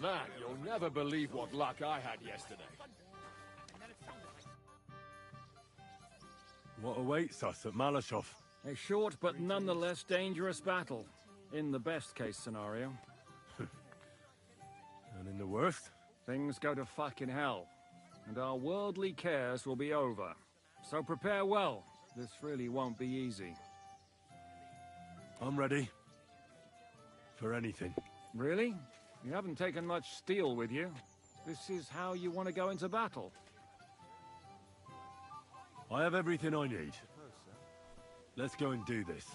Man, you'll never believe what luck I had yesterday. What awaits us at Malashov? A short but nonetheless dangerous battle, in the best case scenario. And in the worst? Things go to fucking hell, and our worldly cares will be over. So prepare well. This really won't be easy. I'm ready. For anything. Really? You haven't taken much steel with you. This is how you want to go into battle. I have everything I need. Let's go and do this.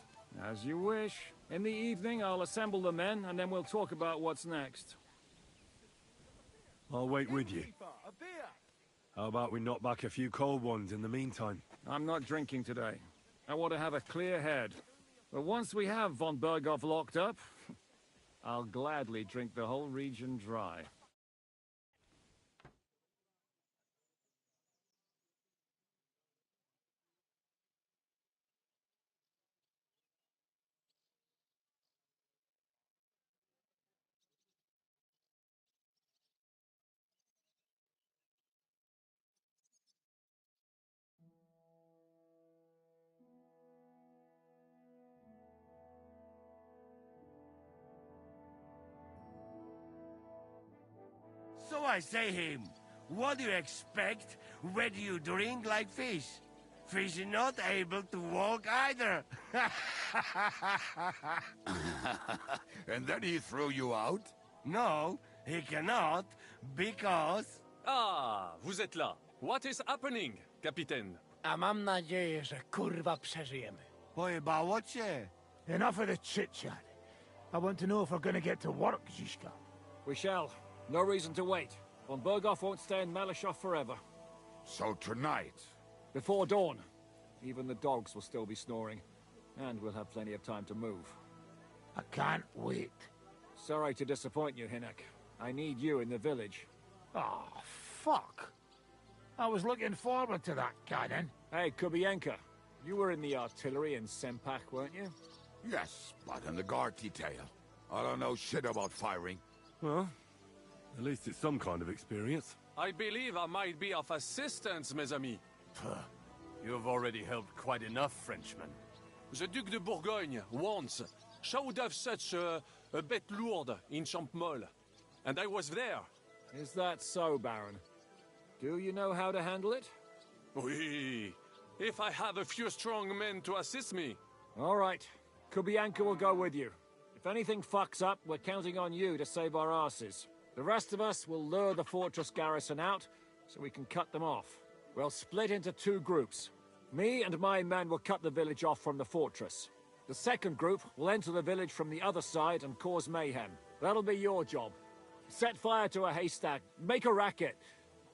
As you wish. In the evening, I'll assemble the men, and then we'll talk about what's next. I'll wait with you. How about we knock back a few cold ones in the meantime? I'm not drinking today. I want to have a clear head. But once we have von Berghoff locked up, I'll gladly drink the whole region dry. So I say him, what do you expect when you drink like fish? Fish is not able to walk either. And then he threw you out? No, he cannot, because... Ah, vous êtes là. What is happening, Capitaine? A mam nadzieję, że kurwa przeżyjemy. Pojebało cię. Enough of the chit-chat. I want to know if we're gonna get to work, Zizka. We shall. No reason to wait. Von Berghoff won't stay in Malashov forever. So tonight... Before dawn. Even the dogs will still be snoring. And we'll have plenty of time to move. I can't wait. Sorry to disappoint you, Hinek. I need you in the village. Oh, fuck. I was looking forward to that, cannon. Hey, Kubienka. You were in the artillery in Sempak, weren't you? Yes, but in the guard detail. I don't know shit about firing. Well, at least it's some kind of experience. I believe I might be of assistance, mes amis. You've already helped quite enough, Frenchmen. The Duc de Bourgogne, once, showed off such a bête lourde in Champmol. And I was there. Is that so, Baron? Do you know how to handle it? Oui. If I have a few strong men to assist me. All right. Kubianka will go with you. If anything fucks up, we're counting on you to save our asses. The rest of us will lure the fortress garrison out, so we can cut them off. We'll split into two groups. Me and my men will cut the village off from the fortress. The second group will enter the village from the other side and cause mayhem. That'll be your job. Set fire to a haystack, make a racket.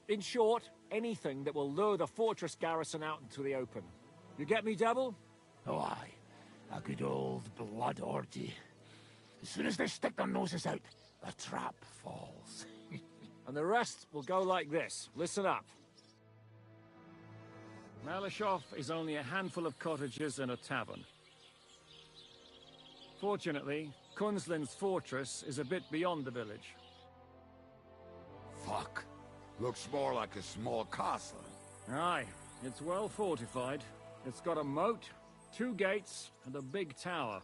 In short, anything that will lure the fortress garrison out into the open. You get me, Devil? Oh, aye. A good old blood orgy. As soon as they stick their noses out, the trap falls. And the rest will go like this. Listen up. Malashov is only a handful of cottages and a tavern. Fortunately, Kunzlin's fortress is a bit beyond the village. Fuck. Looks more like a small castle. Aye, it's well fortified. It's got a moat, 2 gates, and a big tower.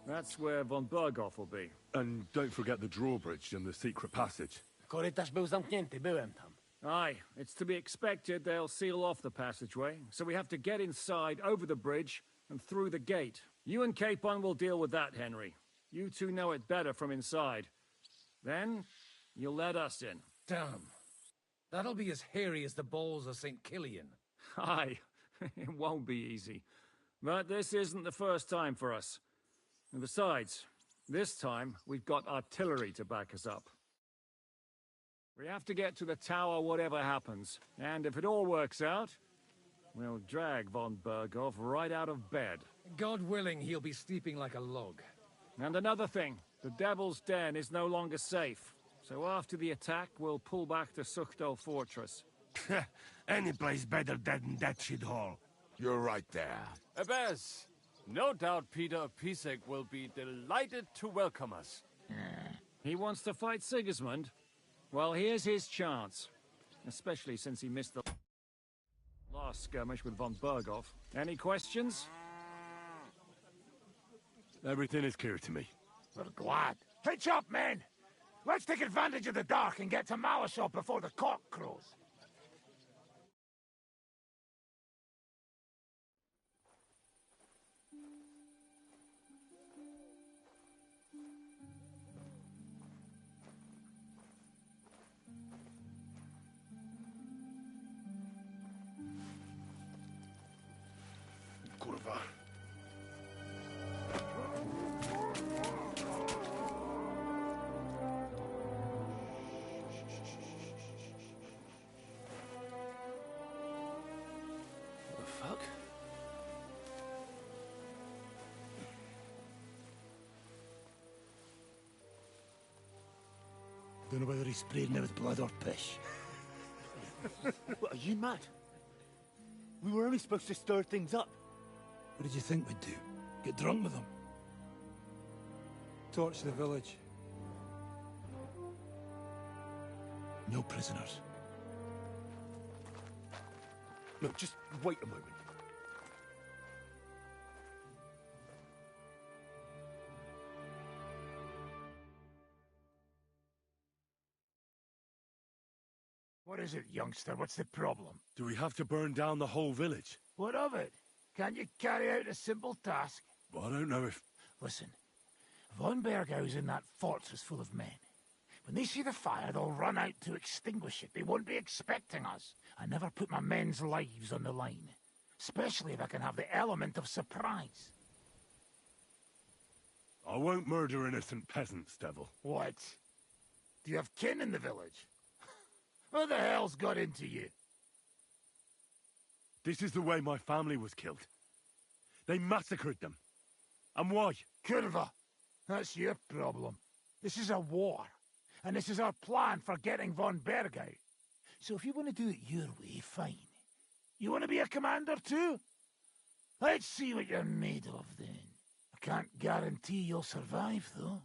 That's where von Berghoff will be. And don't forget the drawbridge and the secret passage. Korytarz był zamknięty, byłem tam. Aye, it's to be expected they'll seal off the passageway, so we have to get inside, over the bridge, and through the gate. You and Capon will deal with that, Henry. You two know it better from inside. Then, you'll let us in. Damn. That'll be as hairy as the balls of St. Killian. Aye, it won't be easy. But this isn't the first time for us. And besides, this time we've got artillery to back us up. We have to get to the tower whatever happens. And if it all works out, we'll drag von Berghoff right out of bed. God willing, he'll be sleeping like a log. And another thing, the Devil's Den is no longer safe. So after the attack, we'll pull back to Sukhto Fortress. Any place better than that shithole. You're right there. Abbas, no doubt Peter Pisek will be delighted to welcome us. He wants to fight Sigismund? Well, here's his chance. Especially since he missed the last skirmish with von Berghoff. Any questions? Everything is clear to me. We're glad. Hitch up, men! Let's take advantage of the dark and get to Malishop before the cock crows. Kurwa. The fuck? Don't know whether he sprayed me with blood or piss. What, are you mad? We were only supposed to stir things up. What did you think we'd do? Get drunk with them? Torch the village. No prisoners. Look, just wait a moment. What is it, youngster? What's the problem? Do we have to burn down the whole village? What of it? Can't you carry out a simple task? Well, I don't know if... Listen, von Bergau's in that fortress full of men. When they see the fire, they'll run out to extinguish it. They won't be expecting us. I never put my men's lives on the line. Especially if I can have the element of surprise. I won't murder innocent peasants, Devil. What? Do you have kin in the village? Who the hell's got into you? This is the way my family was killed. They massacred them. And why? Kurva, that's your problem. This is a war. And this is our plan for getting von Bergau. So if you want to do it your way, fine. You want to be a commander too? Let's see what you're made of then. I can't guarantee you'll survive, though.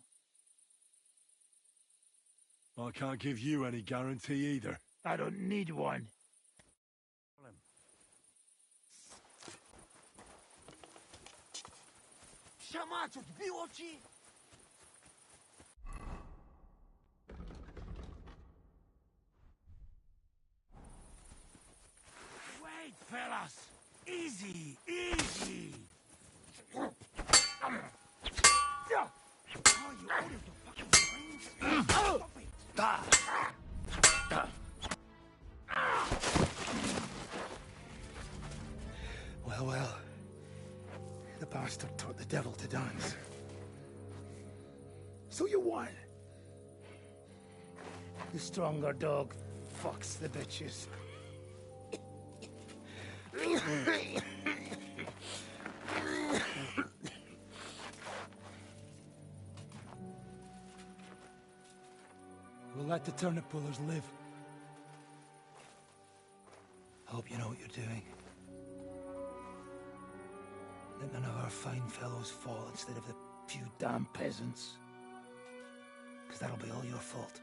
I can't give you any guarantee either. I don't need one. Wait, fellas! Easy, easy! Oh, you ordered the fucking brains? Stop it! Well, well. The bastard taught the devil to dance. So you won. The stronger dog fucks the bitches. We'll let the turnip pullers live. I hope you know what you're doing. Let none of our fine fellows fall instead of the few damn peasants. Because that'll be all your fault.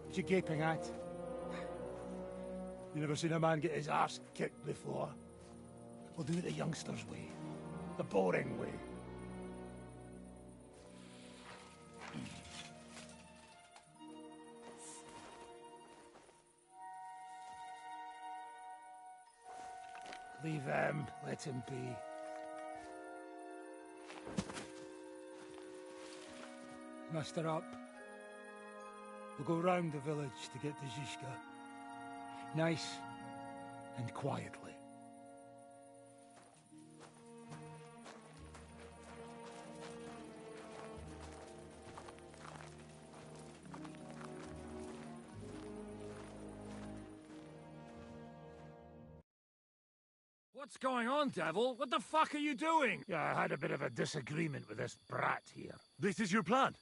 What you gaping at? You never seen a man get his arse kicked before? We'll do it the youngsters' way. The boring way. Leave him, let him be. Muster up. We'll go round the village to get to Zizka. Nice and quietly. What's going on, Devil? What the fuck are you doing? Yeah, I had a bit of a disagreement with this brat here. This is your plan?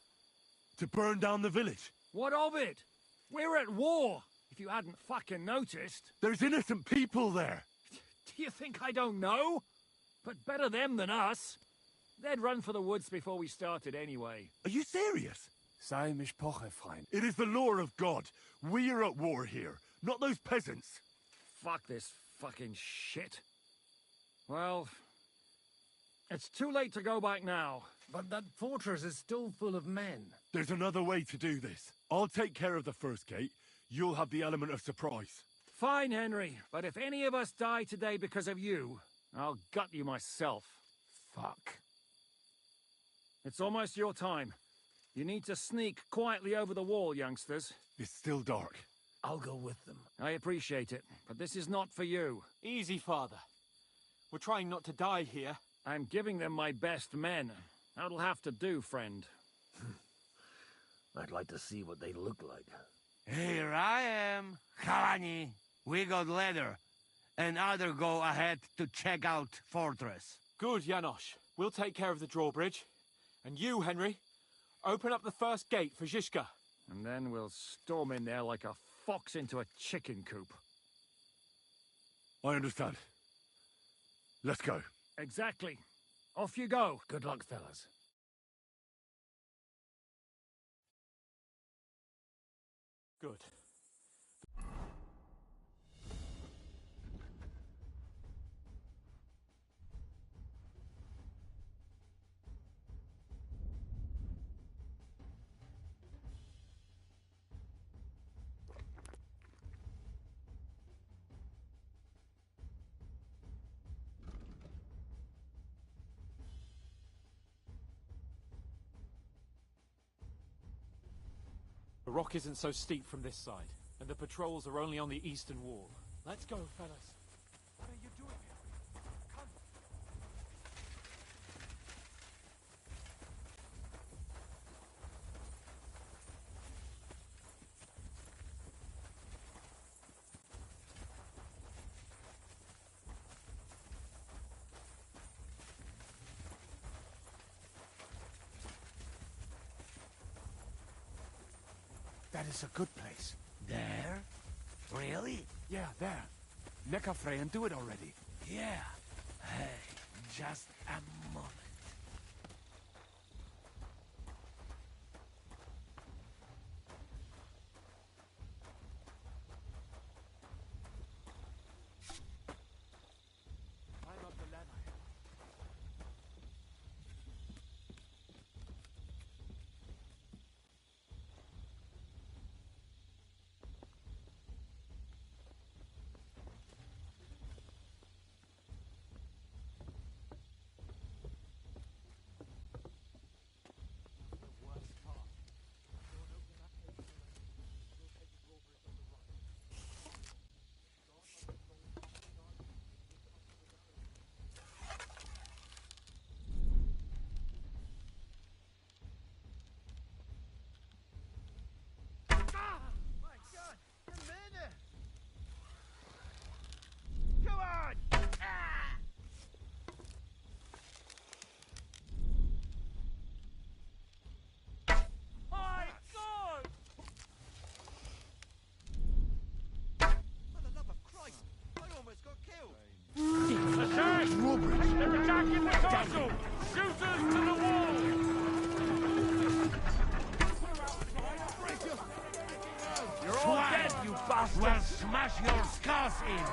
To burn down the village? What of it? We're at war, if you hadn't fucking noticed. There's innocent people there. Do you think I don't know? But better them than us. They'd run for the woods before we started anyway. Are you serious? Sei mich poche, Freund. It is the law of God. We are at war here, not those peasants. Fuck this fucking shit. Well, it's too late to go back now. But that fortress is still full of men. There's another way to do this. I'll take care of the first gate. You'll have the element of surprise. Fine, Henry, but if any of us die today because of you, I'll gut you myself. Fuck. It's almost your time. You need to sneak quietly over the wall, youngsters. It's still dark. I'll go with them. I appreciate it, but this is not for you. Easy, Father. We're trying not to die here. I'm giving them my best men. That'll have to do, friend. I'd like to see what they look like. Here I am, Kalani. We got leather, and other go ahead to check out fortress. Good, Janosch. We'll take care of the drawbridge. And you, Henry, open up the first gate for Zizka. And then we'll storm in there like a fox into a chicken coop. I understand. Let's go. Exactly. Off you go. Good luck, fellas. Good. The rock isn't so steep from this side, and the patrols are only on the eastern wall. Let's go, fellas. What are you doing here? Come. That is a good place. There? Really? Yeah, there. Neckarfrey and do it already. Yeah. Hey, just a moment. Climb up the ladder. They're attacking the castle! Shooters to the wall! You're all dead, you bastards! We'll smash your skulls in!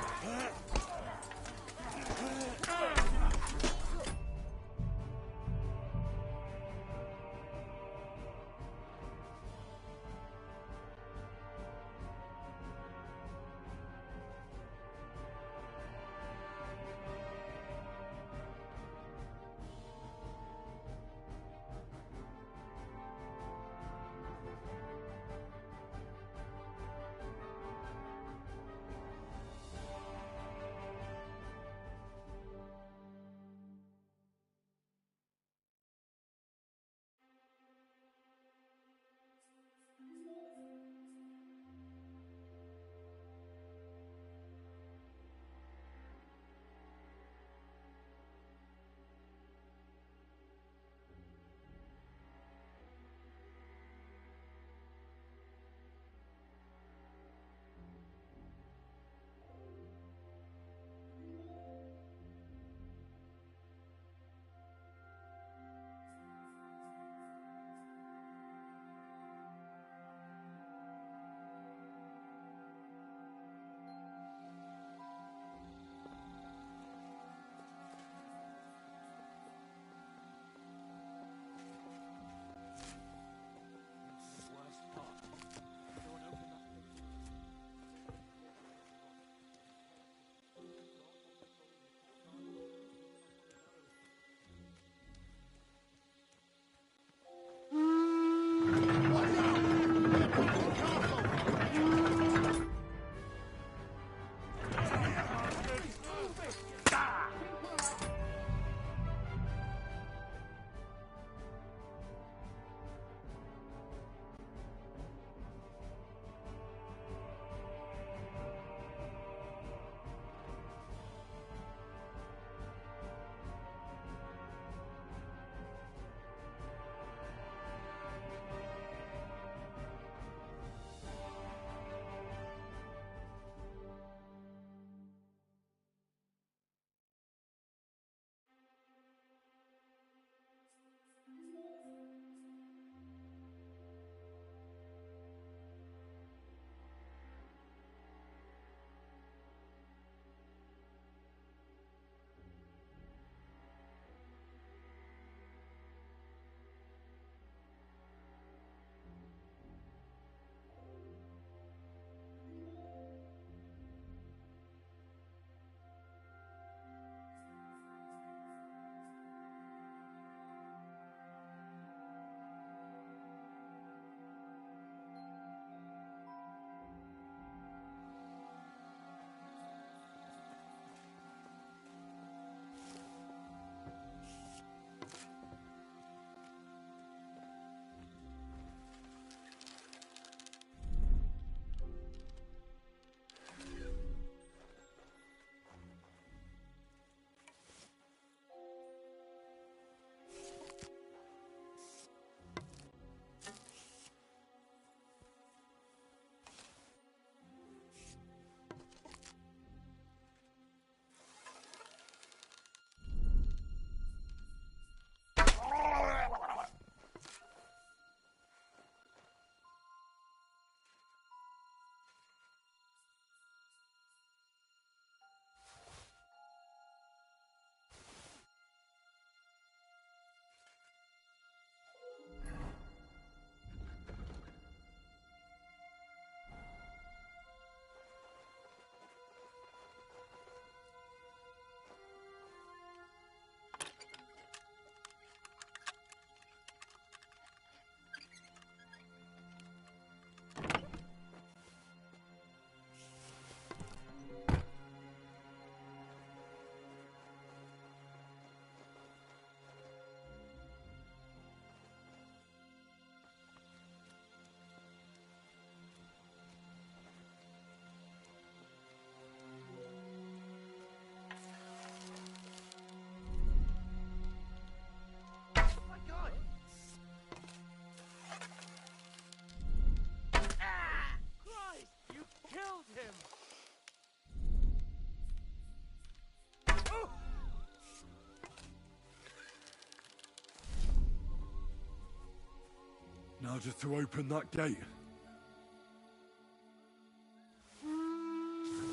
Now just to open that gate.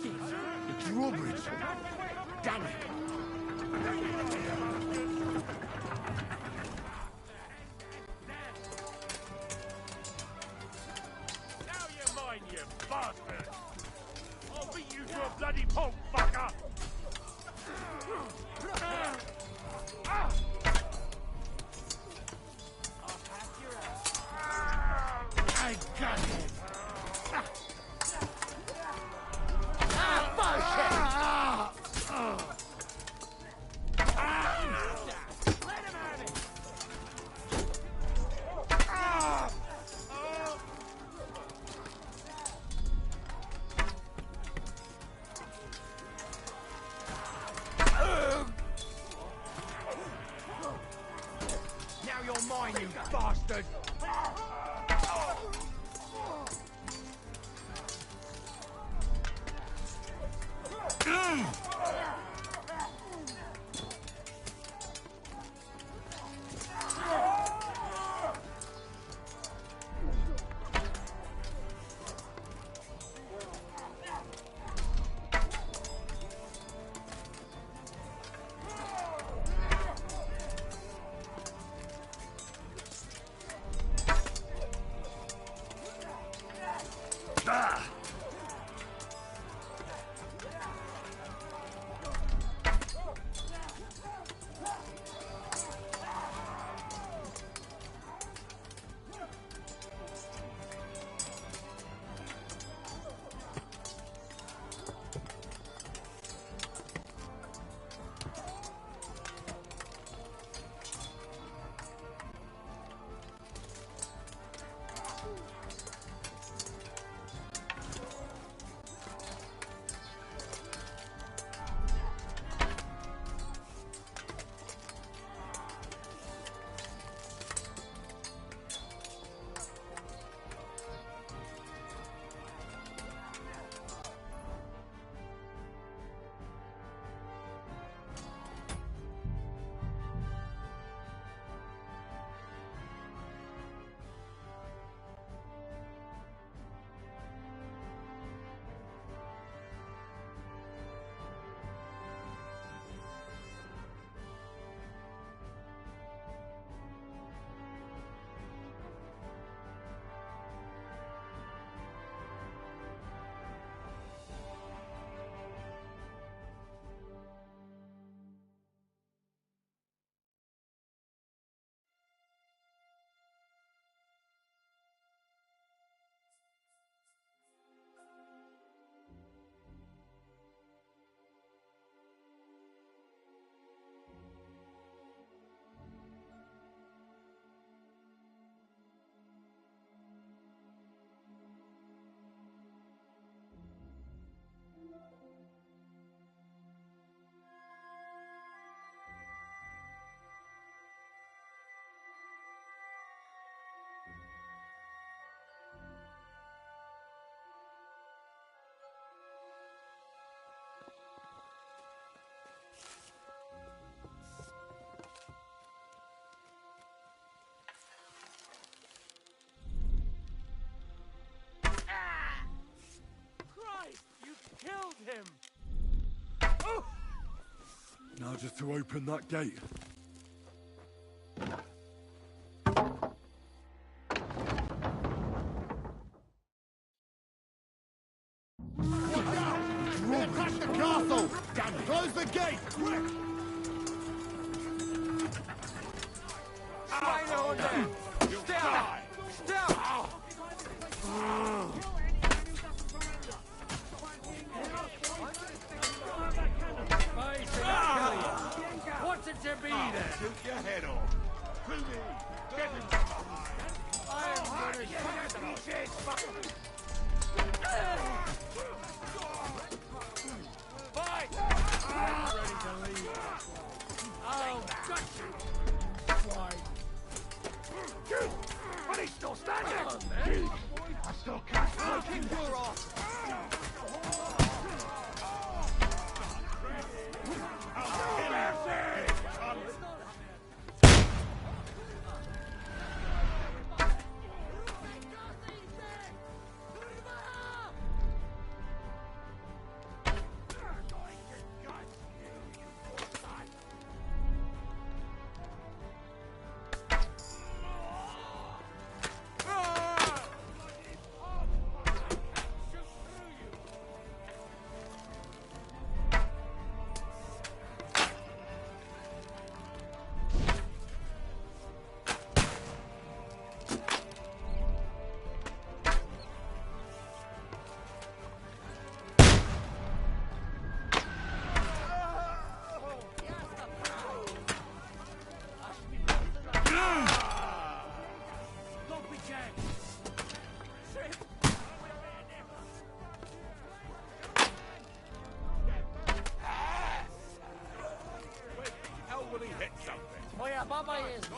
The drawbridge! Damn it! Now you're mine, you bastard! I'll beat you to a bloody pulp, fucker! I got him! Now you're mine, you bastard! Killed him! Oh! Now just to open that gate. Crash the castle! Damn it! Close the gate! Quick! Rhino again! Stop! Stop! What's it to be then? Shoot your head off! To me! Get him from behind! I am gonna shoot his fucking... Fight! I'm ready to leave. Oh, got you! Why? Shoot! But he's still standing! I still can't take him! You're off!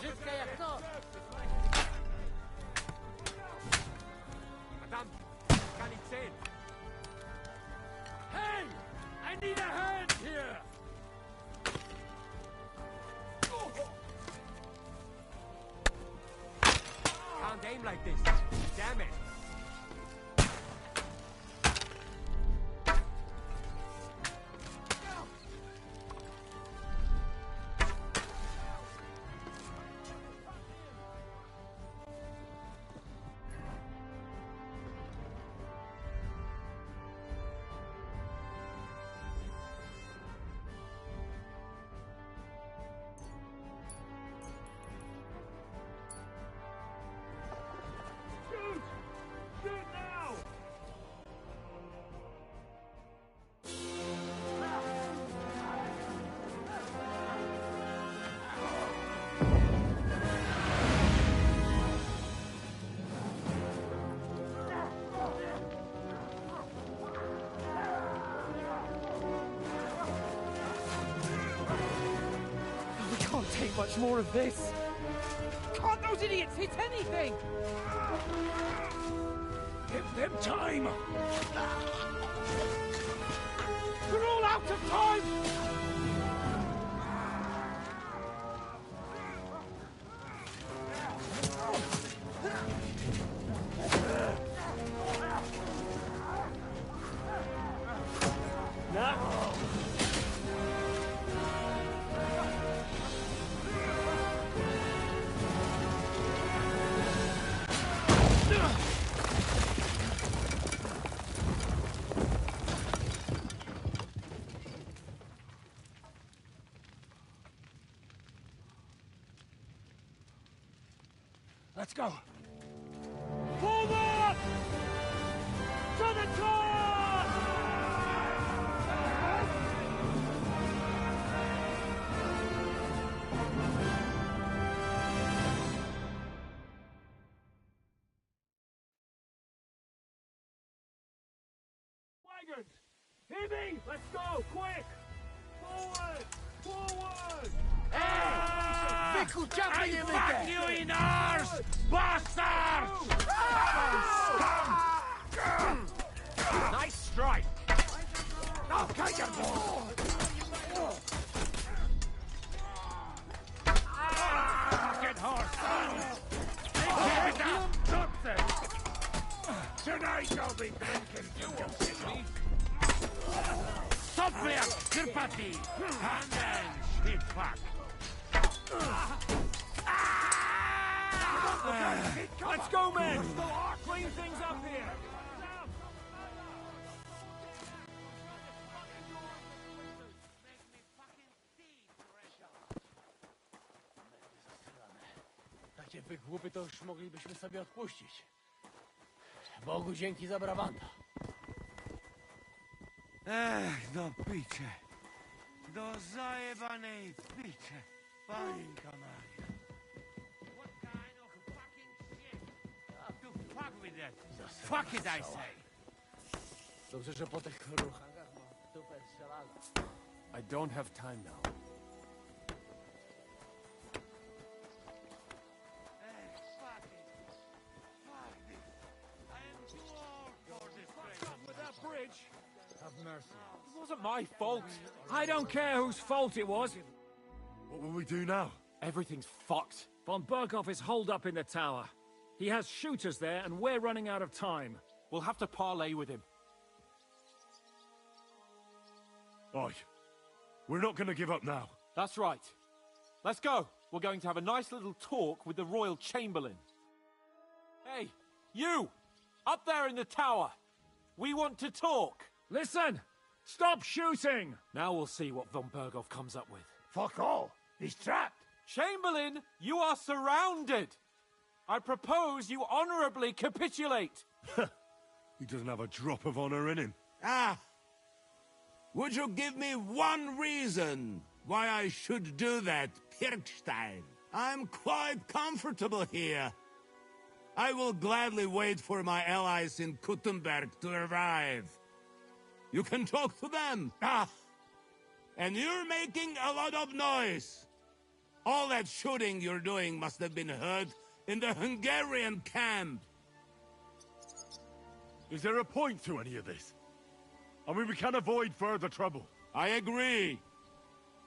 Brzydka jak to! Madame, can in. Hey! I need a hand here! Can't aim like this. Damn it. We can't take much more of this. Can't those idiots hit anything? Give them time! We're all out of time! Let's go. Forward! To the top! Wagons! Hiii! Let's go! Quick! Forward! Forward! Wyku, dziabnie nie Fuck you in ours, bastards! Nice strike! Okay, you boy! Fucking horse! Keep it up! Something! Tonight you'll be drinking. Stop there! Kirpati! And then, shit fuck! Let's go, men! Clean things up here! Takie wygłupy to już moglibyśmy sobie odpuścić. Bogu dzięki za brawanta. Ech, do picie. Do zajebanej picie. Paninka Maria. What kind of fucking shit? To fuck with that. Fuck it, I say. Dobrze, że po tych ruchach ma dupę strzelana. I don't have time now. Ech, fuck it. Fuck this. I am too old for this place. With that bridge! Have mercy. It wasn't my fault. I don't care whose fault it was. What will we do now? Everything's fucked. Von Berghoff is holed up in the tower. He has shooters there, and we're running out of time. We'll have to parley with him. Aye. We're not gonna give up now. That's right. Let's go. We're going to have a nice little talk with the Royal Chamberlain. Hey, you! Up there in the tower! We want to talk! Listen! Stop shooting! Now we'll see what von Berghoff comes up with. Fuck all. He's trapped. Chamberlain, you are surrounded! I propose you honorably capitulate! He doesn't have a drop of honor in him. Ah! Would you give me one reason why I should do that, Pirkstein? I'm quite comfortable here. I will gladly wait for my allies in Kuttenberg to arrive. You can talk to them. Ah! And you're making a lot of noise. All that shooting you're doing must have been heard in the Hungarian camp. Is there a point to any of this? I mean, we can avoid further trouble. I agree.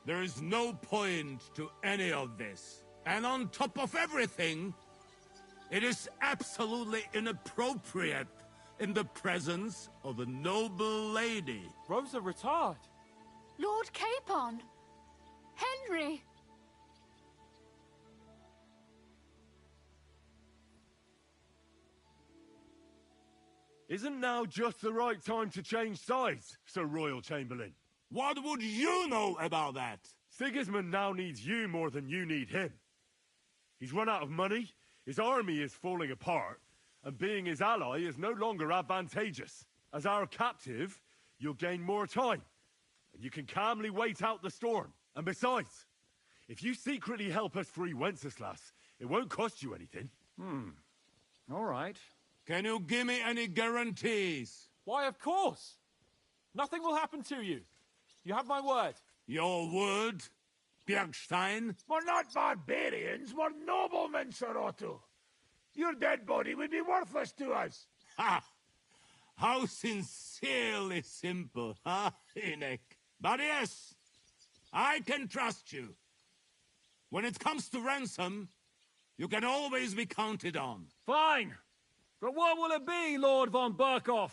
There is no point to any of this. And on top of everything, it is absolutely inappropriate in the presence of a noble lady. Rosa Retard. Lord Capon! Henry! Isn't now just the right time to change sides, Sir Royal Chamberlain? What would you know about that? Sigismund now needs you more than you need him. He's run out of money, his army is falling apart, and being his ally is no longer advantageous. As our captive, you'll gain more time, and you can calmly wait out the storm. And besides, if you secretly help us free Wenceslas, it won't cost you anything. All right. Can you give me any guarantees? Why, of course. Nothing will happen to you. You have my word. Your word, Bjergstein? We're not barbarians, we're noblemen, Sir Otto. Your dead body would be worthless to us. Ha! How sincerely simple, huh, Enoch? But yes, I can trust you. When it comes to ransom, you can always be counted on. Fine. But what will it be, Lord von Burkhoff?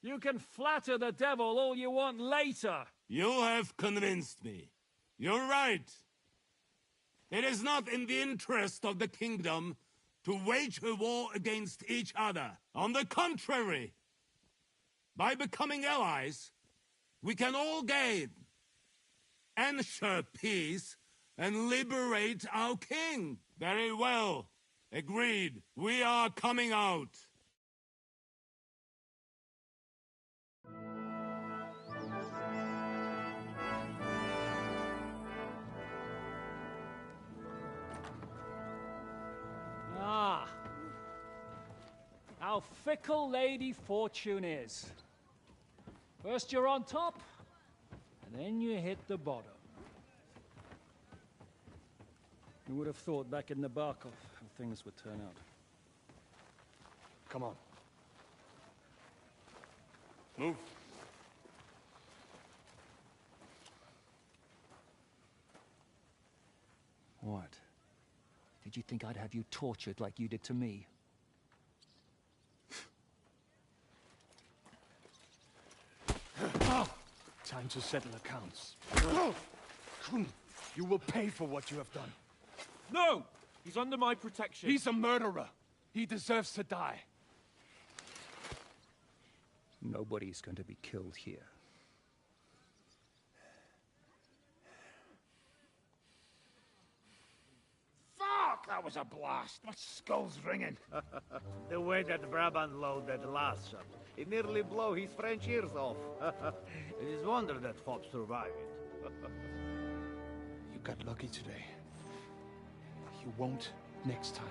You can flatter the devil all you want later. You have convinced me. You're right. It is not in the interest of the kingdom to wage a war against each other. On the contrary, by becoming allies, we can all gain, ensure peace, and liberate our king. Very well. Agreed. We are coming out. Ah. How fickle Lady Fortune is. First you're on top, and then you hit the bottom. Who would have thought back in the Barkov how things would turn out? Come on. Move. What? Did you think I'd have you tortured like you did to me? Time to settle accounts. You will pay for what you have done. No! He's under my protection. He's a murderer. He deserves to die. Nobody's going to be killed here. Fuck! That was a blast. My skull's ringing. The way that Brabant loaded last shot, it nearly blew his French ears off. It is wonder that Fop survived it. You got lucky today. You won't next time.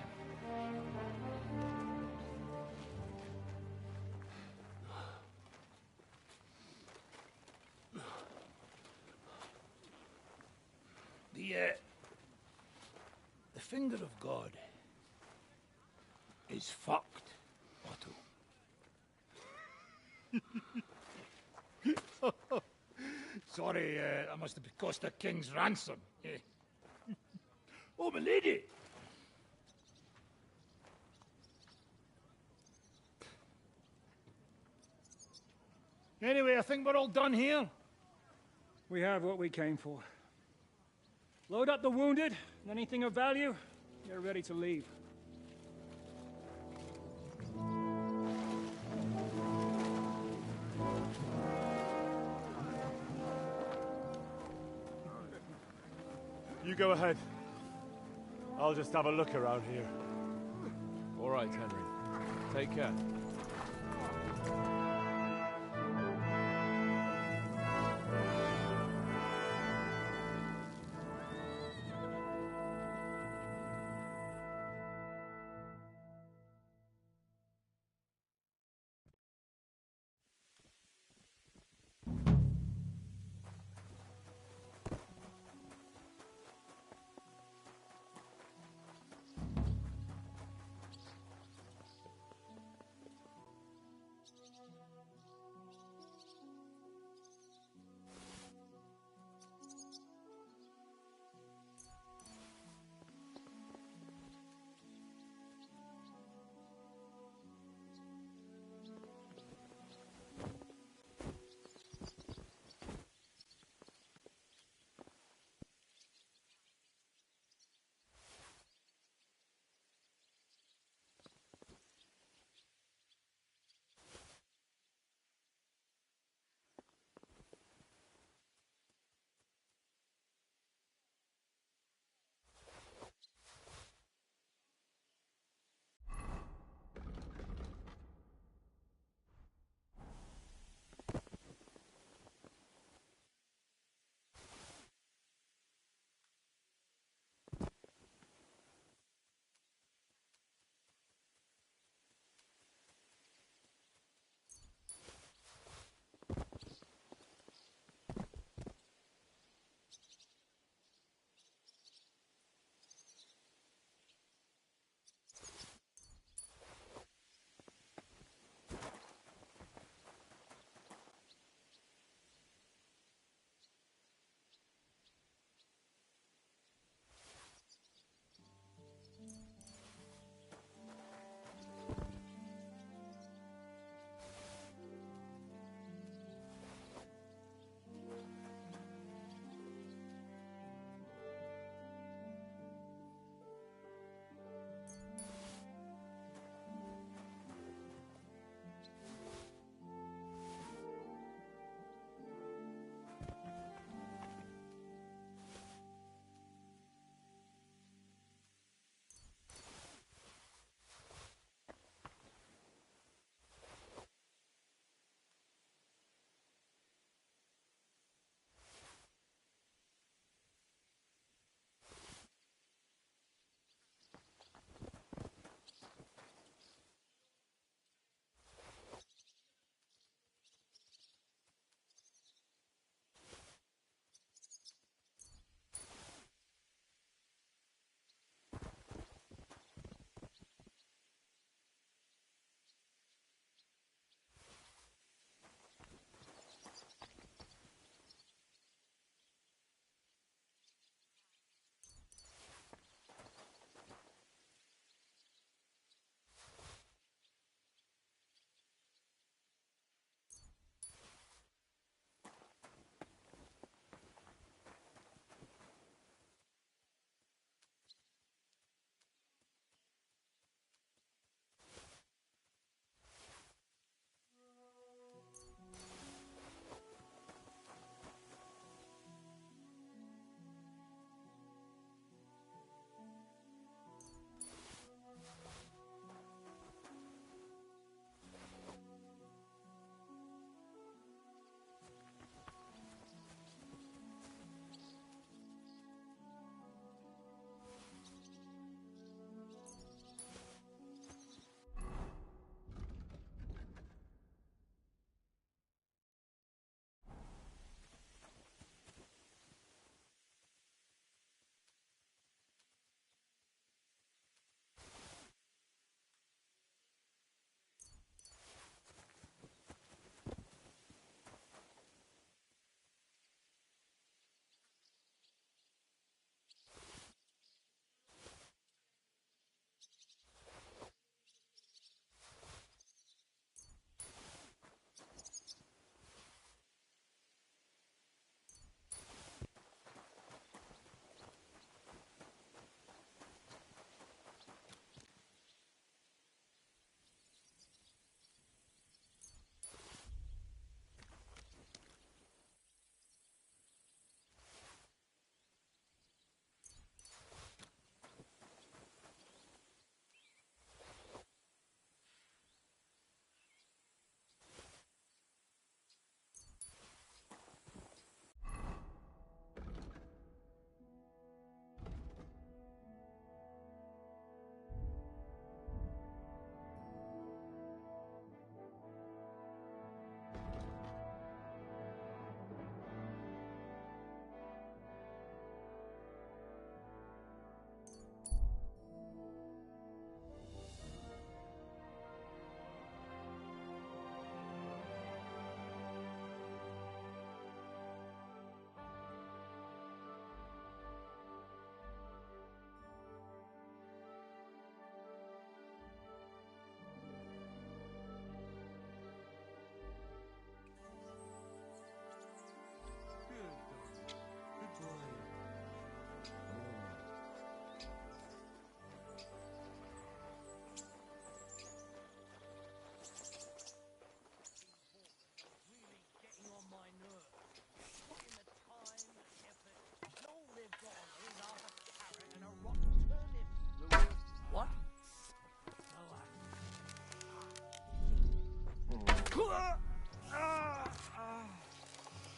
The finger of God is fucked, Otto. Sorry, that must have cost the king's ransom. Oh, my lady! Anyway, I think we're all done here. We have what we came for. Load up the wounded, and anything of value, get ready to leave. You go ahead. I'll just have a look around here. All right, Henry. Take care.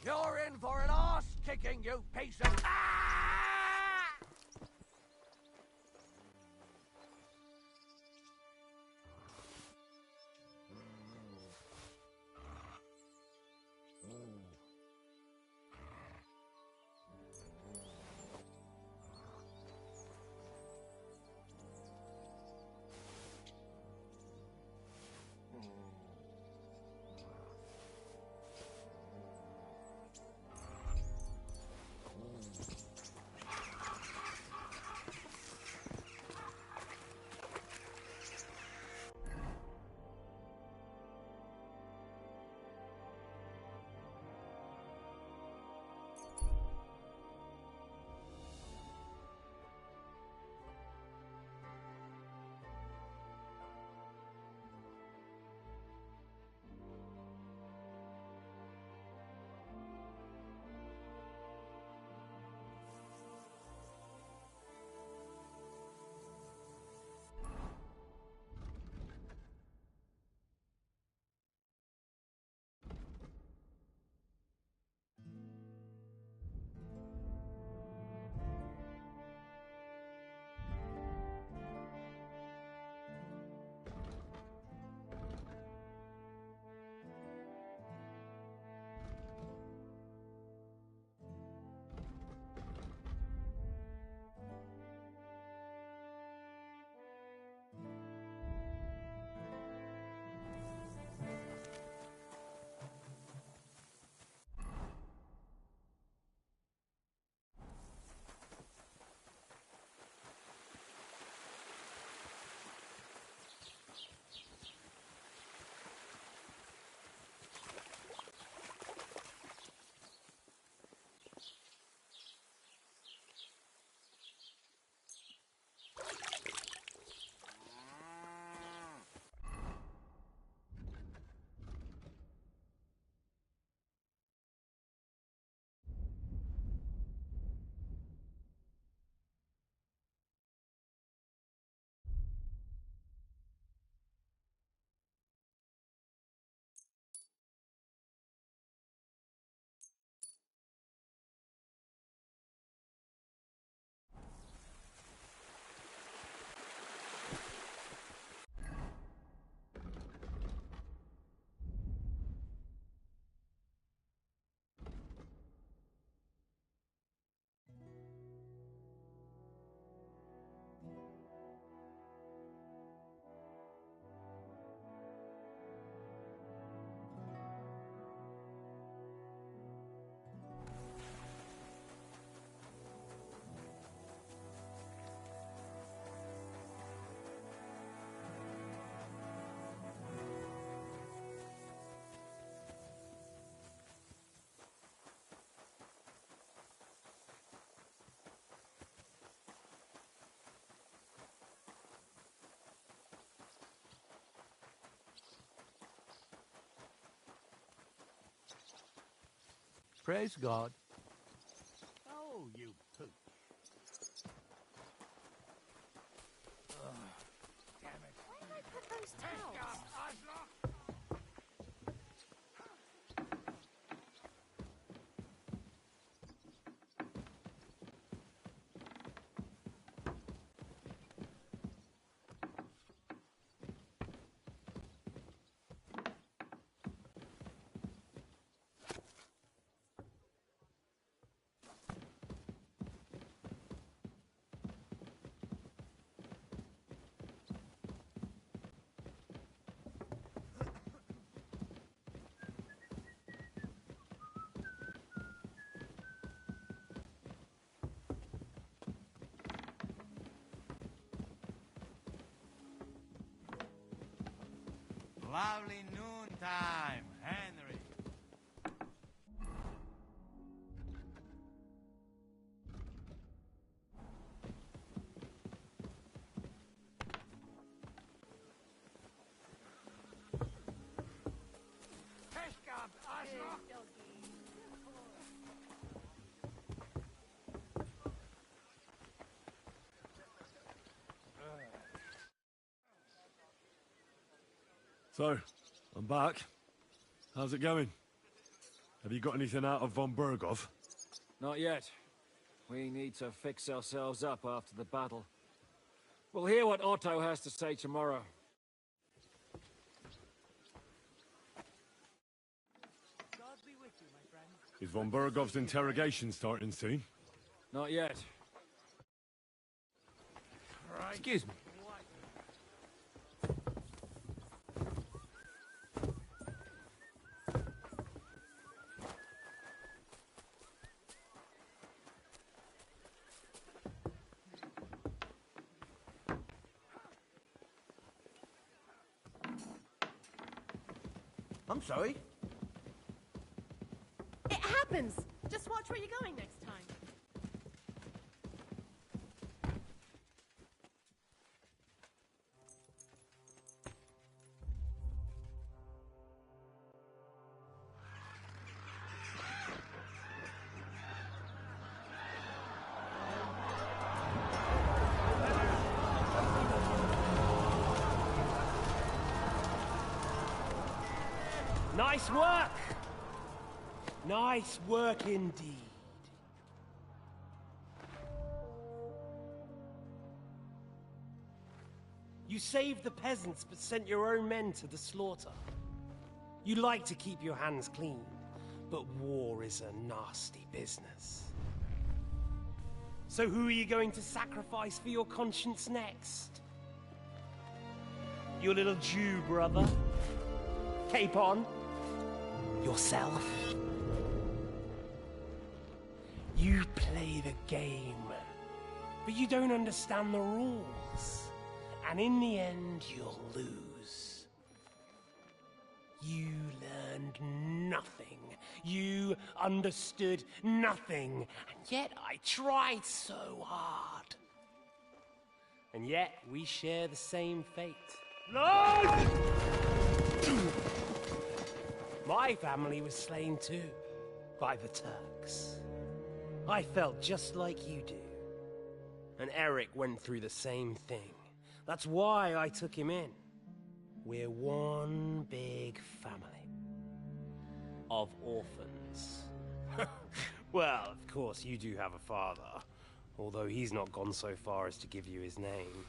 You're in for an arse-kicking, you piece of... Praise God. Oh, you poop. Damn it. Where did I put those towels? Lovely noontime, Henry. So, I'm back. How's it going? Have you got anything out of von Bergov? Not yet. We need to fix ourselves up after the battle. We'll hear what Otto has to say tomorrow. Is von Bergov's interrogation starting soon? Not yet. Excuse me. I'm sorry. It happens! Just watch where you're going next time. Nice work! Nice work indeed. You saved the peasants but sent your own men to the slaughter. You like to keep your hands clean, but war is a nasty business. So who are you going to sacrifice for your conscience next? Your little Jew brother? Cape on? Yourself? You play the game, but you don't understand the rules. And in the end, you'll lose. You learned nothing. You understood nothing. And yet I tried so hard. And yet we share the same fate. No! My family was slain too, by the Turks. I felt just like you do. And Eric went through the same thing. That's why I took him in. We're one big family. Of orphans. Well, of course, you do have a father. Although he's not gone so far as to give you his name.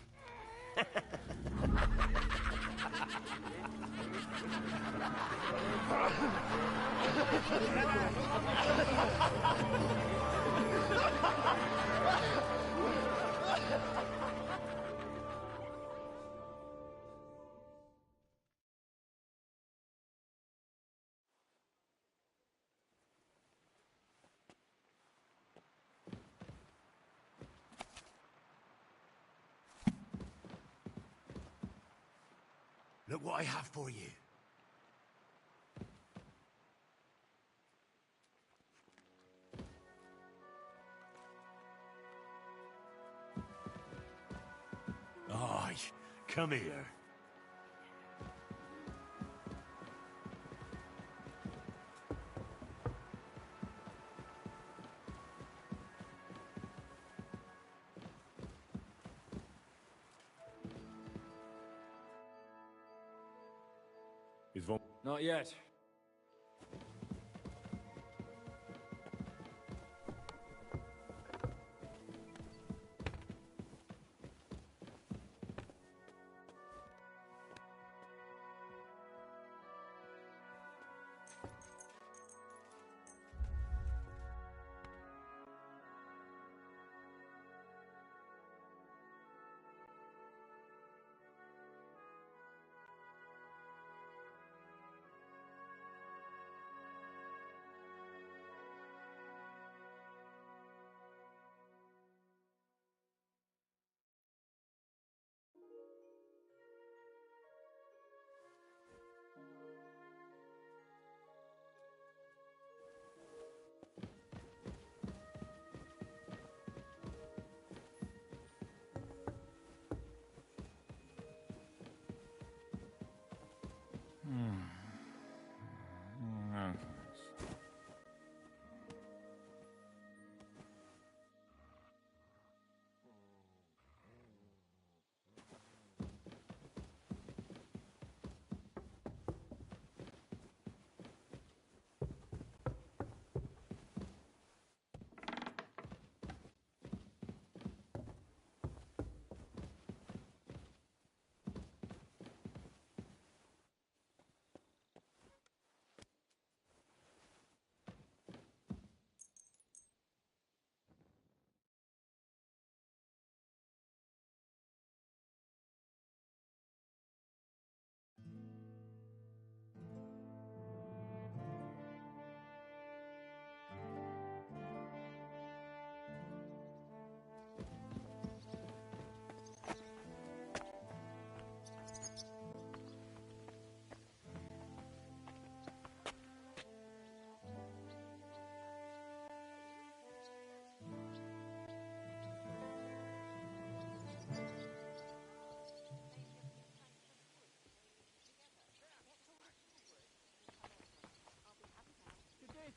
Look what I have for you. Aye, come here. Is von... Not yet.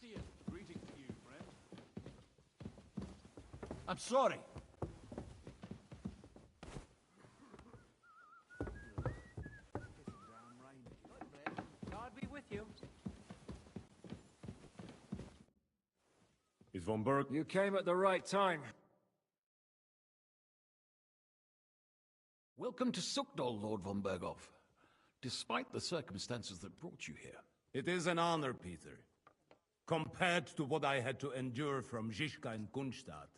Greetings to you, friend. I'm sorry. God be with you. Is von Berg... You came at the right time. Welcome to Sukdol, Lord von Berghoff. Despite the circumstances that brought you here. It is an honor, Peter. Compared to what I had to endure from Zizka and Kunstadt,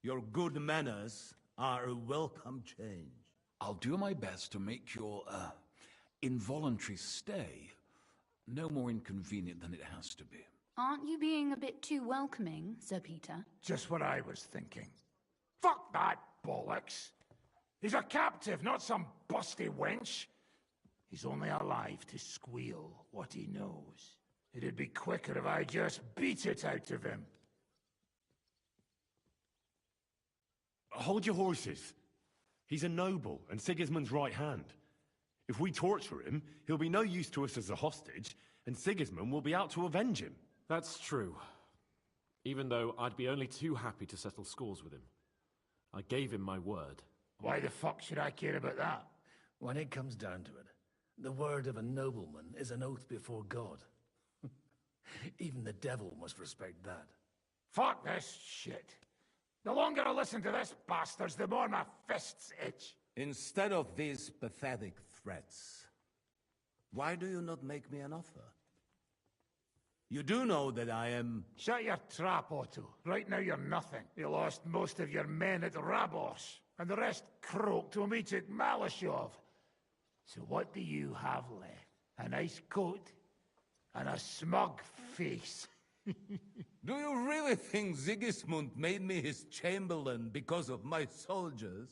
your good manners are a welcome change. I'll do my best to make your, involuntary stay no more inconvenient than it has to be. Aren't you being a bit too welcoming, Sir Peter? Just what I was thinking. Fuck that bollocks. He's a captive, not some busty wench. He's only alive to squeal what he knows. It'd be quicker if I just beat it out of him. Hold your horses. He's a noble and Sigismund's right hand. If we torture him, he'll be no use to us as a hostage, and Sigismund will be out to avenge him. That's true. Even though I'd be only too happy to settle scores with him. I gave him my word. Why the fuck should I care about that? When it comes down to it, the word of a nobleman is an oath before God. Even the devil must respect that. Fuck this shit. The longer I listen to this bastards, the more my fists itch. Instead of these pathetic threats, why do you not make me an offer? You do know that I am... Shut your trap, Otto. Right now you're nothing. You lost most of your men at Rabos, and the rest croaked when we took Malashov. So what do you have left? A nice coat? And a smug face? Do you really think Sigismund made me his chamberlain because of my soldiers?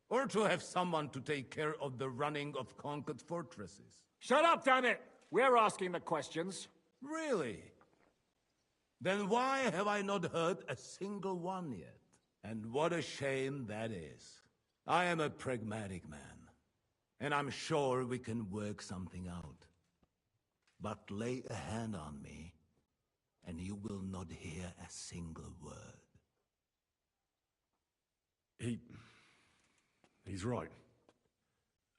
Or to have someone to take care of the running of conquered fortresses? Shut up, damn it! We're asking the questions. Really? Then why have I not heard a single one yet? And what a shame that is. I am a pragmatic man, and I'm sure we can work something out. But lay a hand on me, and you will not hear a single word. He's right.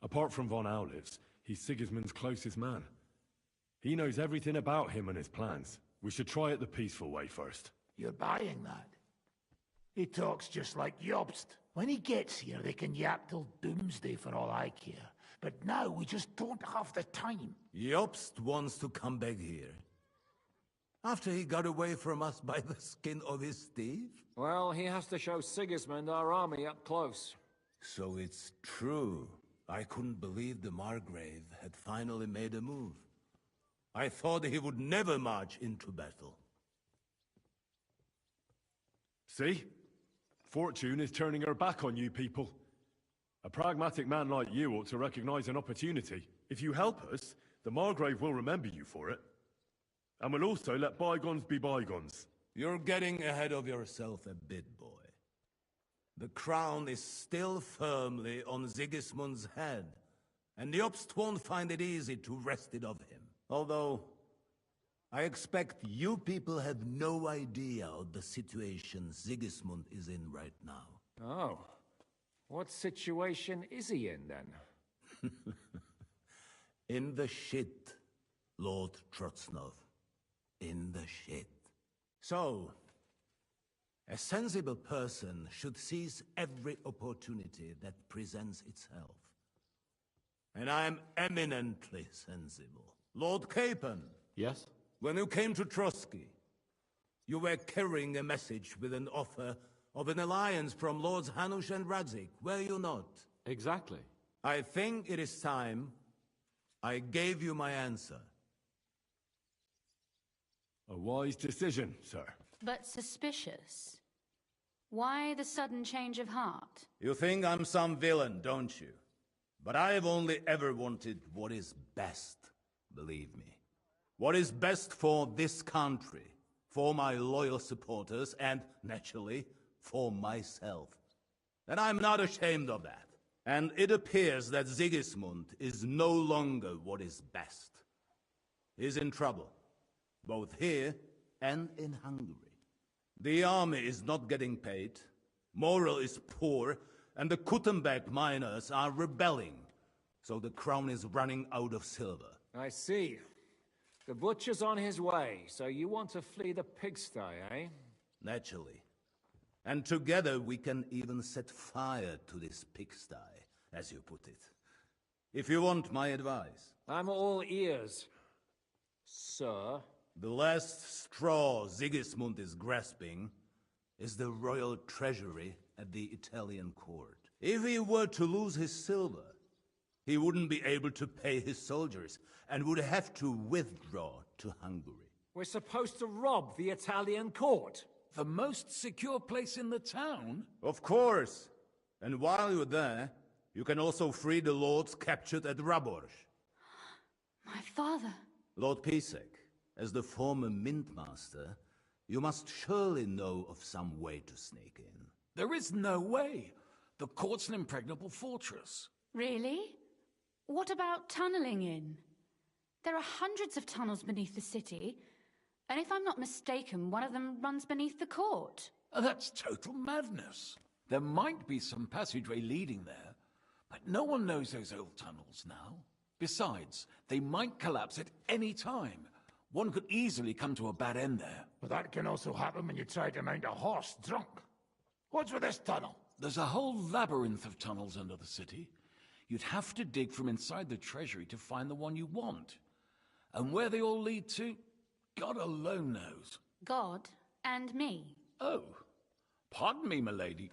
Apart from von Aulifs, he's Sigismund's closest man. He knows everything about him and his plans. We should try it the peaceful way first. You're buying that? He talks just like Jobst. When he gets here, they can yap till doomsday for all I care. But now we just don't have the time. Jobst wants to come back here. After he got away from us by the skin of his teeth? Well, he has to show Sigismund our army up close. So it's true. I couldn't believe the Margrave had finally made a move. I thought he would never march into battle. See? Fortune is turning her back on you people. A pragmatic man like you ought to recognize an opportunity. If you help us, the Margrave will remember you for it. And we'll also let bygones be bygones. You're getting ahead of yourself a bit, boy. The crown is still firmly on Sigismund's head, and Jobst won't find it easy to wrest it of him. Although, I expect you people have no idea of the situation Sigismund is in right now. Oh. What situation is he in, then? In the shit, Lord Trotsnov. In the shit. So, a sensible person should seize every opportunity that presents itself. And I am eminently sensible. Lord Capon. Yes? When you came to Trotsky, you were carrying a message with an offer of an alliance from Lords Hanush and Radzik, were you not? Exactly. I think it is time I gave you my answer. A wise decision, sir. But suspicious. Why the sudden change of heart? You think I'm some villain, don't you? But I have only ever wanted what is best, believe me. What is best for this country, for my loyal supporters, and, naturally, for myself. And I'm not ashamed of that. And it appears that Sigismund is no longer what is best. He's in trouble. both here and in Hungary. The army is not getting paid, morale is poor, and the Kuttenberg miners are rebelling, so the crown is running out of silver. I see. The butcher's on his way, so you want to flee the pigsty, eh? Naturally. And together we can even set fire to this pigsty, as you put it. If you want my advice. I'm all ears, sir. The last straw Sigismund is grasping is the royal treasury at the Italian court. If he were to lose his silver, he wouldn't be able to pay his soldiers and would have to withdraw to Hungary. We're supposed to rob the Italian court. The most secure place in the town? Of course. And while you're there, you can also free the lords captured at Raborz. My father. Lord Pisek, as the former Mintmaster, you must surely know of some way to sneak in. There is no way. The court's an impregnable fortress. Really? What about tunneling in? There are hundreds of tunnels beneath the city, and if I'm not mistaken, one of them runs beneath the court. That's total madness. There might be some passageway leading there, but no one knows those old tunnels now. Besides, they might collapse at any time. One could easily come to a bad end there. But that can also happen when you try to mount a horse drunk. What's with this tunnel? There's a whole labyrinth of tunnels under the city. You'd have to dig from inside the treasury to find the one you want. And where they all lead to, God alone knows. God and me. Oh, pardon me, milady,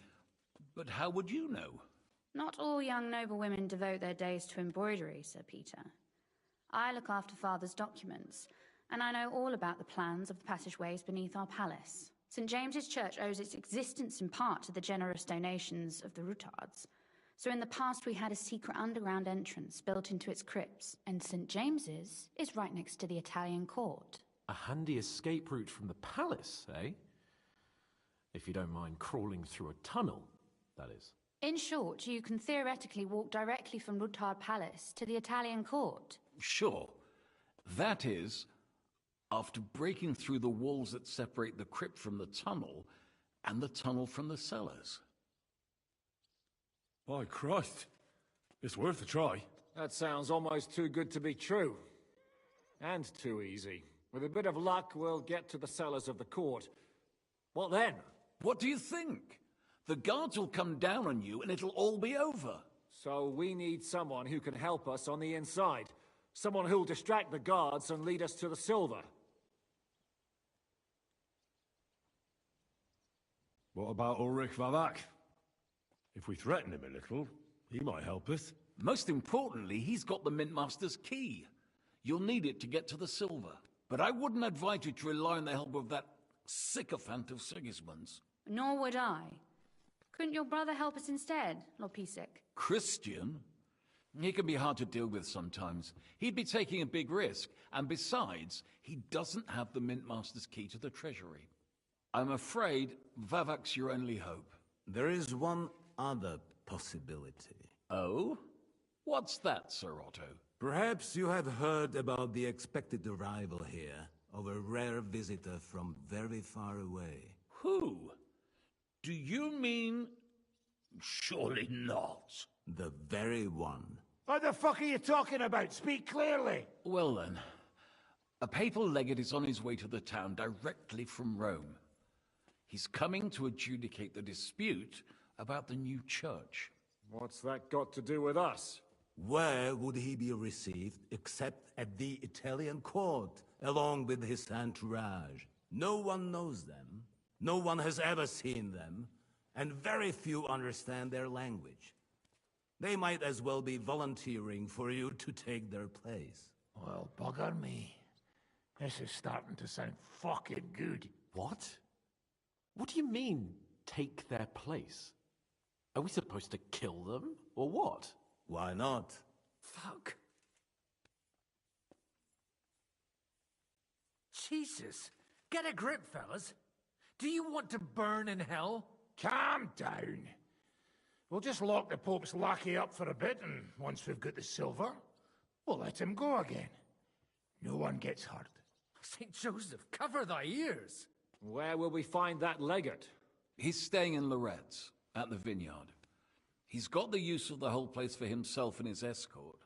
but how would you know? Not all young noblewomen devote their days to embroidery, Sir Peter. I look after Father's documents, and I know all about the plans of the passageways beneath our palace. St. James's Church owes its existence in part to the generous donations of the Rutards. So in the past we had a secret underground entrance built into its crypts, and St. James's is right next to the Italian court. A handy escape route from the palace, eh? If you don't mind crawling through a tunnel, that is. In short, you can theoretically walk directly from Rutard Palace to the Italian court. Sure. That is, after breaking through the walls that separate the crypt from the tunnel, and the tunnel from the cellars. By Christ. It's worth a try. That sounds almost too good to be true. And too easy. With a bit of luck, we'll get to the cellars of the court. What then? What do you think? The guards will come down on you and it'll all be over. So we need someone who can help us on the inside. Someone who'll distract the guards and lead us to the silver. What about Ulrich Vavak? If we threaten him a little, he might help us. Most importantly, he's got the Mintmaster's key. You'll need it to get to the silver. But I wouldn't advise you to rely on the help of that sycophant of Sigismund's. Nor would I. Couldn't your brother help us instead, Lord Pisek? Christian? He can be hard to deal with sometimes. He'd be taking a big risk, and besides, he doesn't have the Mintmaster's key to the treasury. I'm afraid Vavak's your only hope. There is one other possibility. Oh? What's that, Sir Otto? Perhaps you have heard about the expected arrival here of a rare visitor from very far away. Who? Do you mean... Surely not. The very one. What the fuck are you talking about? Speak clearly. Well then, a papal legate is on his way to the town directly from Rome. He's coming to adjudicate the dispute about the new church. What's that got to do with us? Where would he be received except at the Italian court, along with his entourage? No one knows them, no one has ever seen them, and very few understand their language. They might as well be volunteering for you to take their place. Well, bugger me. This is starting to sound fucking good. What? What do you mean, take their place? Are we supposed to kill them, or what? Why not? Fuck. Jesus. Get a grip, fellas. Do you want to burn in hell? Calm down. We'll just lock the Pope's lackey up for a bit, and once we've got the silver, we'll let him go again. No one gets hurt. St. Joseph, cover thy ears! Where will we find that legate? He's staying in Loretz, at the vineyard. He's got the use of the whole place for himself and his escort.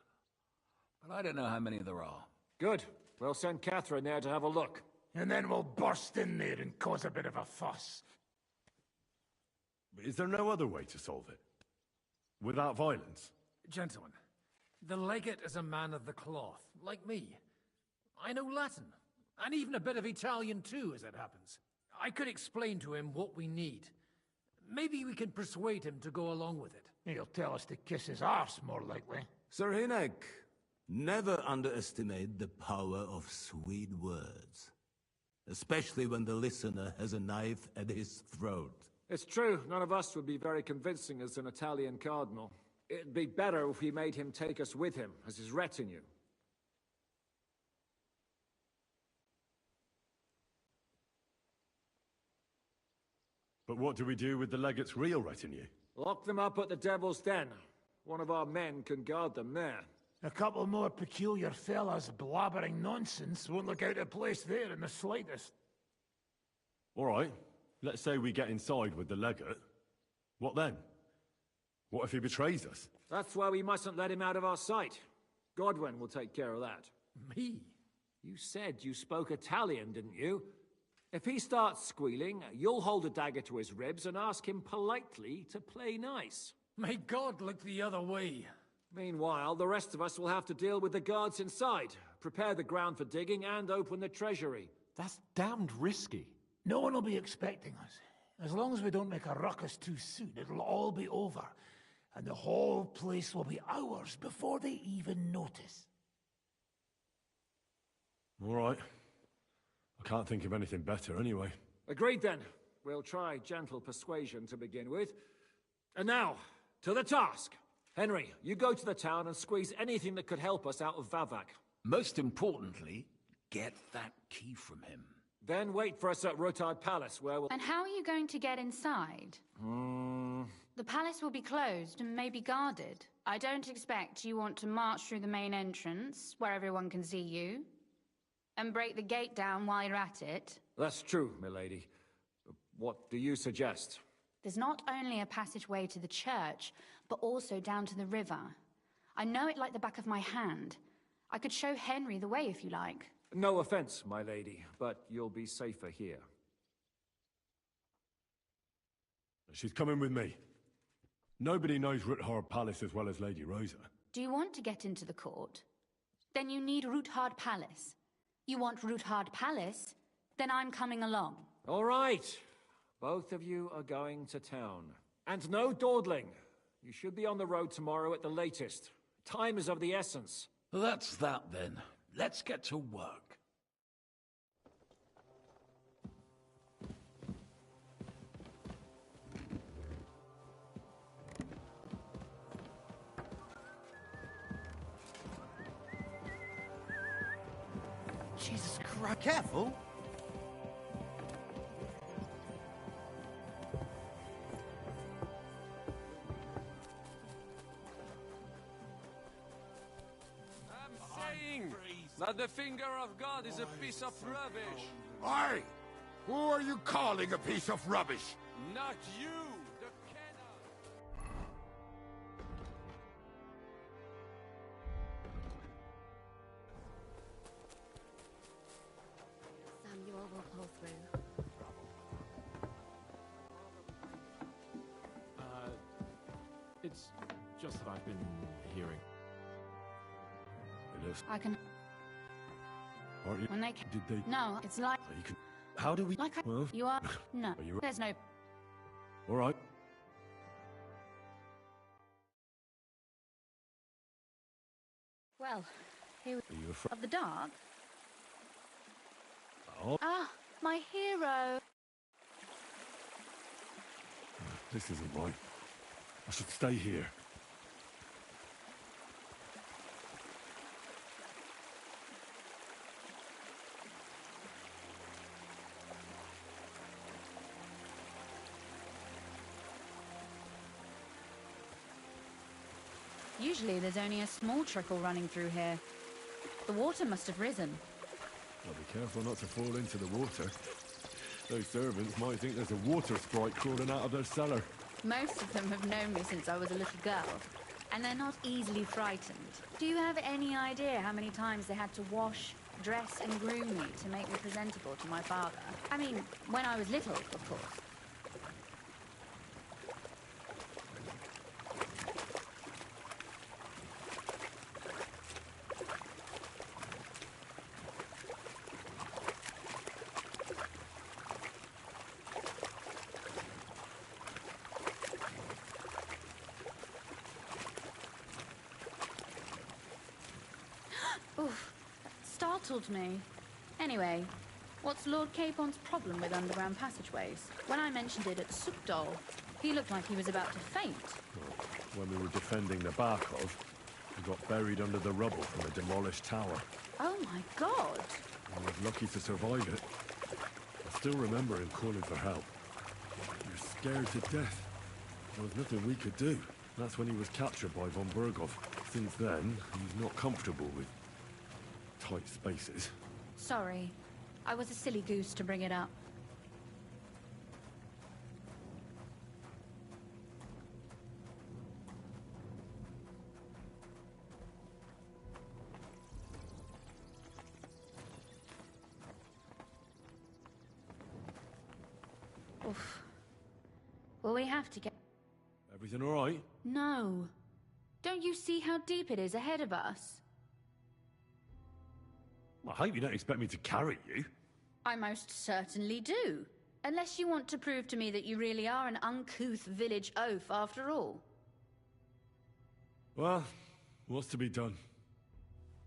But I don't know how many there are. Good. We'll send Catherine there to have a look. And then we'll burst in there and cause a bit of a fuss. Is there no other way to solve it? Without violence? Gentlemen, the legate is a man of the cloth, like me. I know Latin, and even a bit of Italian too, as it happens. I could explain to him what we need. Maybe we can persuade him to go along with it. He'll tell us to kiss his arse, more likely. Sir Hinek, never underestimate the power of sweet words. Especially when the listener has a knife at his throat. It's true, none of us would be very convincing as an Italian cardinal. It'd be better if we made him take us with him, as his retinue. But what do we do with the legate's real retinue? Lock them up at the Devil's Den. One of our men can guard them there. A couple more peculiar fellas blabbering nonsense won't look out of place there in the slightest. All right. Let's say we get inside with the legate. What then? What if he betrays us? That's why we mustn't let him out of our sight. Godwin will take care of that. Me? You said you spoke Italian, didn't you? If he starts squealing, you'll hold a dagger to his ribs and ask him politely to play nice. May God look the other way. Meanwhile, the rest of us will have to deal with the guards inside, prepare the ground for digging, and open the treasury. That's damned risky. No one will be expecting us. As long as we don't make a ruckus too soon, it'll all be over. And the whole place will be ours before they even notice. All right. I can't think of anything better anyway. Agreed then. We'll try gentle persuasion to begin with. And now, to the task. Henry, you go to the town and squeeze anything that could help us out of Vavak. Most importantly, get that key from him. Then wait for us at Rotard Palace, where we'll... And how are you going to get inside? The palace will be closed and may be guarded. I don't expect you want to march through the main entrance, where everyone can see you, and break the gate down while you're at it. That's true, milady. What do you suggest? There's not only a passageway to the church, but also down to the river. I know it like the back of my hand. I could show Henry the way if you like. No offense, my lady, but you'll be safer here. She's coming with me. Nobody knows Ruthard Palace as well as Lady Rosa. Do you want to get into the court? Then you need Ruthard Palace. You want Ruthard Palace? Then I'm coming along. All right. Both of you are going to town. And no dawdling. You should be on the road tomorrow at the latest. Time is of the essence. That's that then. Let's get to work. Jesus Christ, careful! That the finger of God is a piece of rubbish. Aye! Who are you calling a piece of rubbish? Not you, the Kenner. Samuel will pull through. It's just that I've been hearing. It is. I can... Aren't you? When they... Did they... No, it's like... You can... How do we... Like I... Well... You are... No, Are you... there's no... All right. Well, here we... Are you afraid? Of the dark? Oh. Ah, my hero! This isn't right. I should stay here. Usually there's only a small trickle running through here. The water must have risen. I'll be careful not to fall into the water. Those servants might think there's a water sprite crawling out of their cellar. Most of them have known me since I was a little girl, and they're not easily frightened. Do you have any idea how many times they had to wash, dress, and groom me to make me presentable to my father? I mean, when I was little, of course. Oof, startled me. Anyway, what's Lord Capon's problem with underground passageways? When I mentioned it at Sukdol, he looked like he was about to faint. Well, when we were defending the Barkov, we got buried under the rubble from a demolished tower. Oh my god! I was lucky to survive it. I still remember him calling for help. He was scared to death. There was nothing we could do. That's when he was captured by von Berghoff. Since then, he's not comfortable with tight spaces. Sorry. I was a silly goose to bring it up. Oof. Will we have to get... Everything all right? No. Don't you see how deep it is ahead of us? I hope you don't expect me to carry you. I most certainly do. Unless you want to prove to me that you really are an uncouth village oaf after all. Well, what's to be done?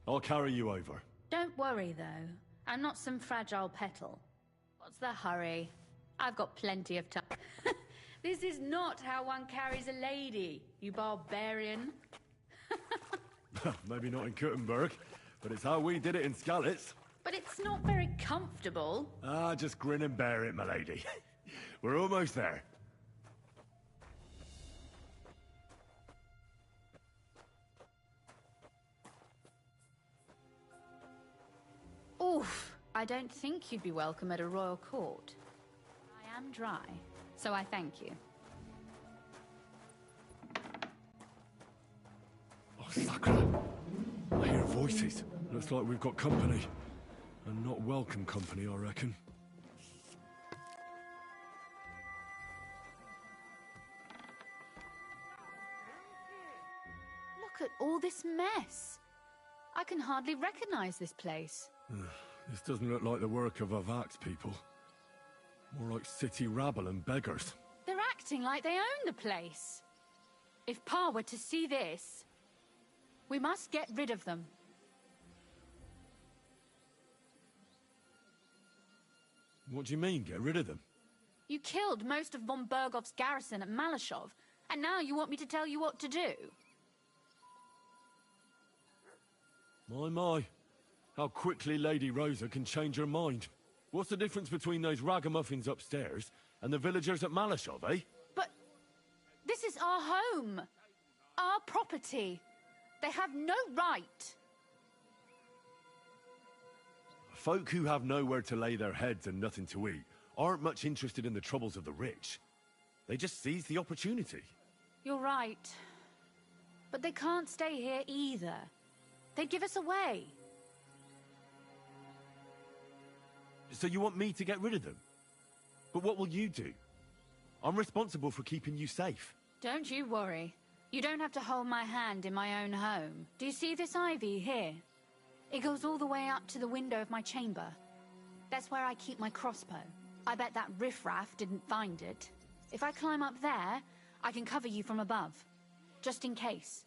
I'll carry you over. Don't worry, though. I'm not some fragile petal. What's the hurry? I've got plenty of time. This is not how one carries a lady, you barbarian. Maybe not in Kuttenberg, but it's how we did it in Skalitz. But it's not very comfortable. Ah, just grin and bear it, my lady. We're almost there. Oof, I don't think you'd be welcome at a royal court. I am dry, so I thank you. Oh, Sakra. I hear voices. Looks like we've got company. And not welcome company, I reckon. Look at all this mess. I can hardly recognize this place. This doesn't look like the work of Avak's people. More like city rabble and beggars. They're acting like they own the place. If Pa were to see this, we must get rid of them. What do you mean, get rid of them? You killed most of von Bergoff's garrison at Malashov, and now you want me to tell you what to do? My. How quickly Lady Rosa can change her mind. What's the difference between those ragamuffins upstairs and the villagers at Malashov, eh? But this is our home. Our property. They have no right. Folk who have nowhere to lay their heads and nothing to eat aren't much interested in the troubles of the rich. They just seize the opportunity. You're right. But they can't stay here either. They'd give us away. So you want me to get rid of them? But what will you do? I'm responsible for keeping you safe. Don't you worry. You don't have to hold my hand in my own home. Do you see this ivy here? It goes all the way up to the window of my chamber. That's where I keep my crossbow. I bet that riffraff didn't find it. If I climb up there, I can cover you from above. Just in case.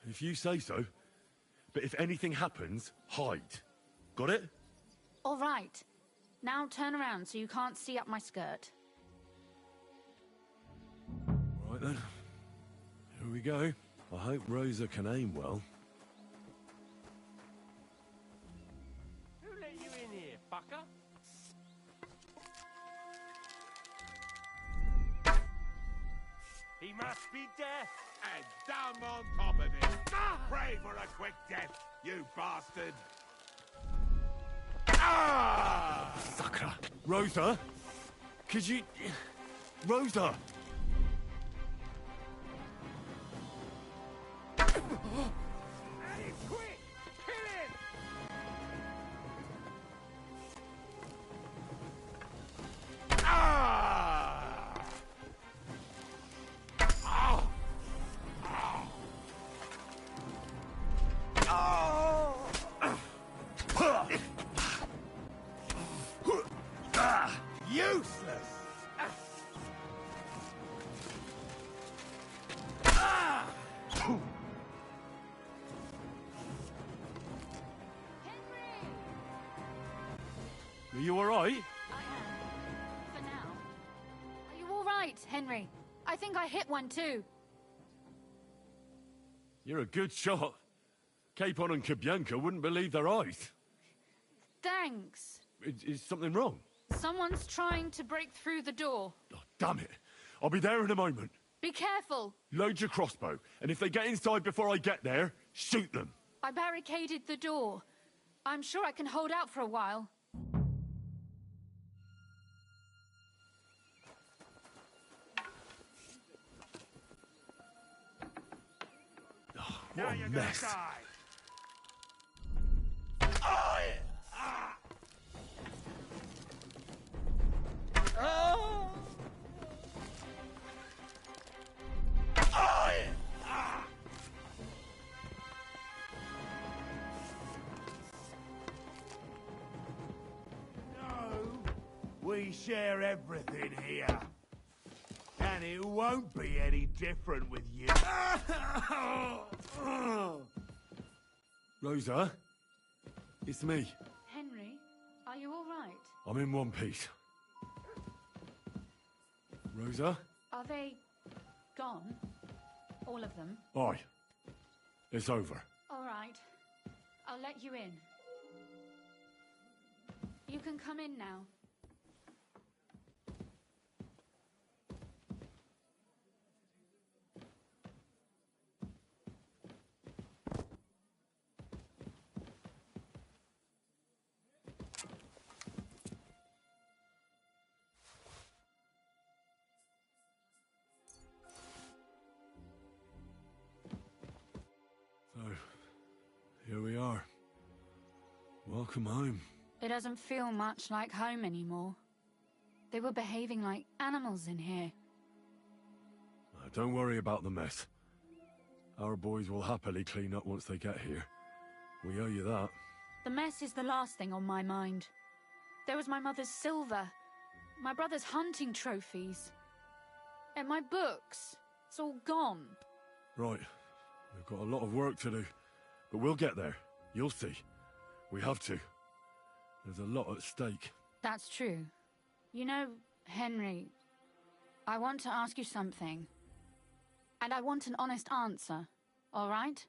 If you say so. But if anything happens, hide. Got it? All right. Now turn around so you can't see up my skirt. All right then. Here we go. I hope Rosa can aim well. Who let you in here, fucker? He must be deaf. And damn on top of it. Pray for a quick death, you bastard! Sucker! Rosa? Could you... Rosa! Hey, quick! Kill him! Useless! Are you alright? I am. For now. Are you all right, Henry? I think I hit one too. You're a good shot. Capon and Cabianca wouldn't believe their eyes. Thanks. Is something wrong? Someone's trying to break through the door. Oh, damn it. I'll be there in a moment. Be careful. Load your crossbow, and if they get inside before I get there, shoot them. I barricaded the door. I'm sure I can hold out for a while. What a mess. We share everything here. And it won't be any different with you. Rosa? It's me. Henry, are you all right? I'm in one piece. Rosa? Are they gone? All of them? Aye. It's over. All right. I'll let you in. You can come in now. So, here we are. Welcome home. It doesn't feel much like home anymore. They were behaving like animals in here. Don't worry about the mess. Our boys will happily clean up once they get here. We owe you that. The mess is the last thing on my mind. There was my mother's silver, my brother's hunting trophies, and my books. It's all gone. Right. We've got a lot of work to do. But we'll get there. You'll see. We have to. There's a lot at stake. That's true. You know, Henry, I want to ask you something. And I want an honest answer, all right?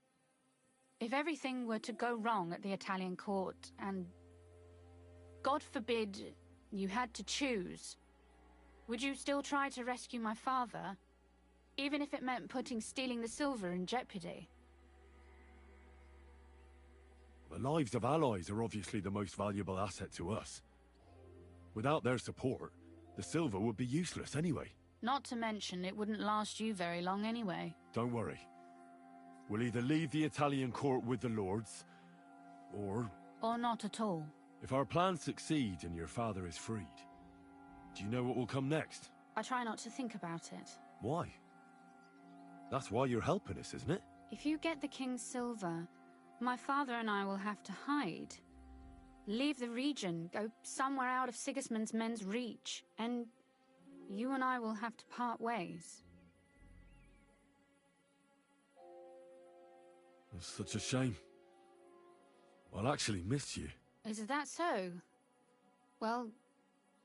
If everything were to go wrong at the Italian court, and God forbid you had to choose, would you still try to rescue my father, even if it meant putting stealing the silver in jeopardy? The lives of allies are obviously the most valuable asset to us. Without their support, the silver would be useless anyway. Not to mention, it wouldn't last you very long anyway. Don't worry. We'll either leave the Italian court with the lords, or... Or not at all. If our plans succeed and your father is freed, do you know what will come next? I try not to think about it. Why? That's why you're helping us, isn't it? If you get the king's silver, my father and I will have to hide. Leave the region, go somewhere out of Sigismund's men's reach, and you and I will have to part ways. It's such a shame. I'll actually miss you. Is that so? Well,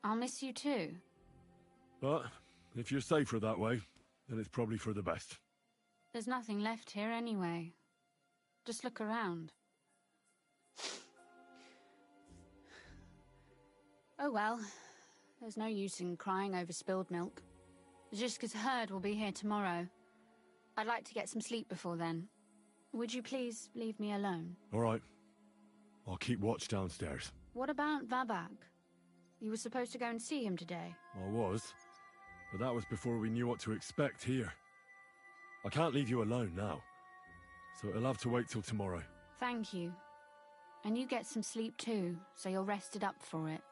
I'll miss you too. But if you're safer that way, then it's probably for the best. There's nothing left here anyway. Just look around. Oh well, there's no use in crying over spilled milk. Ziska's herd will be here tomorrow. I'd like to get some sleep before then. Would you please leave me alone? All right. I'll keep watch downstairs. What about Vavak? You were supposed to go and see him today. I was, but that was before we knew what to expect here. I can't leave you alone now, so it'll have to wait till tomorrow. Thank you. And you get some sleep too, so you're rested up for it.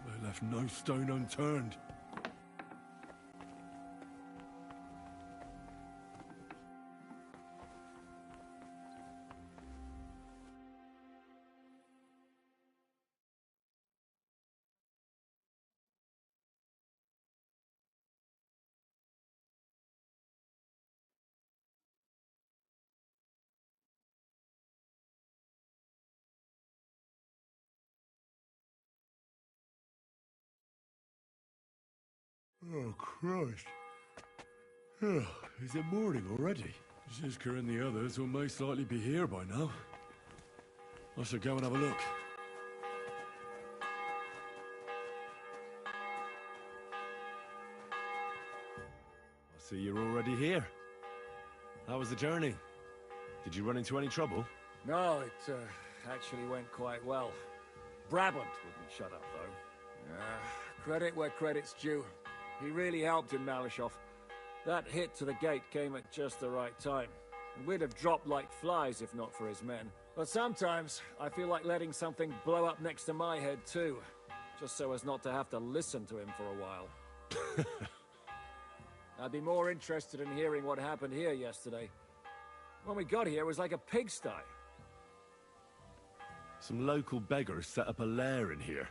They left no stone unturned. Oh, Christ. Oh, is it morning already? Zizka and the others will most likely be here by now. I should go and have a look. I see you're already here. How was the journey? Did you run into any trouble? No, it actually went quite well. Brabant wouldn't shut up, though. Credit where credit's due. He really helped in Malishov. That hit to the gate came at just the right time. And we'd have dropped like flies if not for his men. But sometimes, I feel like letting something blow up next to my head too. Just so as not to have to listen to him for a while. I'd be more interested in hearing what happened here yesterday. When we got here, it was like a pigsty. Some local beggars set up a lair in here.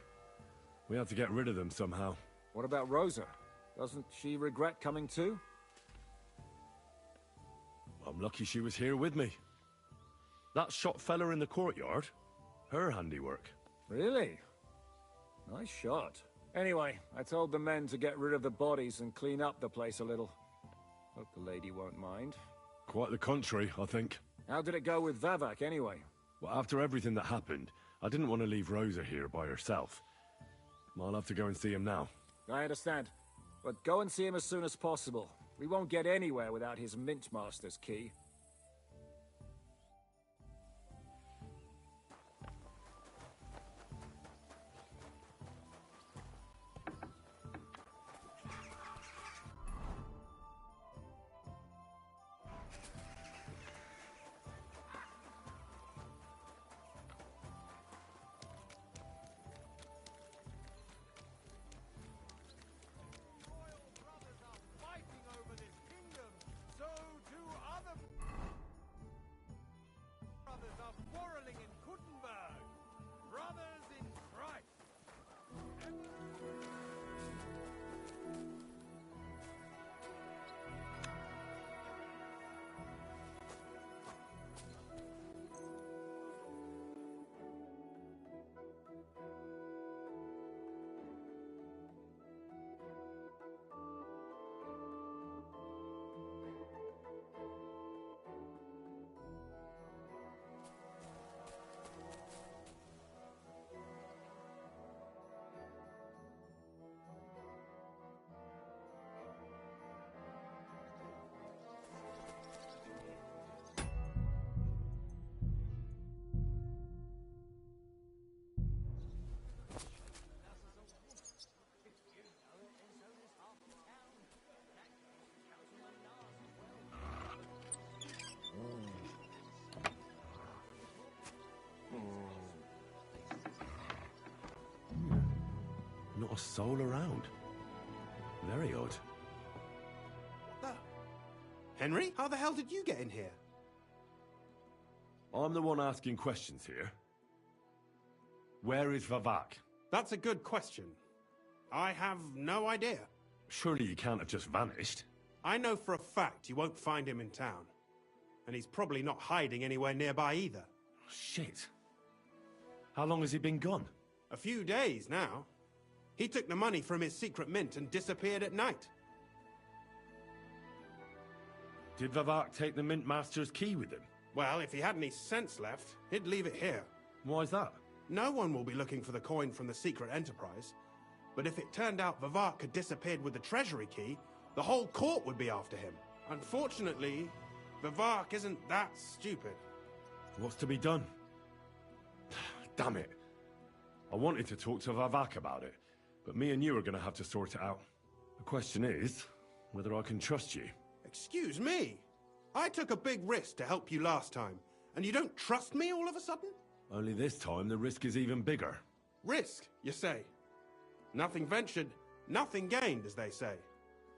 We had to get rid of them somehow. What about Rosa? Doesn't she regret coming too? I'm lucky she was here with me. That shot fella in the courtyard, her handiwork. Really? Nice shot. Anyway, I told the men to get rid of the bodies and clean up the place a little. Hope the lady won't mind. Quite the contrary, I think. How did it go with Vavak, anyway? Well, after everything that happened, I didn't want to leave Rosa here by herself. I'll have to go and see him now. I understand. But go and see him as soon as possible. We won't get anywhere without his Mintmaster's key. lost soul around. Very odd. Henry, how the hell did you get in here? I'm the one asking questions here. Where is Vavak? That's a good question. I have no idea. Surely you can't have just vanished. I know for a fact you won't find him in town. And he's probably not hiding anywhere nearby either. Shit. How long has he been gone? A few days now. He took the money from his secret mint and disappeared at night. Did Vavak take the Mint Master's key with him? Well, if he had any sense left, he'd leave it here. Why's that? No one will be looking for the coin from the secret enterprise. But if it turned out Vavak had disappeared with the treasury key, the whole court would be after him. Unfortunately, Vavak isn't that stupid. What's to be done? Damn it. I wanted to talk to Vavak about it, but me and you are going to have to sort it out. The question is, whether I can trust you. Excuse me? I took a big risk to help you last time, and you don't trust me all of a sudden? Only this time the risk is even bigger. Risk, you say? Nothing ventured, nothing gained, as they say.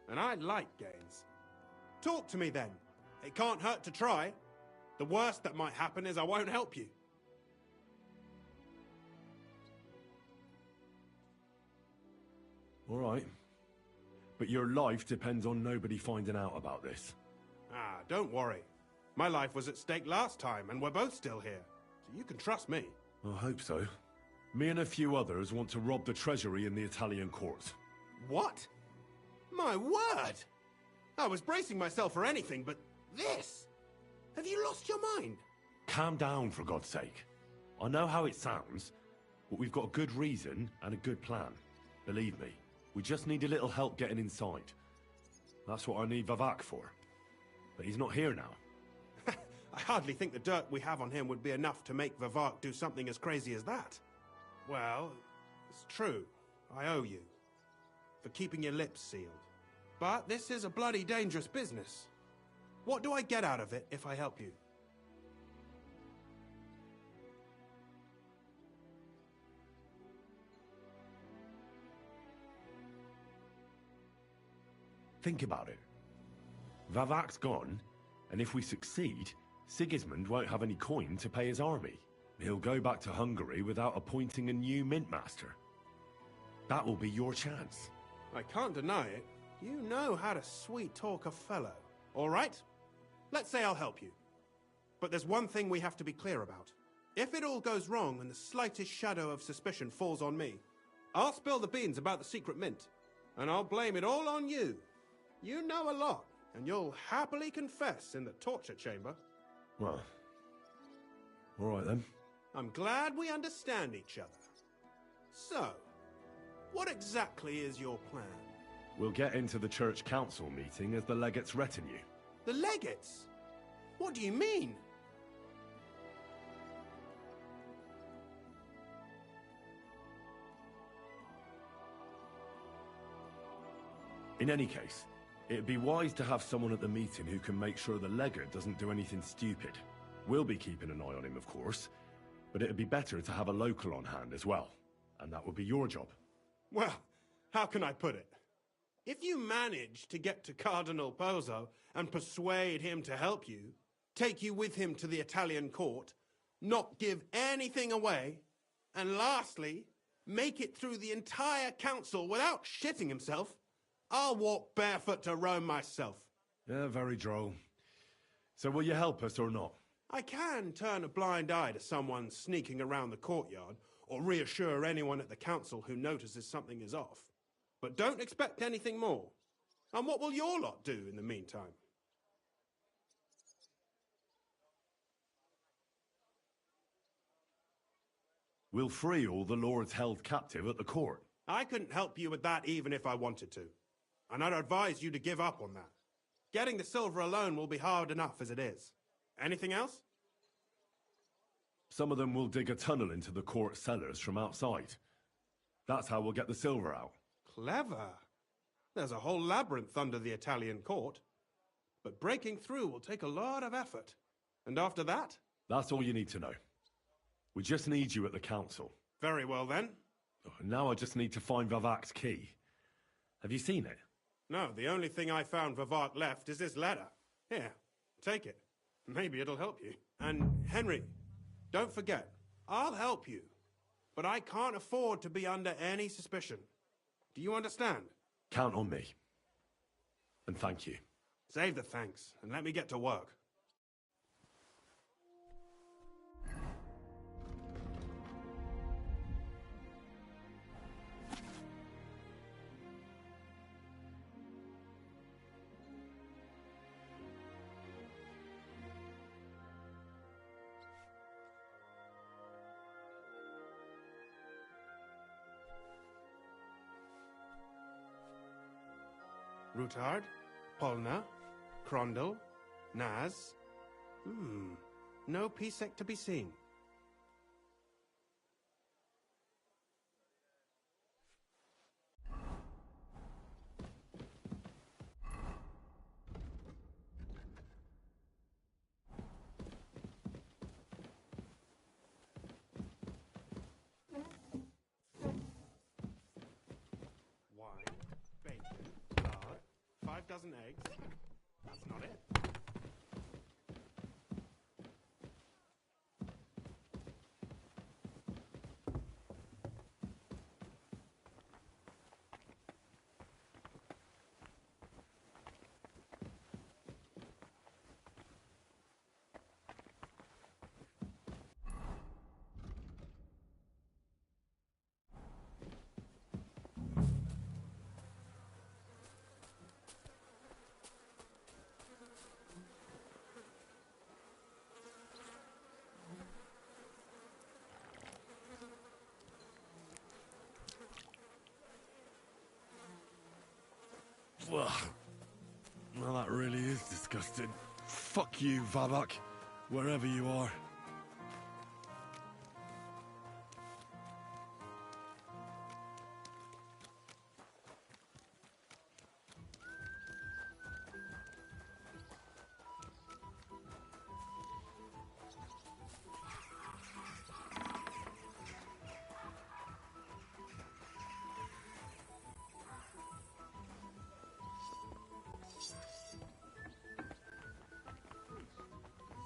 And I like gains. Talk to me then. It can't hurt to try. The worst that might happen is I won't help you. All right. But your life depends on nobody finding out about this. Ah, don't worry. My life was at stake last time, and we're both still here. So you can trust me. I hope so. Me and a few others want to rob the treasury in the Italian court. What? My word! I was bracing myself for anything, but this? Have you lost your mind? Calm down, for God's sake. I know how it sounds, but we've got a good reason and a good plan. Believe me, we just need a little help getting inside. That's what I need Vavak for. But he's not here now. I hardly think the dirt we have on him would be enough to make Vavak do something as crazy as that. Well, it's true. I owe you. For keeping your lips sealed. But this is a bloody dangerous business. What do I get out of it if I help you? Think about it. Vavak's gone, and if we succeed, Sigismund won't have any coin to pay his army. He'll go back to Hungary without appointing a new mint master. That will be your chance. I can't deny it. You know how to sweet-talk a fellow. All right? Let's say I'll help you. But there's one thing we have to be clear about. If it all goes wrong and the slightest shadow of suspicion falls on me, I'll spill the beans about the secret mint, and I'll blame it all on you. You know a lot, and you'll happily confess in the torture chamber. Well, all right then. I'm glad we understand each other. So, what exactly is your plan? We'll get into the church council meeting as the legate's retinue. The legates? What do you mean? In any case, it'd be wise to have someone at the meeting who can make sure the legate doesn't do anything stupid. We'll be keeping an eye on him, of course, but it'd be better to have a local on hand as well. And that would be your job. Well, how can I put it? If you manage to get to Cardinal Pozzo and persuade him to help you, take you with him to the Italian court, not give anything away, and lastly, make it through the entire council without shitting himself, I'll walk barefoot to Rome myself. Yeah, very droll. So will you help us or not? I can turn a blind eye to someone sneaking around the courtyard, or reassure anyone at the council who notices something is off. But don't expect anything more. And what will your lot do in the meantime? We'll free all the lords held captive at the court. I couldn't help you with that even if I wanted to. And I'd advise you to give up on that. Getting the silver alone will be hard enough as it is. Anything else? Some of them will dig a tunnel into the court cellars from outside. That's how we'll get the silver out. Clever. There's a whole labyrinth under the Italian court. But breaking through will take a lot of effort. And after that? That's all you need to know. We just need you at the council. Very well then. Now I just need to find Vavak's key. Have you seen it? No, the only thing I found Vavak left is this letter. Here, take it. Maybe it'll help you. And Henry, don't forget, I'll help you. But I can't afford to be under any suspicion. Do you understand? Count on me. And thank you. Save the thanks, and let me get to work. Rutard, Polna, Crondel, Naz. No Pisek to be seen. Wine, bacon, lard, 5 dozen eggs. That's not it. Ugh. Well, that really is disgusting. Fuck you, Vavak, wherever you are.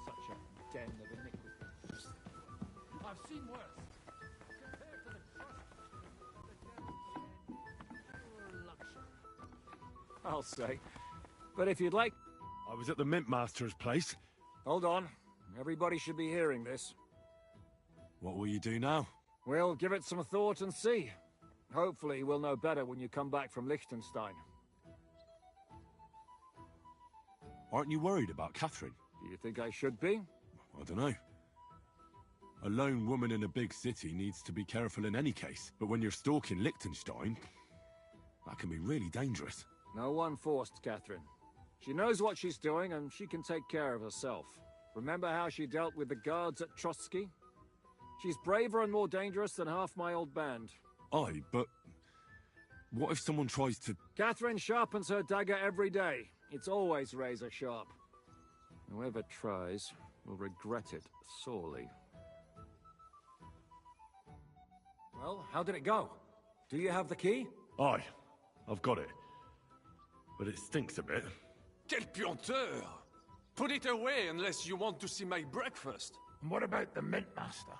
Such a den of iniquity. I've seen worse. Compared to the trust, luxury. I'll say. But if you'd like... I was at the Mint Master's place. Hold on. Everybody should be hearing this. What will you do now? We'll give it some thought and see. Hopefully we'll know better when you come back from Liechtenstein. Aren't you worried about Catherine? Do you think I should be? I don't know. A lone woman in a big city needs to be careful in any case. But when you're stalking Liechtenstein, that can be really dangerous. No one forced Catherine. She knows what she's doing and she can take care of herself. Remember how she dealt with the guards at Trotsky? She's braver and more dangerous than half my old band. Aye, but what if someone tries to... Catherine sharpens her dagger every day. It's always razor sharp. Whoever tries will regret it sorely. Well, how did it go? Do you have the key? Aye, I've got it. But it stinks a bit. Quel puanteur! Put it away unless you want to see my breakfast. And what about the Mint Master?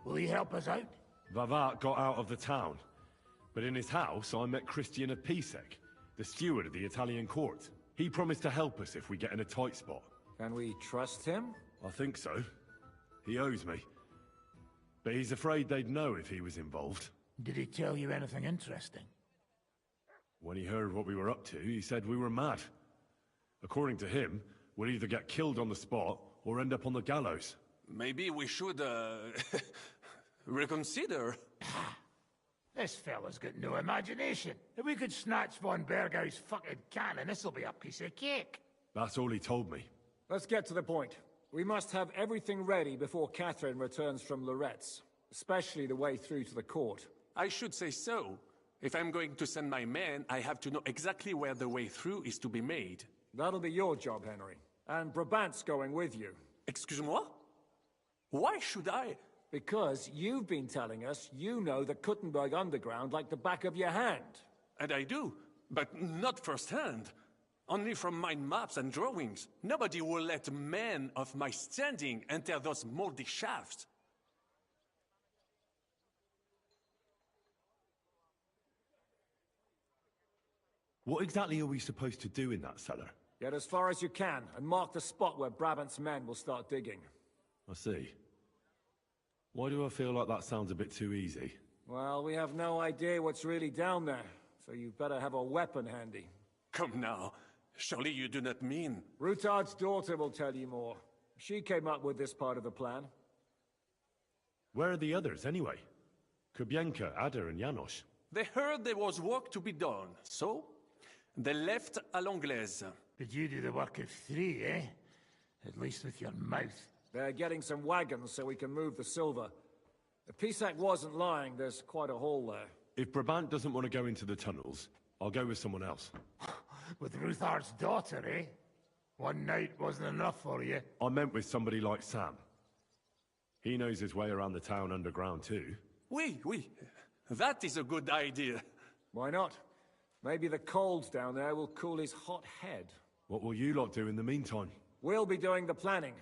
Will he help us out? Vavak got out of the town. But in his house, I met Christian of Pisek, the steward of the Italian court. He promised to help us if we get in a tight spot. Can we trust him? I think so. He owes me. But he's afraid they'd know if he was involved. Did he tell you anything interesting? When he heard what we were up to, he said we were mad. According to him, we'll either get killed on the spot or end up on the gallows. Maybe we should, reconsider. This fella's got no imagination. If we could snatch von Bergau's fucking cannon, this'll be a piece of cake. That's all he told me. Let's get to the point. We must have everything ready before Catherine returns from Loretz, especially the way through to the court. I should say so. If I'm going to send my men, I have to know exactly where the way through is to be made. That'll be your job, Henry. And Brabant's going with you. Excuse-moi? Why should I? Because you've been telling us you know the Kuttenberg underground like the back of your hand. And I do, but not firsthand. Only from my maps and drawings. Nobody will let men of my standing enter those moldy shafts. What exactly are we supposed to do in that cellar? Get as far as you can, and mark the spot where Brabant's men will start digging. I see. Why do I feel like that sounds a bit too easy? Well, we have no idea what's really down there, so you better have a weapon handy. Come now. Surely you do not mean... Rutard's daughter will tell you more. She came up with this part of the plan. Where are the others, anyway? Kubienka, Ada, and Janos. They heard there was work to be done, so... they left à l'anglaise. Did you do the work of 3, eh? At least with your mouth. They're getting some wagons so we can move the silver. If Pisak wasn't lying, there's quite a hole there. If Brabant doesn't want to go into the tunnels, I'll go with someone else. With Ruthar's daughter, eh? One night wasn't enough for you. I meant with somebody like Sam. He knows his way around the town underground too. Oui. That is a good idea. Why not? Maybe the cold down there will cool his hot head. What will you lot do in the meantime? We'll be doing the planning.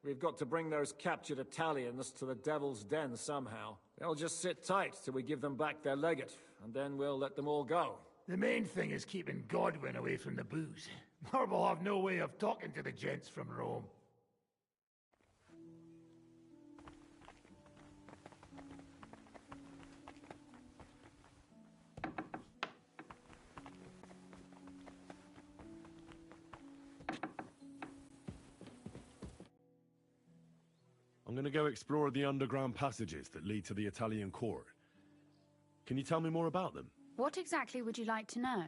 We've got to bring those captured Italians to the Devil's Den somehow. They'll just sit tight till we give them back their legate, and then we'll let them all go. The main thing is keeping Godwin away from the booze. Or we'll have no way of talking to the gents from Rome. I'm gonna go explore the underground passages that lead to the Italian court. Can you tell me more about them? What exactly would you like to know?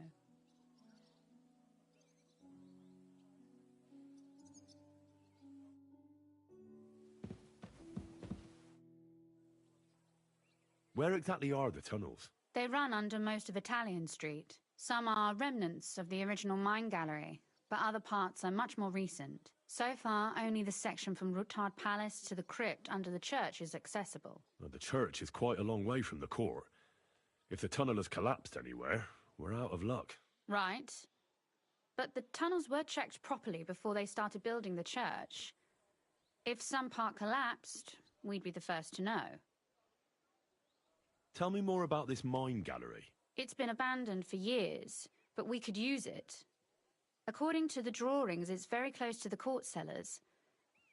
Where exactly are the tunnels? They run under most of Italian Street. Some are remnants of the original mine gallery, but other parts are much more recent. So far, only the section from Rutard Palace to the crypt under the church is accessible. Well, the church is quite a long way from the court. If the tunnel has collapsed anywhere, we're out of luck. Right. But the tunnels were checked properly before they started building the church. If some part collapsed, we'd be the first to know. Tell me more about this mine gallery. It's been abandoned for years, but we could use it. According to the drawings, it's very close to the court cellars.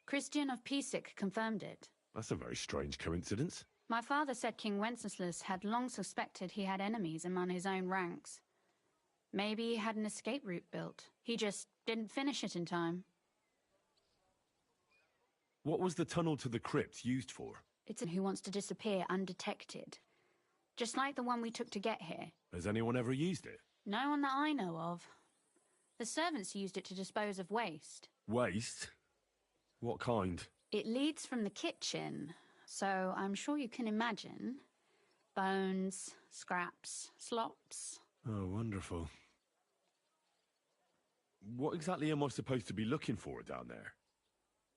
Christian of Pisak confirmed it. That's a very strange coincidence. My father said King Wenceslas had long suspected he had enemies among his own ranks. Maybe he had an escape route built. He just didn't finish it in time. What was the tunnel to the crypt used for? It's who wants to disappear undetected. Just like the one we took to get here. Has anyone ever used it? No one that I know of. The servants used it to dispose of waste. Waste? What kind? It leads from the kitchen, so I'm sure you can imagine. Bones, scraps, slops. Oh, wonderful. What exactly am I supposed to be looking for down there?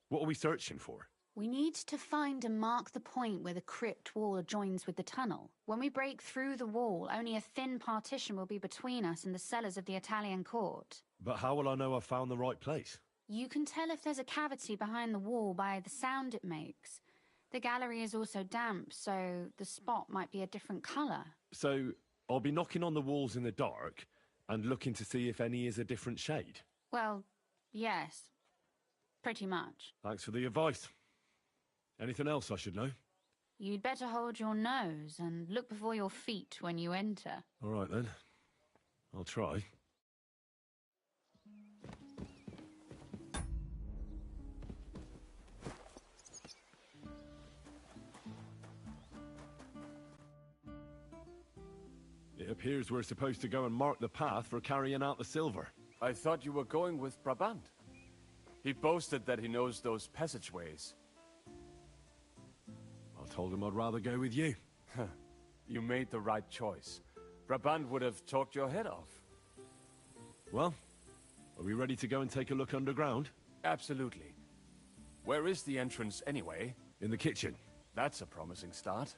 What are we searching for? We need to find and mark the point where the crypt wall joins with the tunnel. When we break through the wall, only a thin partition will be between us and the cellars of the Italian court. But how will I know I've found the right place? You can tell if there's a cavity behind the wall by the sound it makes. The gallery is also damp, so the spot might be a different colour. So, I'll be knocking on the walls in the dark and looking to see if any is a different shade? Well, yes. Pretty much. Thanks for the advice. Anything else I should know? You'd better hold your nose and look before your feet when you enter. All right, then. I'll try. It appears we're supposed to go and mark the path for carrying out the silver. I thought you were going with Brabant. He boasted that he knows those passageways. I told him I'd rather go with you. You made the right choice. Brabant would have talked your head off. Well, are we ready to go and take a look underground? Absolutely. Where is the entrance anyway? In the kitchen. That's a promising start.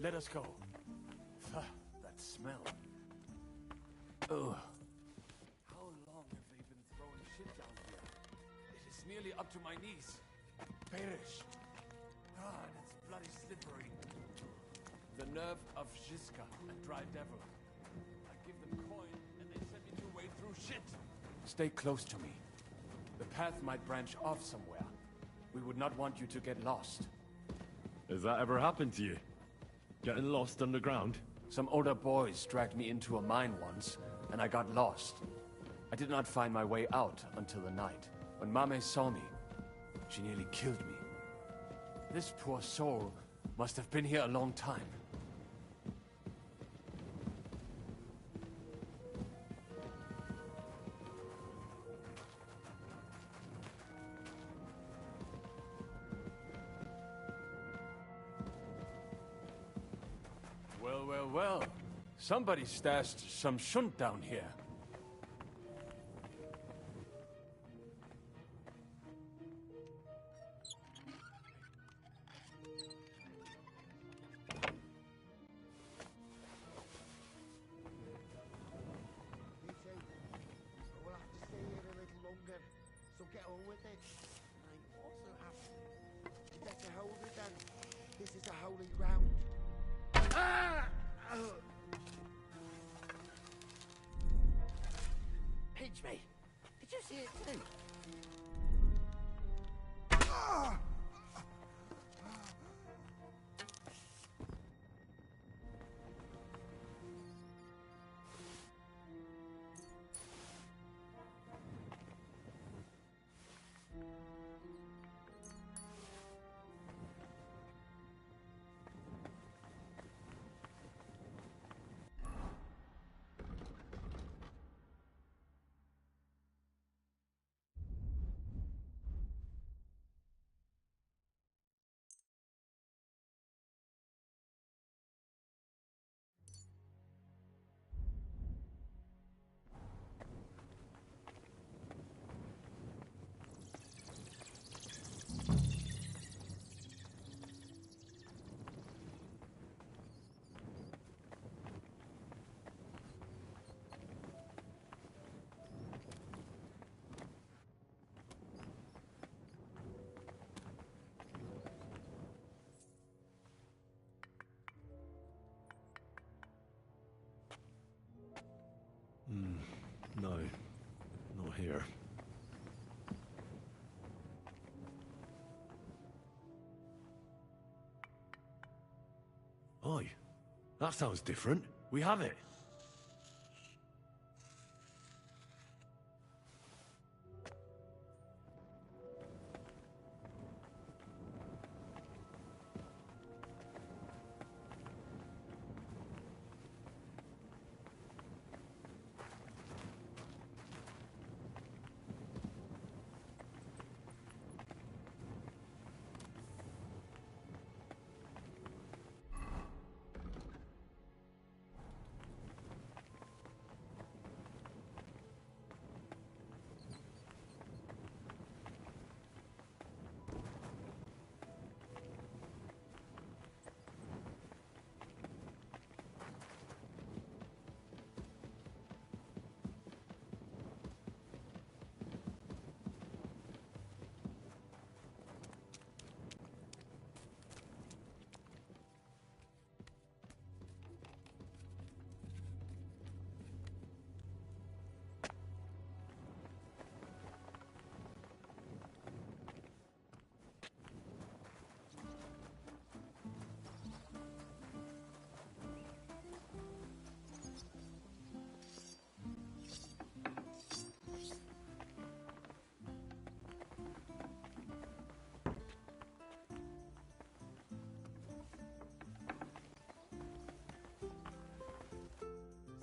Let us go. That smell. Ugh. How long have they been throwing shit down here? It is nearly up to my knees. Perish. God, it's bloody slippery. The nerve of Žižka and Dry Devil. I give them coin and they send me to wade through shit. Stay close to me. The path might branch off somewhere. We would not want you to get lost. Has that ever happened to you? Getting lost underground? Some older boys dragged me into a mine once, and I got lost. I did not find my way out until the night. When Mame saw me, she nearly killed me. This poor soul must have been here a long time. Well. Somebody stashed some shunt down here. We'll have to stay here a little longer, so get on with it. What's so happening? You better hold it then. This is a holy ground. Ah! Pinch me. Did you see it too? Ah! No, not here. Oi, that sounds different. We have it.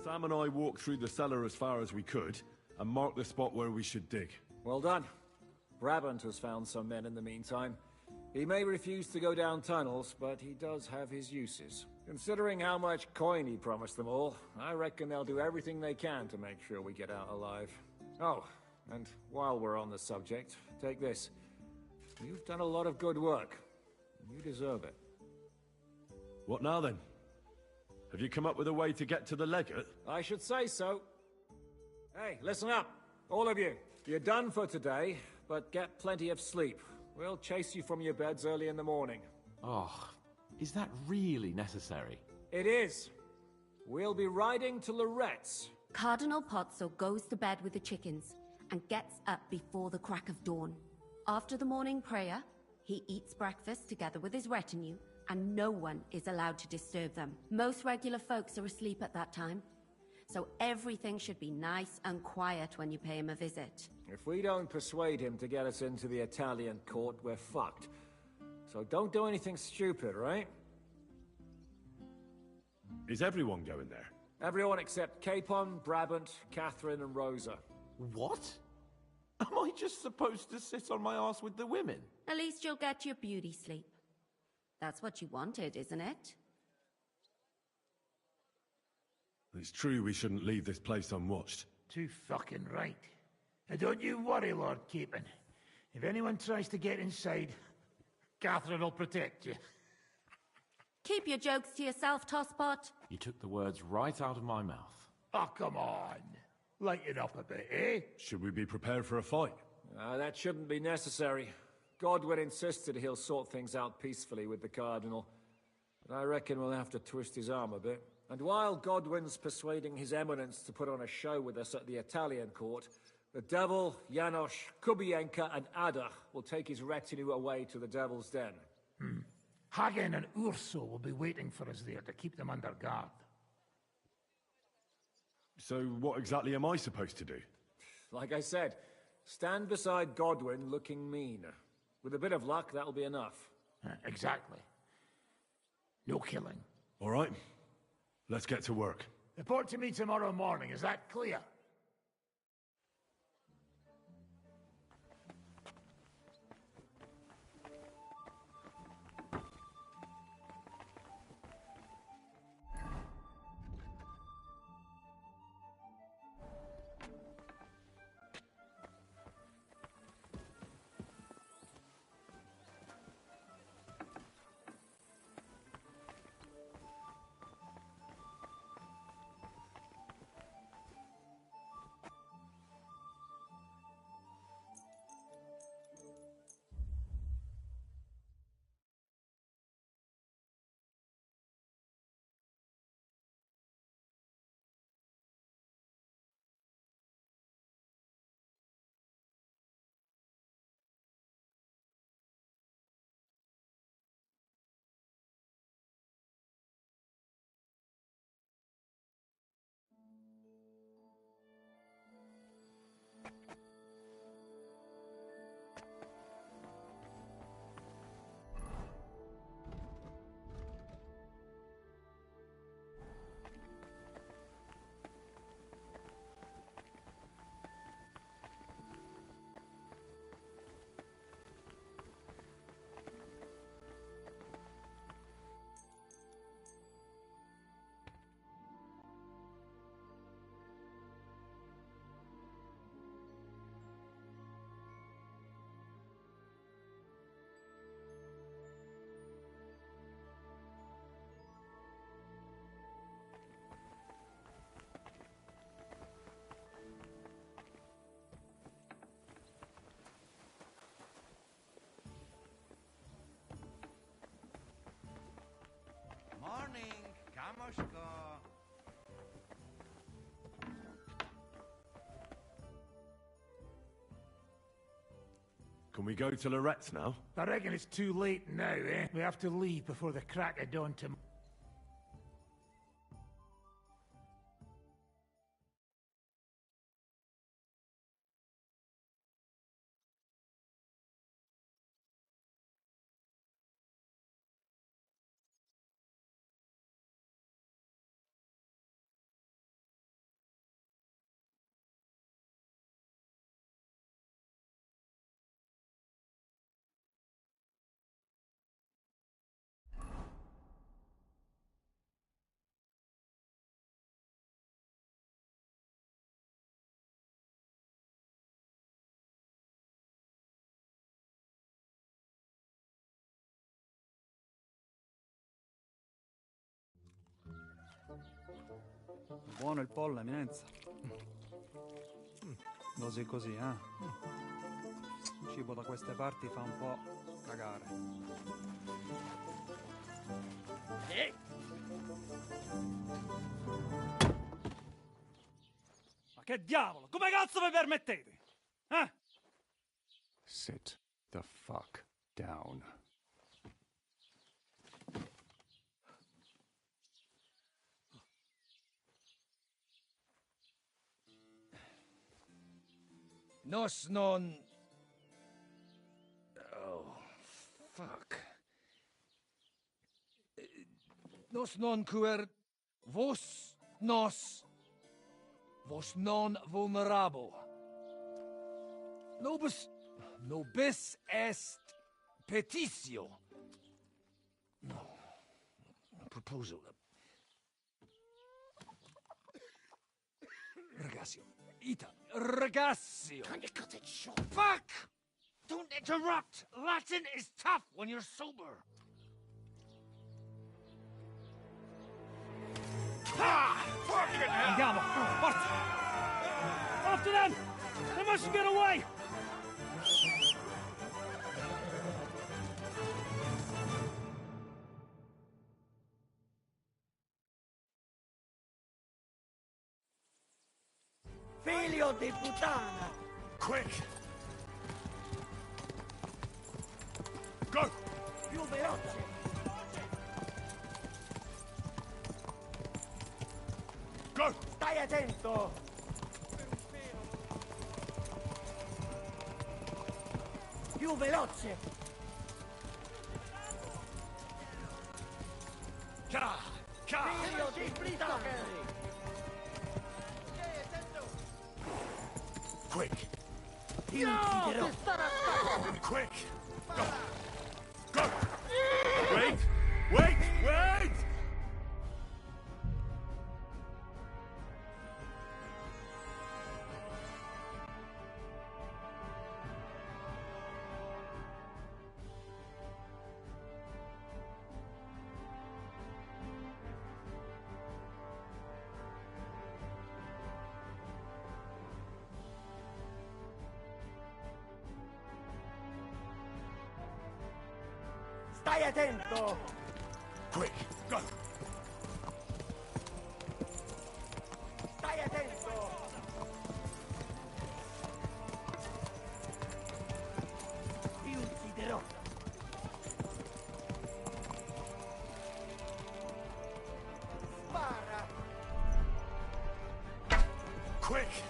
Sam and I walked through the cellar as far as we could, and marked the spot where we should dig. Well done. Brabant has found some men in the meantime. He may refuse to go down tunnels, but he does have his uses. Considering how much coin he promised them all, I reckon they'll do everything they can to make sure we get out alive. Oh, and while we're on the subject, take this. You've done a lot of good work. You deserve it. What now then? Have you come up with a way to get to the legate? I should say so. Hey, listen up, all of you. You're done for today, but get plenty of sleep. We'll chase you from your beds early in the morning. Oh, is that really necessary? It is. We'll be riding to Lorette's. Cardinal Pozzo goes to bed with the chickens and gets up before the crack of dawn. After the morning prayer, he eats breakfast together with his retinue, and no one is allowed to disturb them. Most regular folks are asleep at that time, so everything should be nice and quiet when you pay him a visit. If we don't persuade him to get us into the Italian court, we're fucked. So don't do anything stupid, right? Is everyone going there? Everyone except Capon, Brabant, Catherine, and Rosa. What? Am I just supposed to sit on my ass with the women? At least you'll get your beauty sleep. That's what you wanted, isn't it? It's true we shouldn't leave this place unwatched. Too fucking right. Now don't you worry, Lord Capon. If anyone tries to get inside, Catherine will protect you. Keep your jokes to yourself, Tosspot. You took the words right out of my mouth. Oh, come on. Lighten up a bit, eh? Should we be prepared for a fight? That shouldn't be necessary. Godwin insisted he'll sort things out peacefully with the Cardinal. But I reckon we'll have to twist his arm a bit. And while Godwin's persuading His Eminence to put on a show with us at the Italian court, the Devil, Janosch, Kubienka, and Ada will take his retinue away to the Devil's Den. Hagen and Urso will be waiting for us there to keep them under guard. So what exactly am I supposed to do? Like I said, stand beside Godwin looking mean. With a bit of luck, that'll be enough. Exactly. No killing. All right. Let's get to work. Report to me tomorrow morning, is that clear? Morning, Kamoshko. Can we go to Lorette's now? I reckon it's too late now, eh? We have to leave before the crack of dawn tomorrow. Buono il pollo, eminenza. Così così, eh? Il cibo da queste parti fa un po' cagare. Ma che diavolo? Come cazzo vi permettete? Eh? Sit the fuck down. Nos non... Oh, fuck. Nos non quer... Vos nos... Vos non vulnerabo. Nobis est petitio. No. Proposal. Ragazio. Ita. Ragazio. Can you cut it short? Fuck! Don't interrupt! Latin is tough when you're sober. Ah! Andiamo! Forza! After them! They mustn't get away! Figlio di puttana! Quick! Go! Più veloce! Go! Stai attento! Più veloce! Figlio di puttana! Quick! Ti ucciderò! Quick! Go! Go! Wait! Wait! Wait! Stai attento! Quick! Go! Stai attento! Ti ucciderò! Spara! Quick!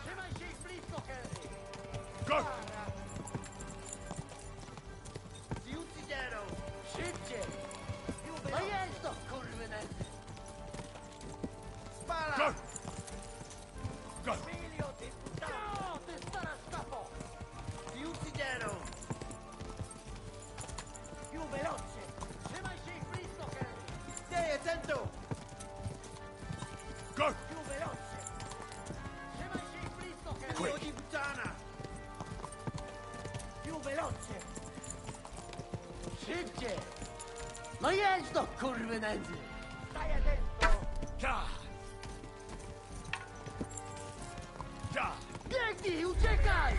Se mai sei fritto, Harry! Go! Ti ucciderò! Szybciej! No jest to, kurwynę! Spara! Go! Go! Figlio di puttana! No, ty stara scappo! Ti ucciderò! Più veloce! Se mai sei fritto, Harry! Stai attento! Go! Più veloce! Se mai sei fritto, Harry! Quick. Figlio di puttana! Più veloce! Szybciej! No jedź do kurwy nędzy! Staj attento! Biegnij, uciekaj!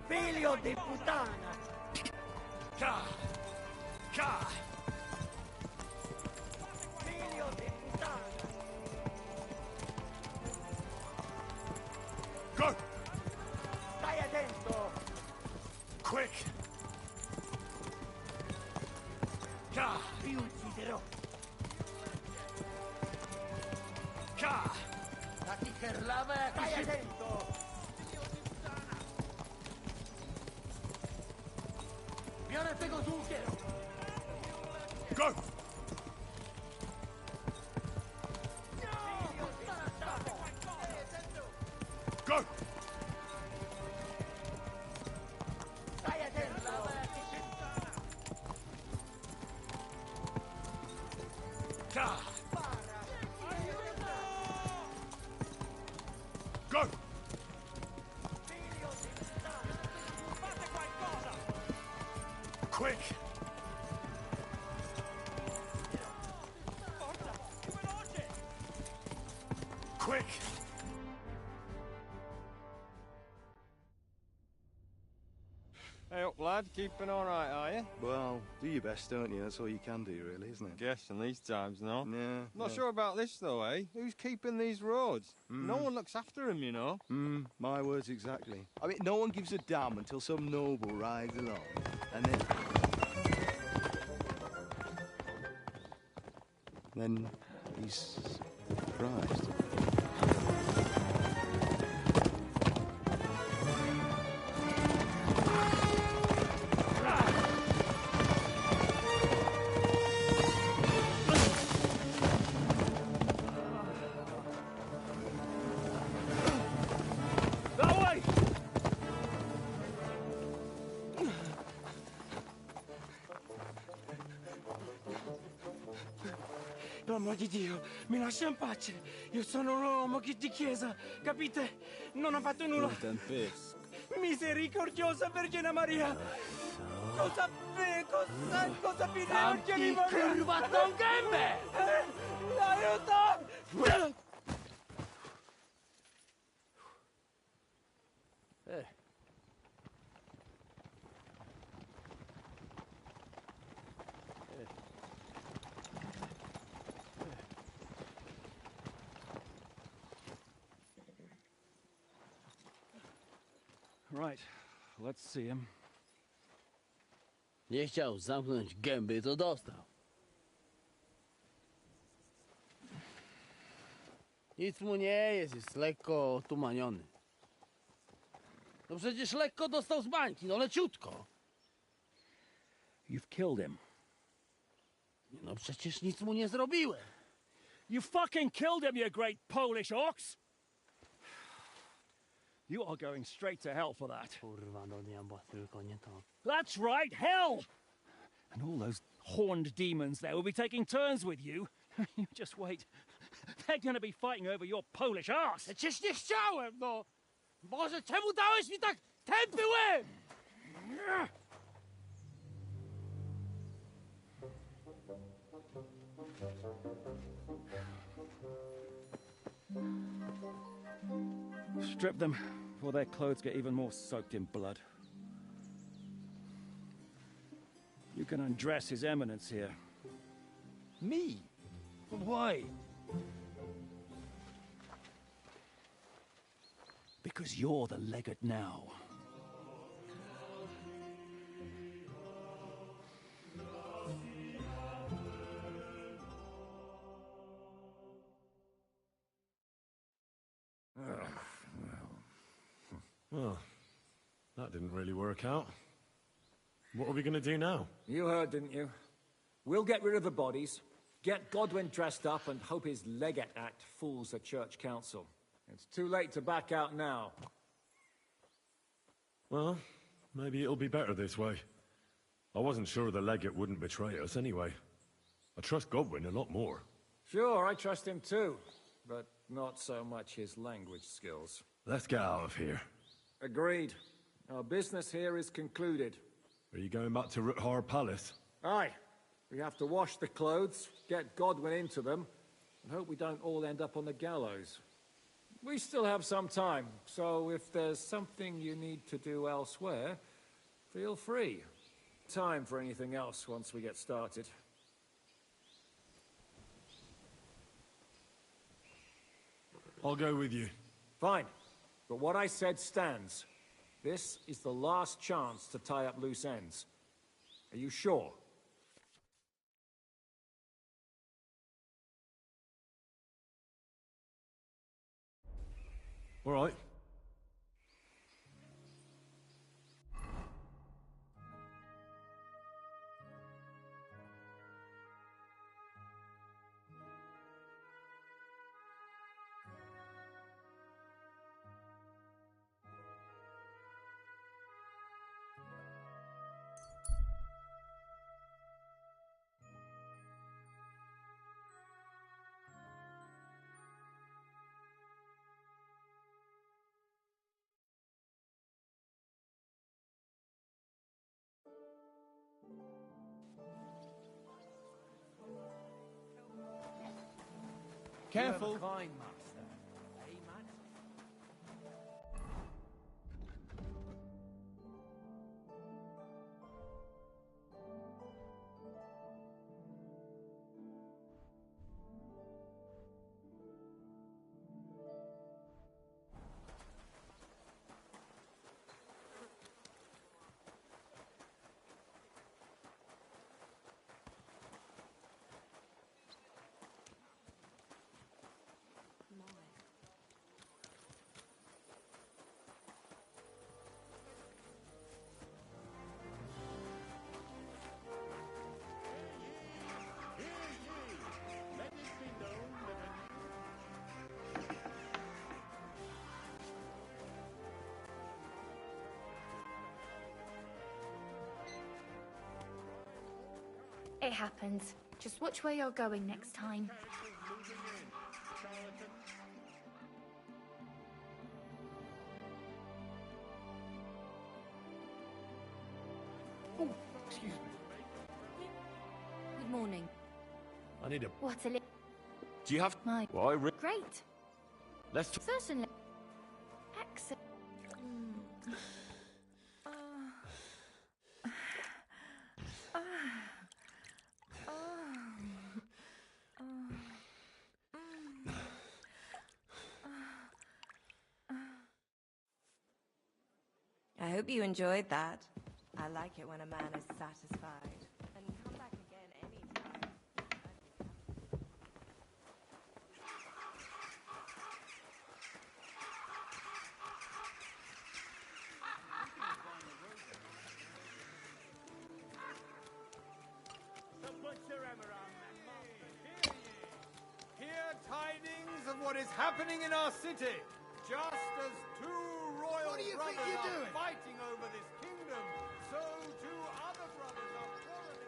Figlio di puttana! Figlio di puttana! Go! Stai attento! Quick! Ti ucciderò! La ticherlava è Stai attento! Biorę tego żółkiego! Go! Go! Go! Quick! Quick! Hey up, lad. Keeping all right, are you? Well, do your best, don't you? That's all you can do, really, isn't it? Guess in these times, no? Yeah. Not sure about this, though, eh? Who's keeping these roads? No one looks after them, you know. My words exactly. I mean, no one gives a damn until some noble rides along, and then he's surprised. Per amor di Dio, mi lascia in pace. Io sono un uomo di chiesa, capite? Non ho fatto nulla. Misericordiosa Vergine Maria. Cosa pide Vergine Maria? Hai rubato un gambe! Aiuto! Right, let's see him. Nie chciał zamknąć gęby, to dostał. Nic mu nie jest lekko otumaniony. No przecież lekko dostał z bańki, no leciutko. You've killed him. No przecież nic mu nie zrobiłem. You fucking killed him, you great Polish ox! You are going straight to hell for that. Kurwa, do diabła, tylko nie to. That's right, hell! And all those horned demons there will be taking turns with you. You just wait. They're going to be fighting over your Polish ass. Przecież nie chciałem, no! Boże, czemu dałeś mi tak tępy łeb? Strip them before their clothes get even more soaked in blood. You can undress His Eminence here. Me? Why? Because you're the legate now. Well, that didn't really work out. What are we going to do now? You heard, didn't you? We'll get rid of the bodies, get Godwin dressed up, and hope his Legate Act fools the Church Council. It's too late to back out now. Well, maybe it'll be better this way. I wasn't sure the legate wouldn't betray us anyway. I trust Godwin a lot more. Sure, I trust him too, but not so much his language skills. Let's get out of here. Agreed. Our business here is concluded. Are you going back to Ruthar Palace? Aye. We have to wash the clothes, get Godwin into them, and hope we don't all end up on the gallows. We still have some time, so if there's something you need to do elsewhere, feel free. Time for anything else once we get started. I'll go with you. Fine. But what I said stands. This is the last chance to tie up loose ends. Are you sure? All right. Careful. You have a kind master. Eh, man? It happens. Just watch where you're going next time. Oh, excuse me. Good morning. I need a... What a Do you have... My... Why, Great. Let's... Certainly. Excellent. I hope you enjoyed that. I like it when a man is satisfied. And come back again anytime. Hear tidings of what is happening in our city. Just as two royal What do you think brothers you're are doing? fighting over this kingdom, so two other brothers are quarreling.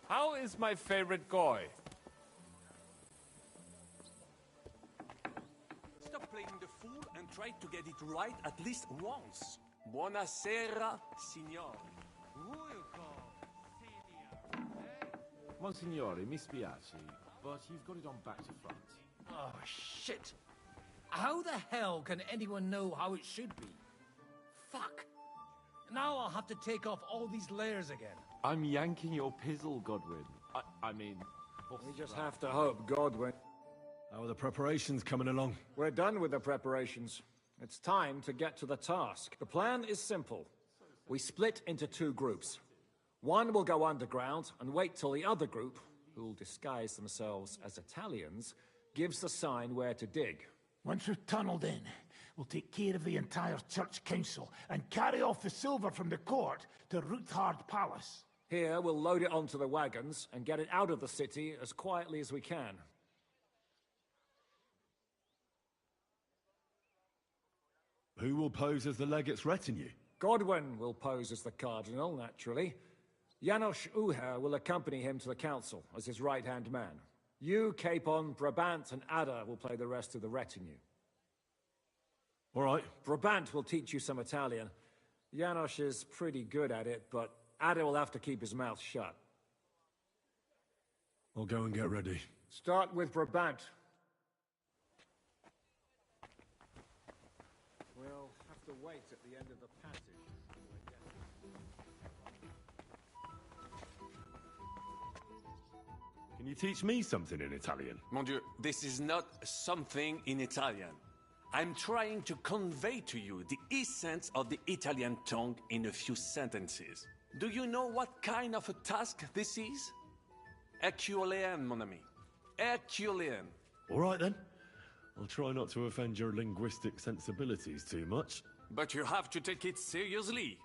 How is my favorite guy? Stop playing the fool and try to get it right at least once. Buonasera, signor. Who you call Monsignore, mi spiace, but you've got it on back to front. Oh, shit. How the hell can anyone know how it should be? Fuck. Now I'll have to take off all these layers again. I'm yanking your pizzle, Godwin. I mean... We just have to hope Godwin... How are the preparations coming along? We're done with the preparations. It's time to get to the task. The plan is simple. We split into two groups. One will go underground and wait till the other group, who'll disguise themselves as Italians, gives the sign where to dig. Once we've tunneled in, we'll take care of the entire church council and carry off the silver from the court to Ruthard Palace. Here, we'll load it onto the wagons and get it out of the city as quietly as we can. Who will pose as the legate's retinue? Godwin will pose as the cardinal, naturally. Janos Uher will accompany him to the council as his right-hand man. You, Capon, Brabant, and Ada will play the rest of the retinue. All right. Brabant will teach you some Italian. Janos is pretty good at it, but Ada will have to keep his mouth shut. I'll go and get ready. Start with Brabant. We'll have to wait at the end of the passage. Can you teach me something in Italian? Mon Dieu, this is not something in Italian. I'm trying to convey to you the essence of the Italian tongue in a few sentences. Do you know what kind of a task this is? Herculean, mon ami. Herculean. All right then. I'll try not to offend your linguistic sensibilities too much. But you have to take it seriously.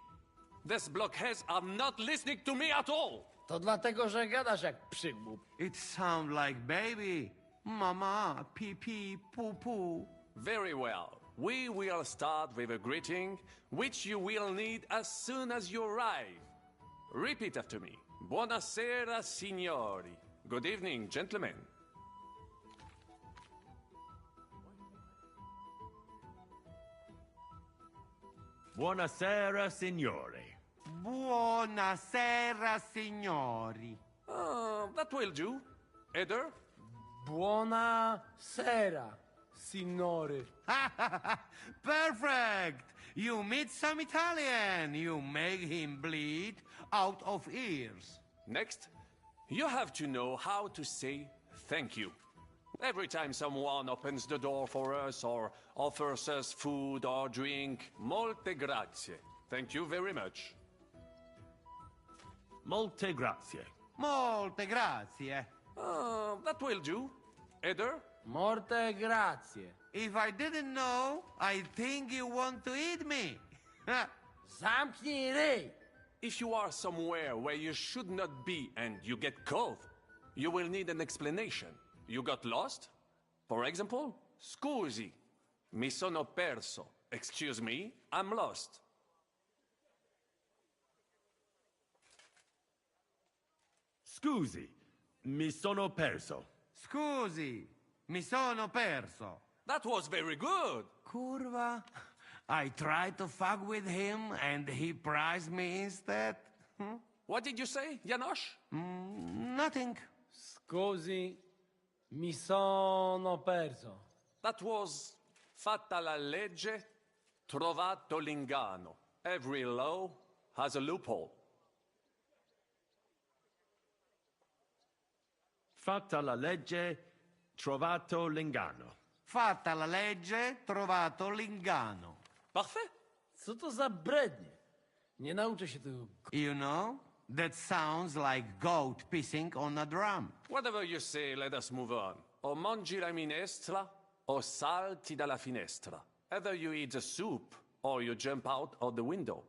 These blockheads are not listening to me at all. To dlatego, że gadasz jak przygłup. It sounds like baby. Mama, pee pee, poo poo. Very well. We will start with a greeting, which you will need as soon as you arrive. Repeat after me. Buonasera, signori. Good evening, gentlemen. Buonasera, signori. Buonasera, signori. That will do. Eder? Buona sera, signore. Perfect! You meet some Italian. You make him bleed out of ears. Next, you have to know how to say thank you. Every time someone opens the door for us or offers us food or drink, molte grazie. Thank you very much. Molte grazie. Molte grazie. That will do. Eder? Morte grazie. If I didn't know, I think you want to eat me. Zamknij ryj! If you are somewhere where you should not be and you get cold, you will need an explanation. You got lost? For example, scusi, mi sono perso. Excuse me, I'm lost. Scusi, mi sono perso. Scusi, mi sono perso. That was very good. Curva. I tried to fuck with him and he prized me instead. What did you say, Janosch? Nothing. Scusi, mi sono perso. That was fatta la legge, trovato l'ingano. Every law has a loophole. Fatta la legge, trovato l'ingano. Fatta la legge, trovato l'ingano. Parfait. Co to za brednie? Nie nauczę się tego. You know, that sounds like goat pissing on a drum. Whatever you say, let us move on. O mangi la minestra, o salti dalla finestra. Either you eat the soup, or you jump out of the window.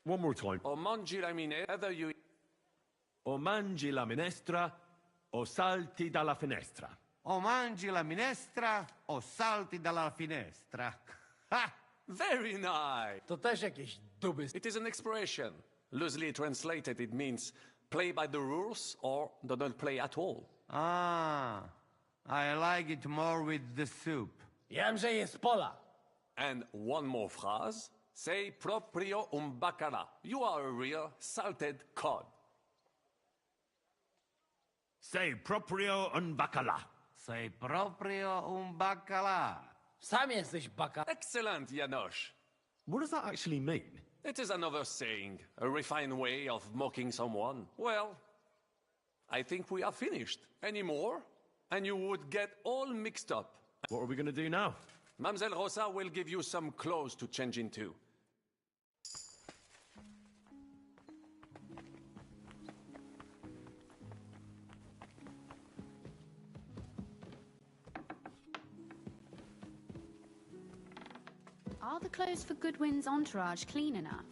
One more time. O mangi la minestra, either you... O mangi la minestra, o salti dalla finestra. O mangi la minestra, o salti dalla finestra. Ha! Very nice. To też jakieś duby. It is an expression. Loosely translated, it means play by the rules or don't play at all. Ah, I like it more with the soup. Jem, że jest pola. And one more phrase. Sei proprio un bacala. You are a real salted cod. Sei proprio un baccalà. Sei proprio un baccalà. Sam jesteś baka. Excellent, Janosch. What does that actually mean? It is another saying, a refined way of mocking someone. Well, I think we are finished. Any more? And you would get all mixed up. What are we going to do now? Mademoiselle Rosa will give you some clothes to change into. Are the clothes for Goodwin's entourage clean enough?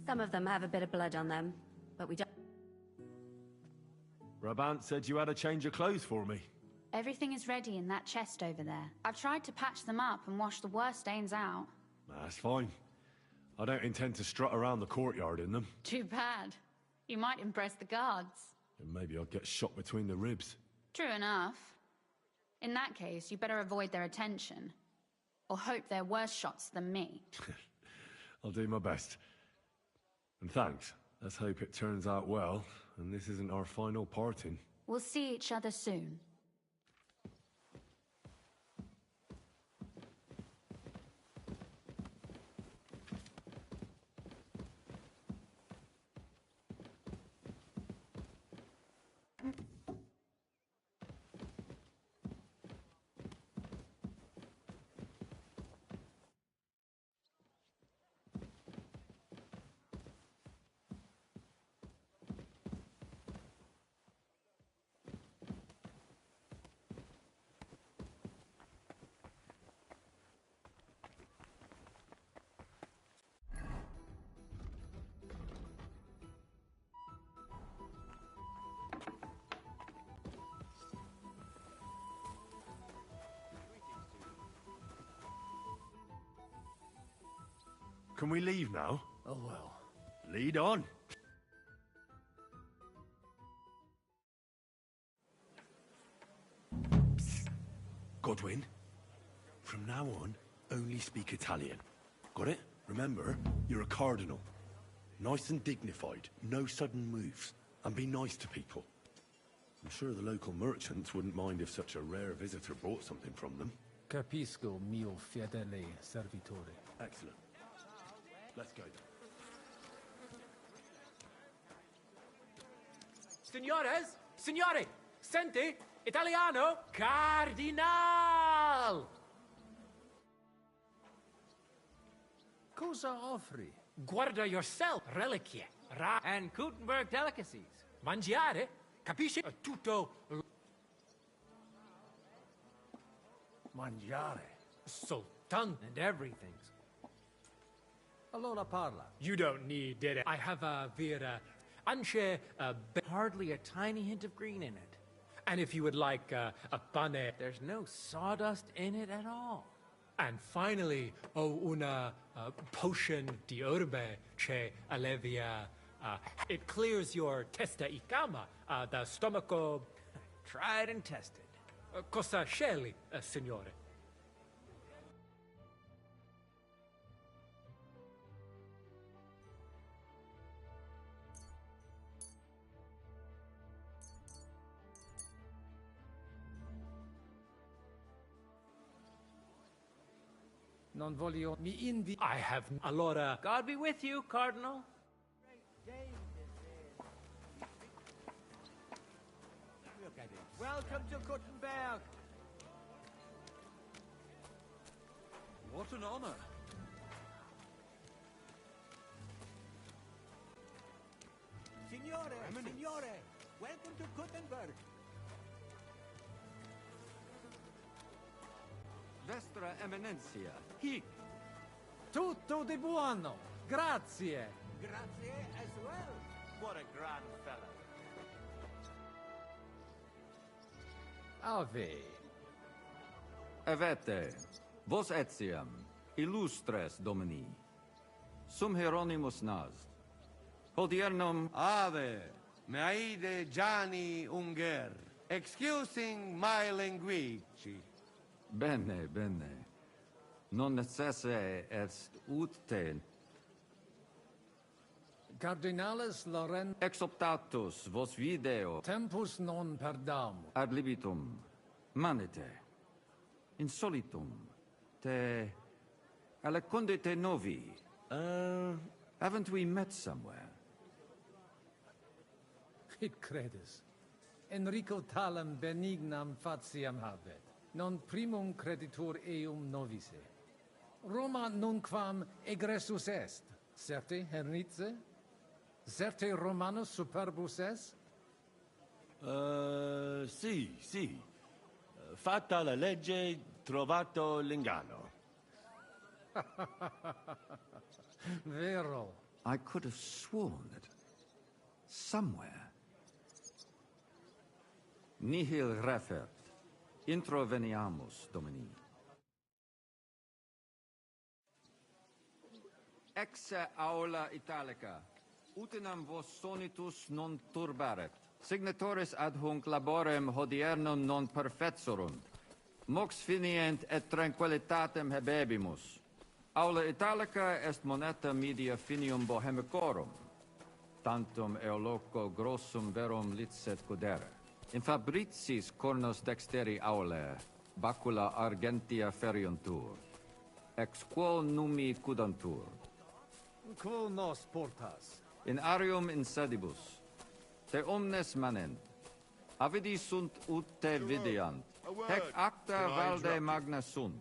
Some of them have a bit of blood on them, but we don't... Brabant said you had a change of clothes for me. Everything is ready in that chest over there. I've tried to patch them up and wash the worst stains out. That's fine. I don't intend to strut around the courtyard in them. Too bad. You might impress the guards. And maybe I'll get shot between the ribs. True enough. In that case, you better avoid their attention. Or hope they're worse shots than me. I'll do my best. And thanks. Let's hope it turns out well, and this isn't our final parting. We'll see each other soon. Can we leave now? Oh well. Lead on. Psst. Godwin, from now on, only speak Italian. Got it? Remember, you're a cardinal. Nice and dignified, no sudden moves, and be nice to people. I'm sure the local merchants wouldn't mind if such a rare visitor bought something from them. Capisco, mio fedele servitore. Excellent. Let's go then. Signores, signore, senti, Italiano, Cardinal! Cosa offri? Guarda yourself, reliquie, and Gutenberg delicacies. Mangiare, capisci? Tutto Mangiare. soltanto. And everything. Allora parla. You don't need it. I have a vera anche hardly a tiny hint of green in it. And if you would like a pane. There's no sawdust in it at all. And finally, una potion di urbe che allevia. It clears your testa e cama, the stomaco. Tried and tested. Cosa scegli, signore? Non voglio mi invi. I have allora. God be with you, Cardinal. Look at it. Welcome to Gutenberg. What an honor. Signore, signore, welcome to Gutenberg. Vestra Eminencia, Hiii. Tutto di buono. Grazie. Grazie as well. What a grand fella. Ave. Evete, vos etiam, illustres domini. Sum Hieronymus nas. Hodiernum Ave, meide Gianni Unger. Excusing my linguici. Bene, bene. Non necesse est ut te. Cardinalis Loren. Exoptatus vos video. Tempus non perdamo. Ad libitum. Manite. Insolitum. Te. Alecundite novi. Haven't we met somewhere? It credes. Enrico talam benignam fatiam habet. Non primum creditur eum novice. Roma nunquam egressus est. Certe, Hernice? Certe Romanus superbus est? Sì. Fatta la legge, trovato l'inganno. Vero. I could have sworn that somewhere. Nihil refert. Introveniamus, Domini. Exe aula italica. Utinam vos sonitus non turbaret. Signatoris ad hunc laborem hodiernum non perfetsorunt. Mox finient et tranquillitatem habebimus. Aula italica est moneta media finium bohemicorum. Tantum eoloco grossum verum licet cudere. In fabricis cornos dexteri aule, bacula argentia feriuntur. Ex quo numi cudantur. Quo nos portas? In arium insedibus. Te omnes manent. Avidi sunt ut te videant. Hec acta valde magna sunt.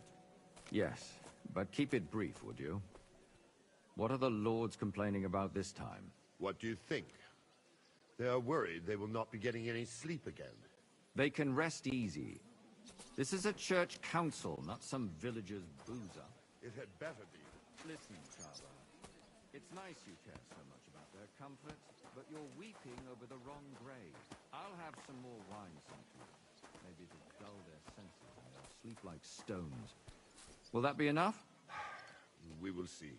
Yes, but keep it brief, would you? What are the lords complaining about this time? What do you think? They are worried they will not be getting any sleep again. They can rest easy. This is a church council, not some villager's boozer. It had better be. Listen, Chava. It's nice you care so much about their comfort, but you're weeping over the wrong grave. I'll have some more wine sent to you. Maybe it'll dull their senses and they'll sleep like stones. Will that be enough? We will see.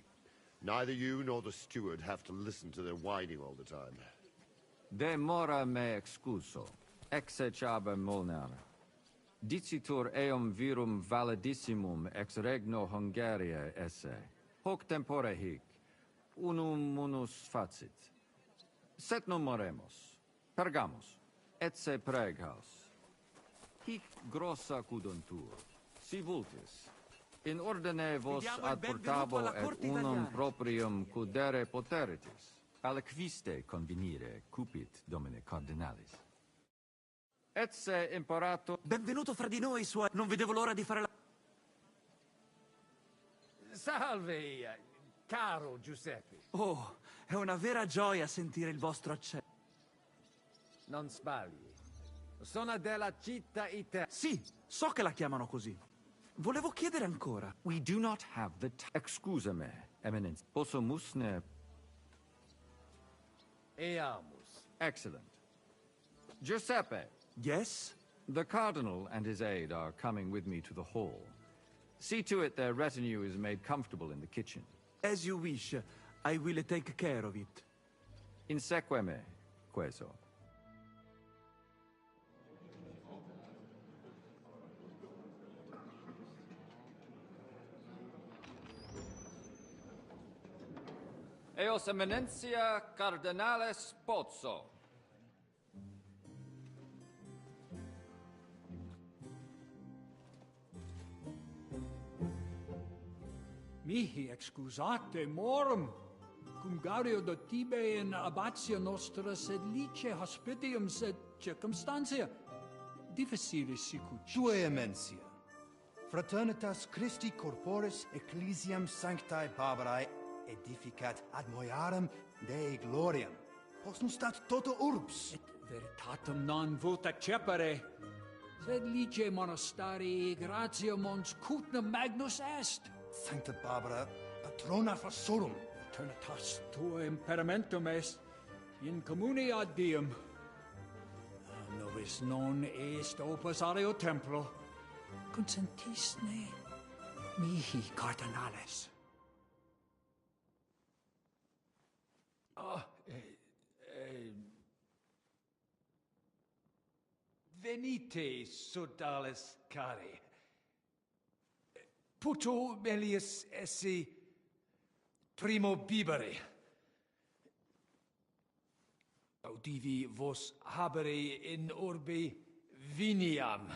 Neither you nor the steward have to listen to their whining all the time. Demora me excuso. Exechaber molnar. Dicitur eum virum validissimum ex regno Hungariae esse. Hoc tempore hic. Unum munus facit. Set numeremos. Pergamus. Etse preghaus. Hic grossa cuduntur. Si vultis. In ordine vos ad portabo et unum proprium cudere poteritis. Aliquiste convenire cupit domine cardinalis. Etse imperator... Benvenuto fra di noi, suoi... Non vedevo l'ora di fare la... Salve, caro Giuseppe. Oh, è una vera gioia sentire il vostro accento. Non sbagli. Sono della città italiana. Sì, so che la chiamano così. Volevo chiedere ancora. We do not have the Excusame, eminence. Possumusne... Eamus. Excellent. Giuseppe. Yes? The cardinal and his aide are coming with me to the hall. See to it their retinue is made comfortable in the kitchen. As you wish. I will take care of it. Inseque me, queso. Eos eminentia cardinales Pozzo. Mihi excusate morum, cum gario de tibe in abatia nostra sed lice hospitium sed circumstantia difficilis sicut. Tue emensia. Fraternitas Christi corporis ecclesiam sanctae Barbarae edificat ad moiarem Dei gloriam. Posnustat toto urbs. Et veritatem non vult accepere, sed lice monastarii gratia mons cutnam magnus est. Sancta Barbara, patrona forsorum. Eternitas tua imperamentum est, in communi ad diem. Nobis non est opus areo templo, consentisne mihi cardinales. Venite, sodales cari. Puto melius esse primo bibere. Audivi vos habere in orbe viniam.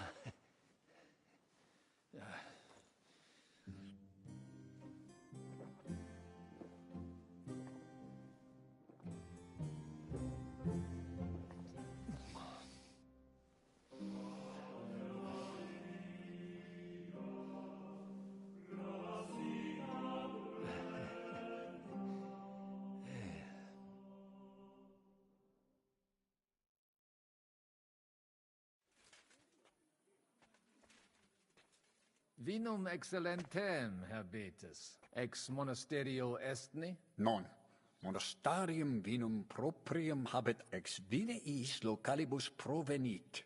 Vinum excellentem habetis, ex monasterio estni? Non. Monastarium vinum proprium habet ex vineis localibus provenit.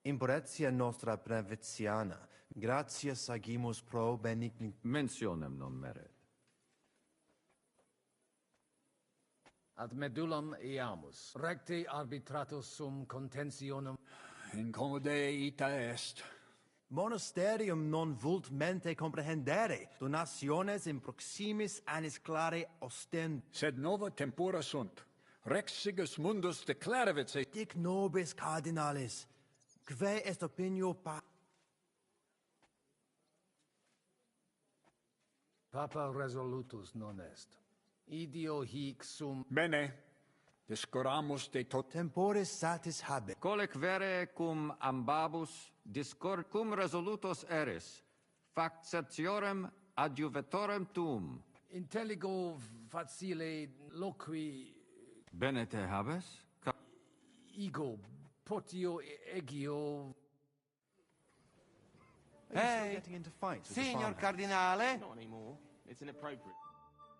Imporetia nostra brevetiana, gratias agimus pro benigni... Mentionem non meret. Ad medullam eamus, recte arbitratus sum contentionem. Incommode ita est. Monasterium non vult mente comprehendere, donationes in proximis annis clare ostend. Sed nova tempora sunt. Rex sigus mundus declarevit se... Dic nobis cardinalis, que est opinio pa... Papa resolutus non est. Idio hic sum... Bene. Discoramus de tot... Temporis satis habet. Colec vere cum ambabus discor cum resolutos eris, factiorem adjuvetorem tuum. Intelligo facile loqui... Bene te habes? Ego potio egio... Hey, getting into fights with the Signor farmhands? Cardinale. Not anymore. It's inappropriate.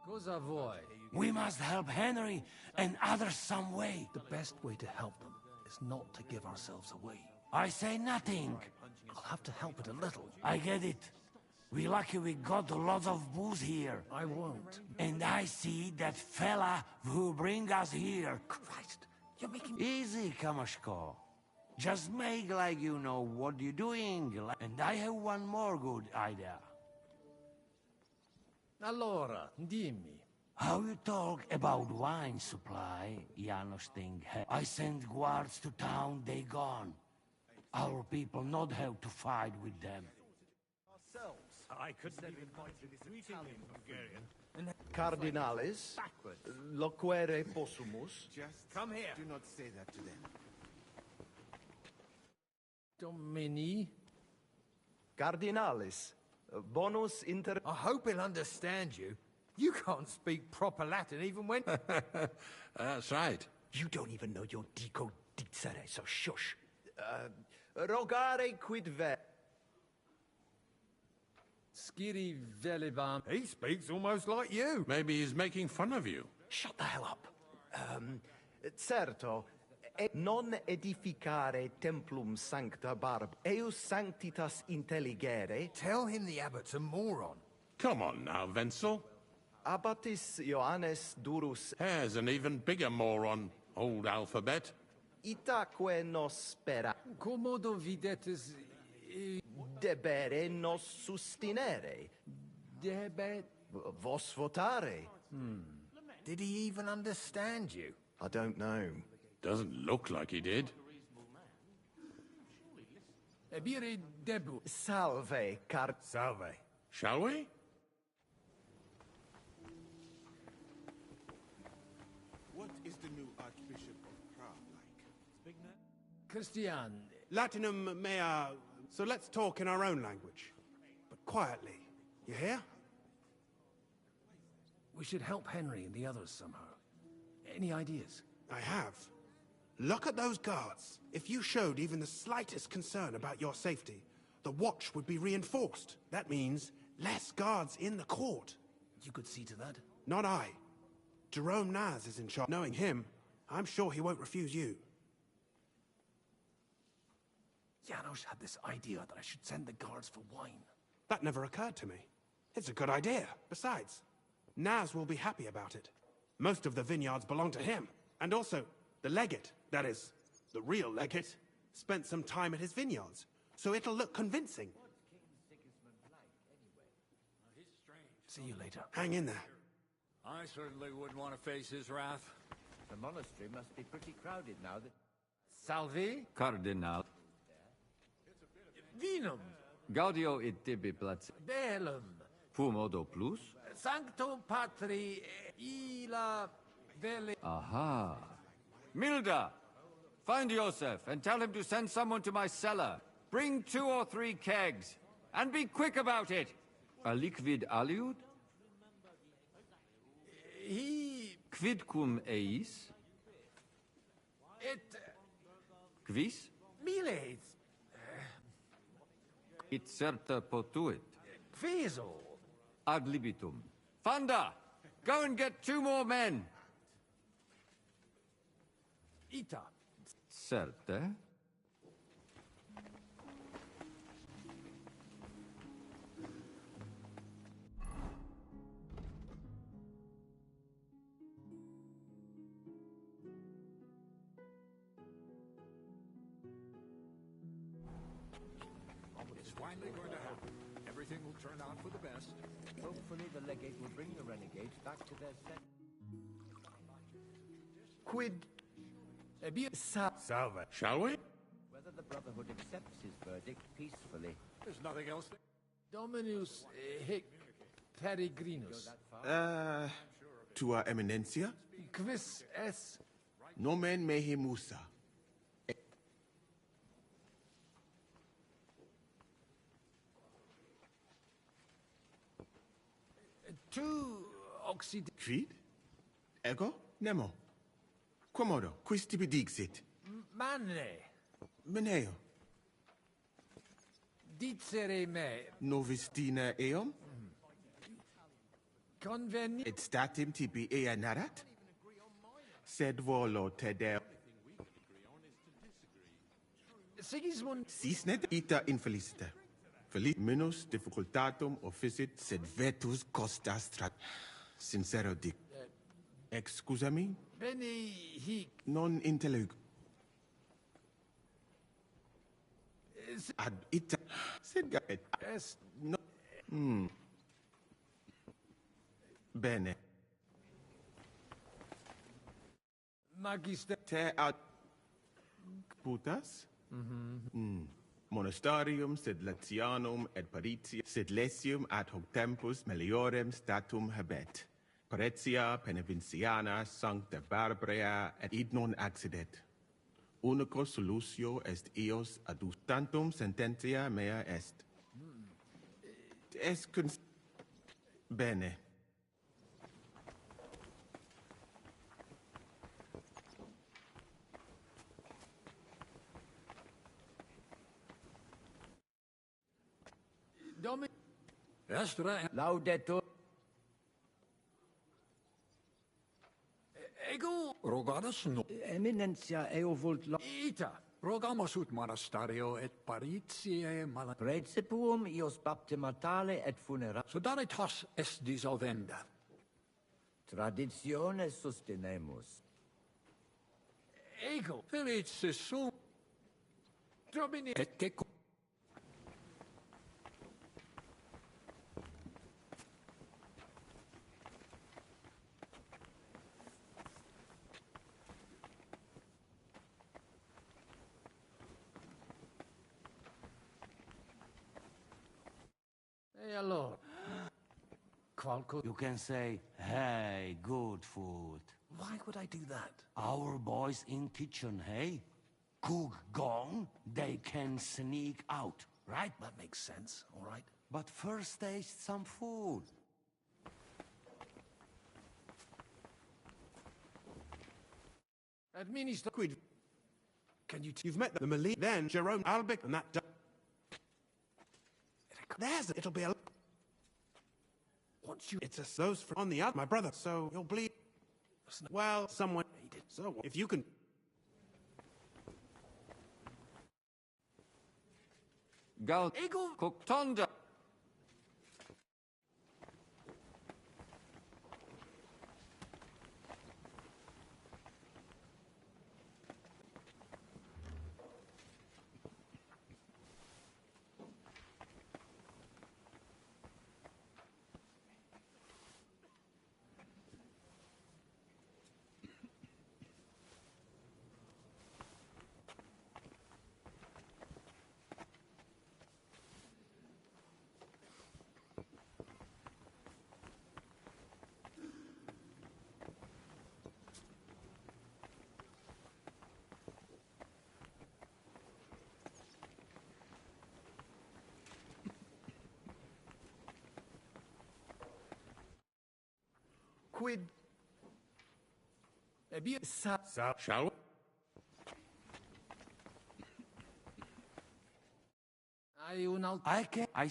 Cosa vuoi? We must help Henry and others some way. The best way to help them is not to give ourselves away. I say nothing. I'll have to help it a little. I get it. We lucky we got lots of booze here. I won't. And I see that fella who bring us here. Christ, you're making... Easy, Kamashko. Just make like you know what you're doing. And I have one more good idea. Allora, dimmi. How you talk about wine supply, Janos thing? I send guards to town, they gone. Our people not have to fight with them. I couldn't even point to this Italian Bulgarian. Cardinales, loquere possumus. Just come here. Do not say that to them. Domini. Cardinales, bonus inter... I hope he'll understand you. You can't speak proper Latin even when... That's right. You don't even know your dico dicere, so shush. Rogare quid ve... Skiri velibam. He speaks almost like you. Maybe he's making fun of you. Shut the hell up. Certo, non edificare templum sancta barb, eus sanctitas intelligere... Tell him the abbot's a moron. Come on now, Wenzel. Abbatis Ioannes durus... Hare's an even bigger moron, old alphabet. Itaque nos spera... Commodo videtis... Debere nos sustinere. Debet... Vos votare. Did he even understand you? I don't know. Doesn't look like he did. Ebire debu. Salve, Salve. Shall we? What is the new Archbishop of Prague like? Christian. Latinum mea... So let's talk in our own language. But quietly. You hear? We should help Henry and the others somehow. Any ideas? I have. Look at those guards. If you showed even the slightest concern about your safety, the watch would be reinforced. That means less guards in the court. You could see to that? Not I. Jerome Naz is in charge. Knowing him, I'm sure he won't refuse you. Janos had this idea that I should send the guards for wine. That never occurred to me. It's a good idea. Besides, Naz will be happy about it. Most of the vineyards belong to him. And also, the legate, that is, the real legate, spent some time at his vineyards. So it'll look convincing. See you later. Hang in there. I certainly wouldn't want to face his wrath. The monastery must be pretty crowded now that... Salvi? Cardinal. Vinum. Gaudio it tibi plac. Bellum. Fumodo plus? Sanctum Patri illa vele... Aha. Milda! Find Joseph and tell him to send someone to my cellar. Bring 2 or 3 kegs. And be quick about it. Aliquid aliud? He... Quid cum eis? It... Quis? Miles. It certa potuit. Feasel. Ad libitum. Fanda! Go and get 2 more men! Ita. Certe. It's finally going to happen. Everything will turn out for the best. Hopefully the legate will bring the renegades back to their set. Quid... Salve. Shall we? Whether the Brotherhood accepts his verdict peacefully. There's nothing else. Dominus hic peregrinus. Tua Eminencia? Quis es... Nomen mehe Musa. Tu oxid... Quid? Ego? Nemo. Quomodo? Quis tibi dixit? Manne. Meneo. Dicere me. Novis dina eum? Conveni... Et statim tibi ea narat? Sed volo tedeo. Sigismund... Cisnet ita infelicita. Feliz minus difficultatum officit sed vetus costas sincero dic. Excusami? Bene hic. Non intellig. Ad ita. Sed gaet. Est. No. Bene. Magister. Te ad putas? Monastarium sed Latianum et Paritia sed Lesium ad hoc tempus meliorem statum habet. Paretia Penevinciana Sancta Barbara et id non accidet. Unico solutio est eos adus tantum sententia mea est. Est bene. Domi... Estra... Laudetur... Ego... Rogadas no... Eminentia eo vult... Ita... Rogamus ut monastario et paritiae mala... Precipuum ios baptimatale et funera... Sodaritas est dissolvenda. Traditiones sustenemus. Ego... Felicis sum... Domini... Et que... Hey, allora... Qualco... You can say, hey, good food. Why would I do that? Our boys in kitchen, hey? Cook gone, they can sneak out, right? That makes sense, all right? But first taste some food. Administer... Quid. Can you... You've met the Mali, then Jerome Albic, and that... There's it. It'll be a... Once you... It's a... Those on the other, my brother, so you'll bleed... Well, someone... So, if you can... Gal... Ego... Coctonda... Quid... Ebia... Shall we? Hai un altro... I can... I...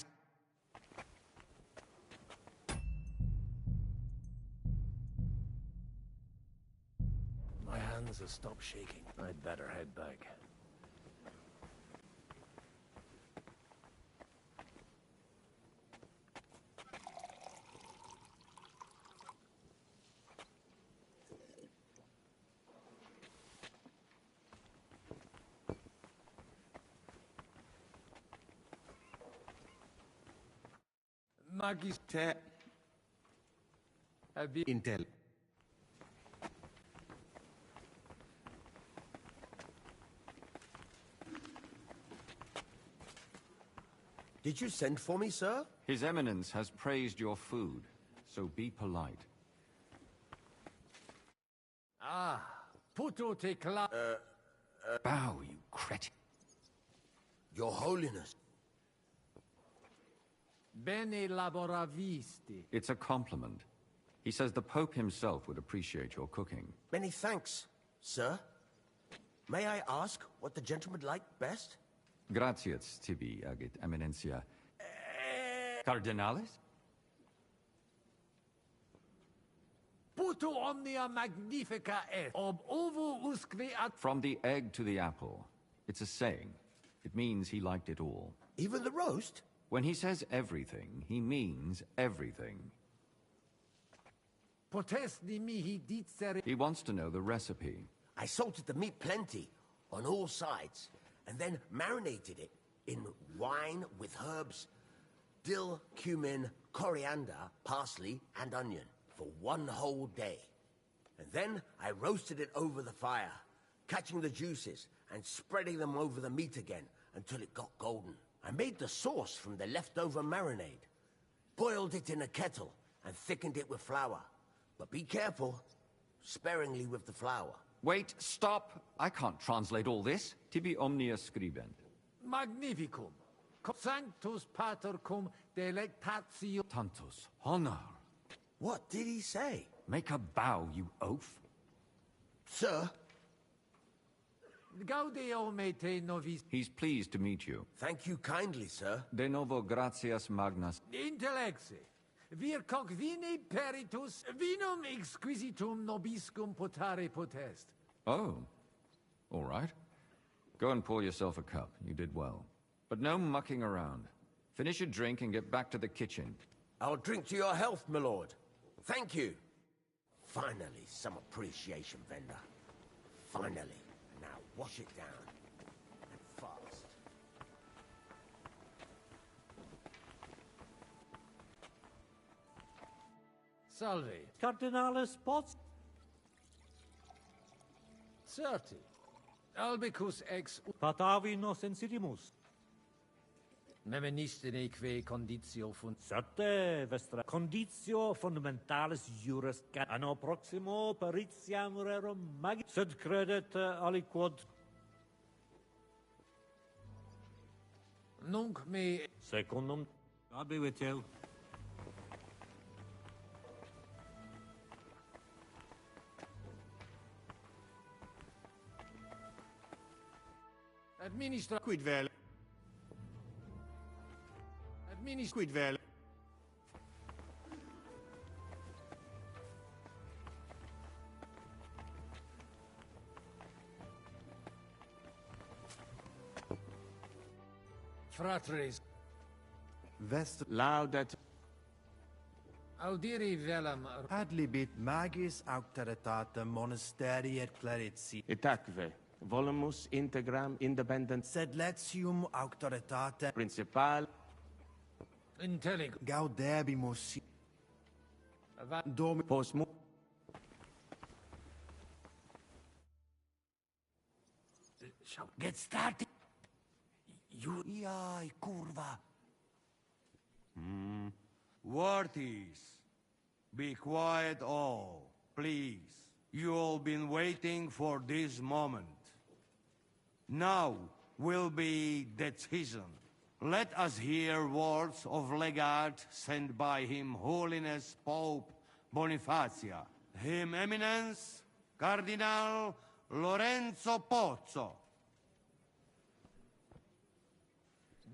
My hands have stopped shaking. I'd better head back. Magister... Intel. Did you send for me, sir? His Eminence has praised your food, so be polite. Ah, puto te cla... Bow, you cretin. Your Holiness. Bene laboravisti. It's a compliment. He says the Pope himself would appreciate your cooking. Many thanks, sir. May I ask what the gentleman liked best? Gratias tibi agit eminencia. Cardinalis? Puto omnia magnifica est, ob ovo usque ad... From the egg to the apple. It's a saying. It means he liked it all. Even the roast? When he says everything, he means everything. He wants to know the recipe. I salted the meat plenty, on all sides, and then marinated it in wine with herbs, dill, cumin, coriander, parsley, and onion for 1 whole day. And then I roasted it over the fire, catching the juices and spreading them over the meat again until it got golden. I made the sauce from the leftover marinade, boiled it in a kettle, and thickened it with flour. But be careful, sparingly with the flour. Wait, stop! I can't translate all this. Tibi omnia scribent. Magnificum. Sanctus pater cum delectatio. Tantus honor. What did he say? Make a bow, you oaf. Sir? Gaudeo me te novis. He's pleased to meet you. Thank you kindly, sir. De novo gratias magnas. Intellexe. Vir coc vini peritus vinum exquisitum nobiscum potare potest. Oh. All right. Go and pour yourself a cup. You did well. But no mucking around. Finish your drink and get back to the kitchen. I'll drink to your health, my lord. Thank you. Finally, some appreciation, vendor. Finally. Now, wash it down. And fast. Salve. Cardinalis Potts. Certi. Albicus ex... Patavi nos insidimus. Memenistine que conditio fund... Certe vestra conditio fundamentalis juris anno proximo paritiam rerum magi... Sed credet aliquod... Nunc me... Secundum... God be with you. Administra... Quid vel? Quid vel? Fratres. Vest Laudet. Audiri velam... adlibit magis auctoritatem monasteri et clerici. Itaque. Volumus integram independent. Sed letium auctoritate Principal. Intelligo. Gaudebimus. Domi. Postmu. Get started. You... Iai, curva. Worthies, be quiet all, please. You all been waiting for this moment. Now will be decision. Let us hear words of legate sent by Him Holiness Pope Bonifacia, Him Eminence Cardinal Lorenzo Pozzo.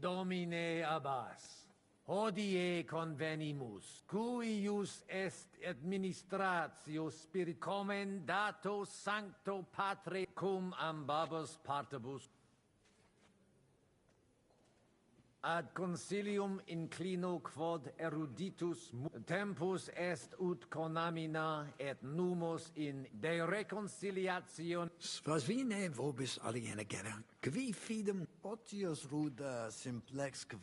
Domine Abbas, hodie convenimus, cuius est administratio spirit commendato sancto patre cum ambabus partibus ad consilium inclino quod eruditus tempus est ut conamina et numus in de reconciliation. Svasvine vobis aliena gera, qui fidem Otius ruda simplexque.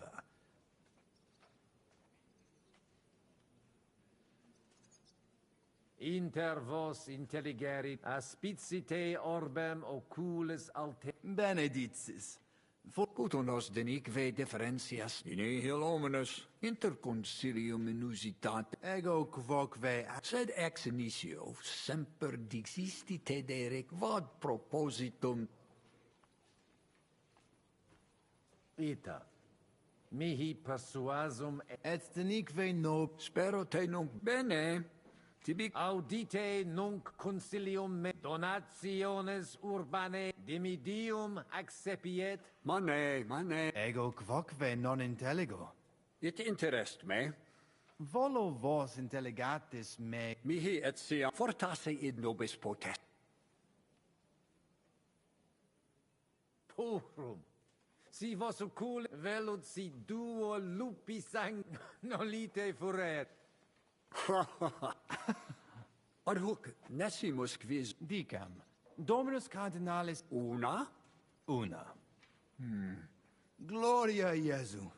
Inter vos intelligerit aspicite orbem oculis alte. Benedictis. Fortunos denique differentias in nihil hominus inter concilium inusitate Ego quoque sed ex initio semper dixisti te derec vad propositum. Ita, mihi persuasum et denique no Spero te nunc bene. Tibi audite nunc concilium me donationes urbane dimidium accepiet. Mane. Ego quoque non intelligo. It interest me. Volo vos intelligatis me. Mihi et sia fortasse id nobis potest. Purum. Si vosso cul velud si duo lupi sang nolite furet. Ad hoc nesimus quis Dicam, Dominus Cardinalis una? una. Gloria Jesu.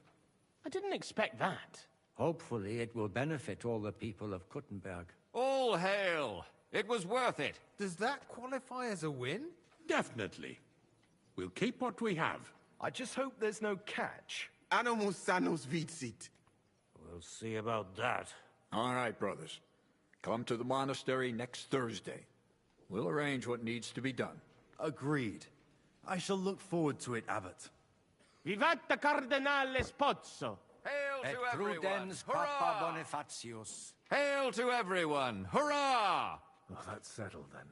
I didn't expect that. Hopefully it will benefit all the people of Kuttenberg. All hail! It was worth it. Does that qualify as a win? Definitely. We'll keep what we have. I just hope there's no catch. Animus sanus vicit. We'll see about that. All right, brothers. Come to the monastery next Thursday. We'll arrange what needs to be done. Agreed. I shall look forward to it, Abbot. Vivat the Cardinale Spozzo! Hail Et to everyone! prudens Papa Bonifatius. Hail to everyone! Hurrah! Well, that's settled then.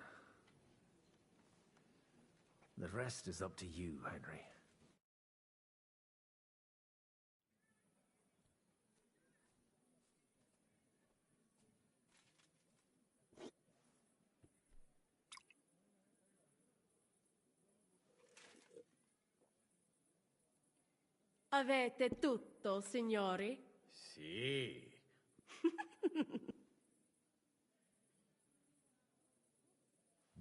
The rest is up to you, Henry. Avete tutto, signori? Sì.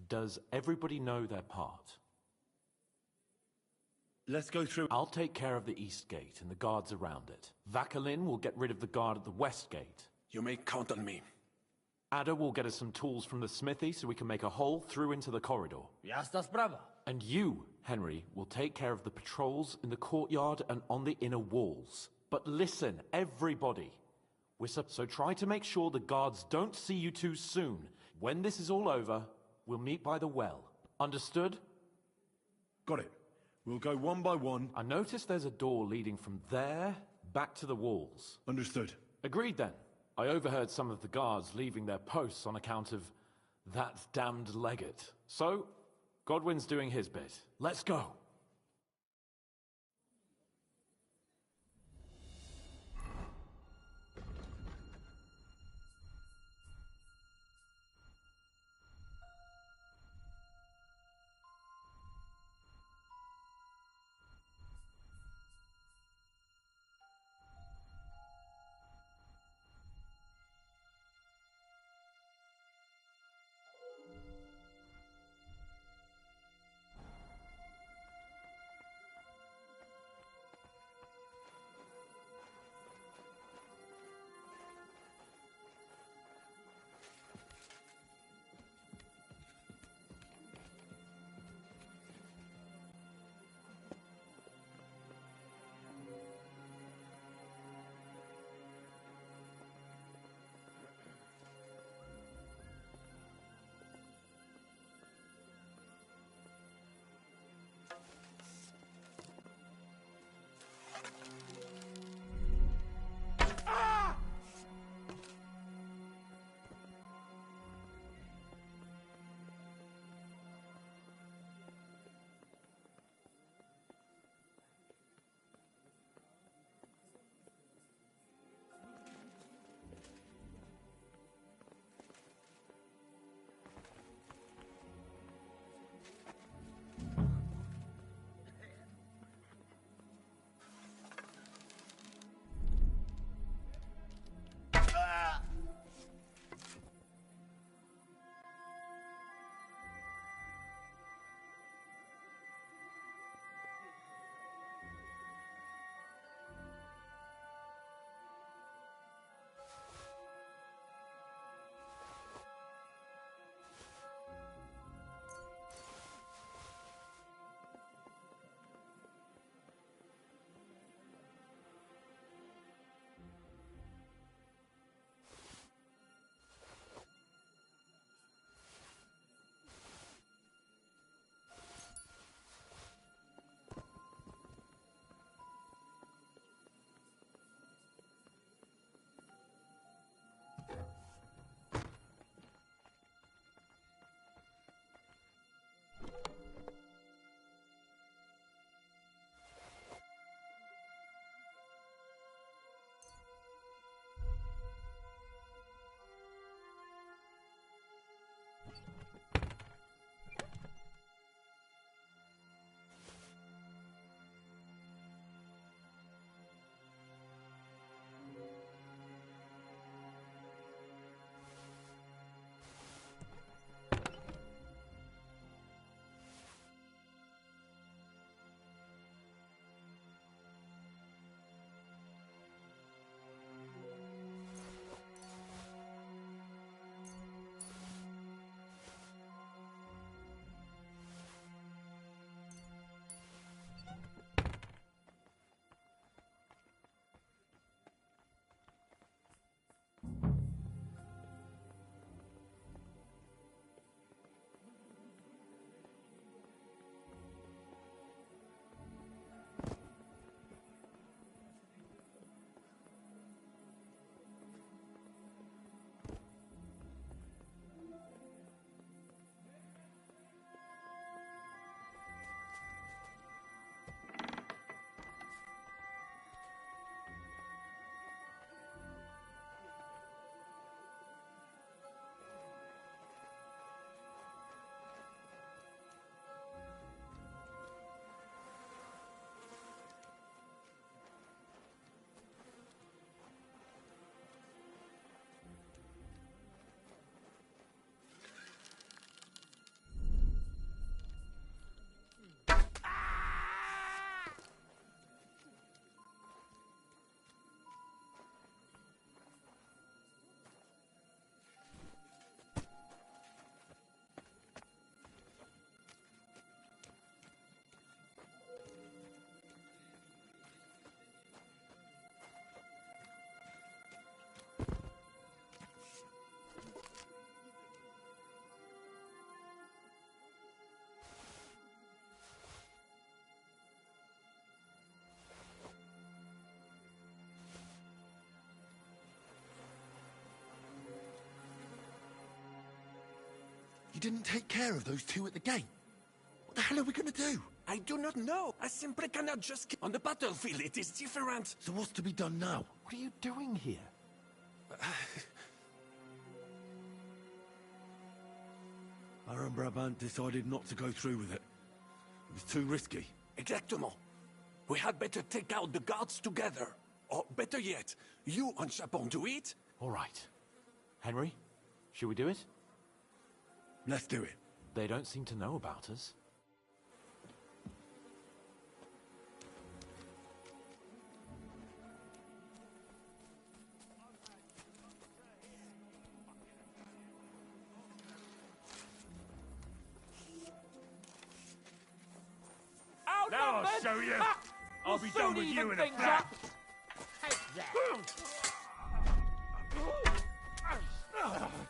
Does everybody know their part? Let's go through. I'll take care of the east gate and the guards around it. Vakalin will get rid of the guard at the west gate. You may count on me. Ada will get us some tools from the smithy so we can make a hole through into the corridor. Ya estás brava. And you, Henry, will take care of the patrols in the courtyard and on the inner walls. But listen, everybody. So try to make sure the guards don't see you too soon. When this is all over, we'll meet by the well. Understood? Got it. We'll go one by one. I noticed there's a door leading from there back to the walls. Understood. Agreed then. I overheard some of the guards leaving their posts on account of that damned legate. So, Godwin's doing his bit. Let's go. You didn't take care of those two at the gate. What the hell are we gonna do? I do not know. I simply cannot just... On the battlefield, it is different. So what's to be done now? What are you doing here? Baron Brabant decided not to go through with it. It was too risky. Exactement. We had better take out the guards together. Or better yet, you and Chapon to eat. All right. Henry, should we do it? Let's do it. They don't seem to know about us. Now I'll show you. I'll be done with you in a flash.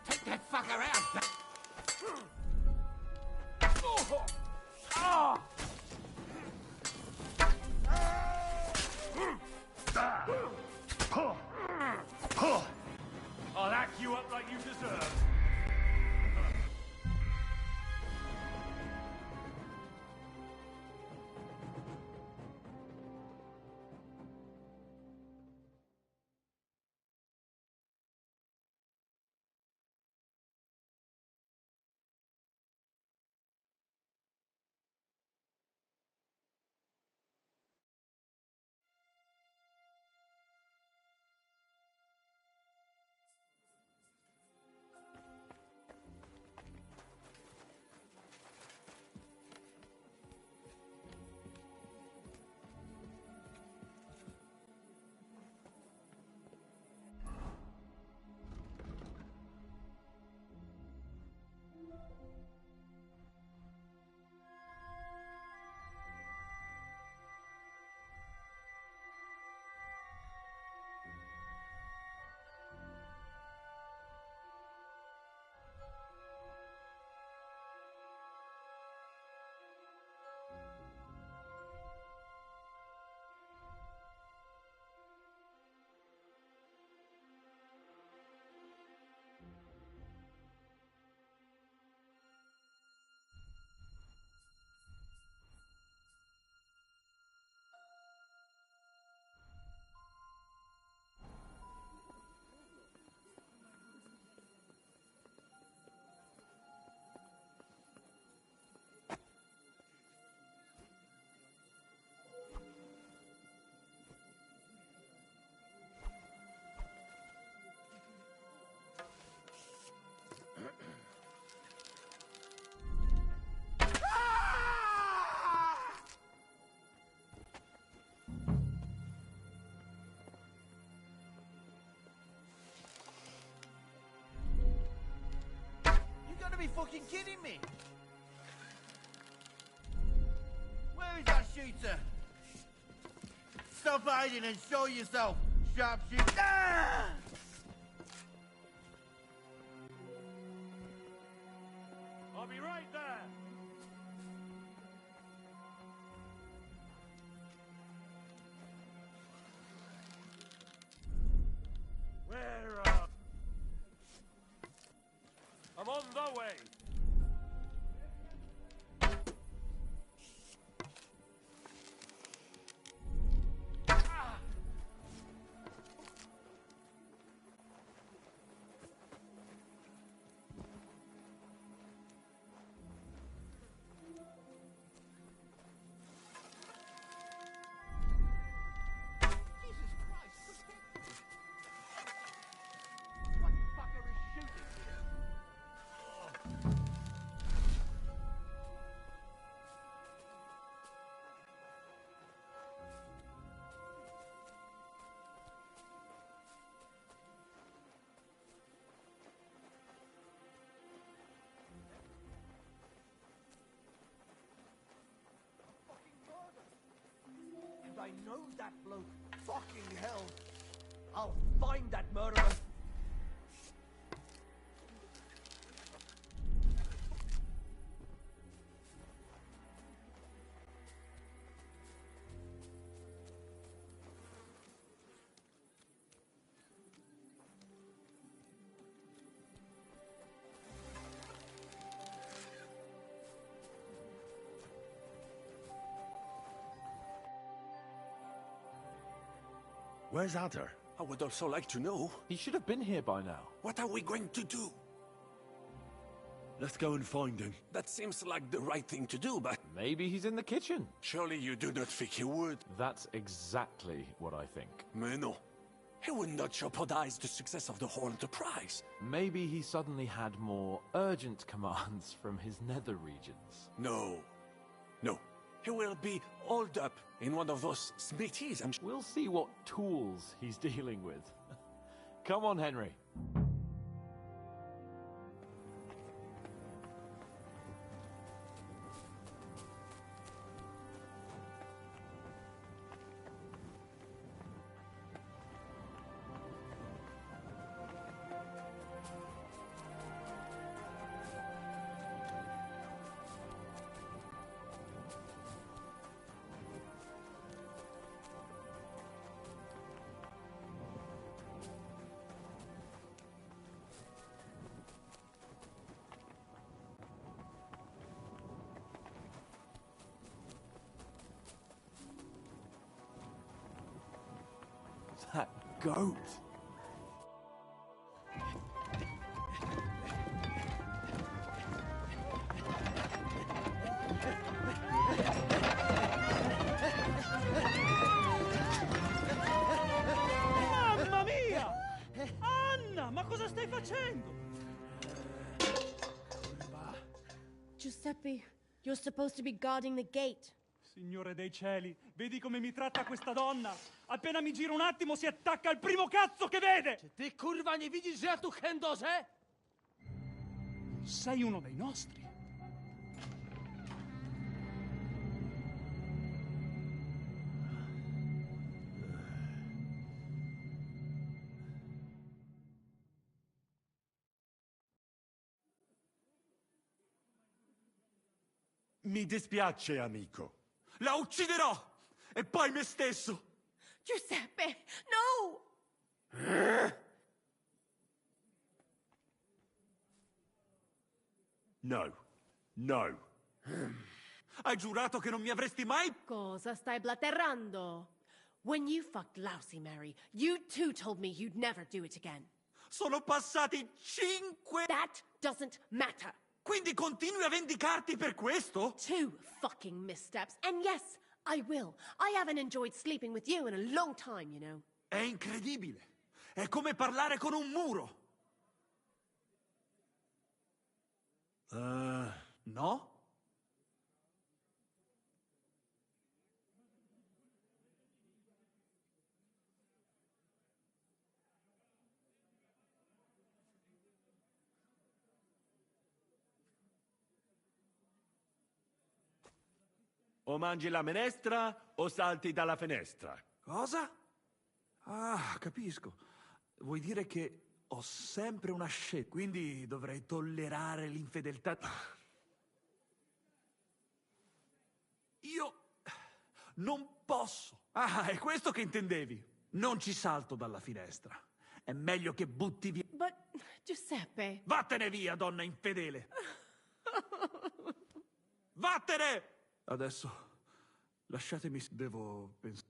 Take that fucker out! I'll hack you up like you deserve. Be fucking kidding me! Where is that shooter? Stop hiding and show yourself, sharpshooter! Ah! I'll be right there. I'm on the way. I know that bloke. Fucking hell. I'll find that murderer. Where's Adder? I would also like to know. He should have been here by now. What are we going to do? Let's go and find him. That seems like the right thing to do, but... Maybe he's in the kitchen. Surely you do not think he would? That's exactly what I think. Mais non. He would not jeopardize the success of the whole enterprise. Maybe he suddenly had more urgent commands from his nether regions. No. No. He will be holed up in one of those smithies. We'll see what tools he's dealing with. Come on, Henry. That goat. Mamma mia! Anna, ma cosa stai facendo? Giuseppe, you're supposed to be guarding the gate. Signore dei cieli, vedi come mi tratta questa donna? Appena mi giro un attimo si attacca al primo cazzo che vede! Czy ty, kurwa, nie widzisz, że ja tu chędożę? Sei uno dei nostri. Mi dispiace, amico. La ucciderò! E poi me stesso! Giuseppe, no! No. No. Hai giurato che non mi avresti mai... Cosa stai blatterando? When you fucked Lousy Mary, you too told me you'd never do it again. Sono passati 5... That doesn't matter. Quindi continui a vendicarti per questo? 2 fucking missteps, and yes, I will. I haven't enjoyed sleeping with you in a long time, you know. È incredibile. È come parlare con un muro. No? O mangi la minestra o salti dalla finestra. Cosa? Ah, capisco. Vuoi dire che ho sempre una scelta, quindi dovrei tollerare l'infedeltà. Io non posso. Ah, è questo che intendevi. Non ci salto dalla finestra. È meglio che butti via. But, Giuseppe... Vattene via, donna infedele! Vattene! Adesso, lasciatemi... Devo pensare...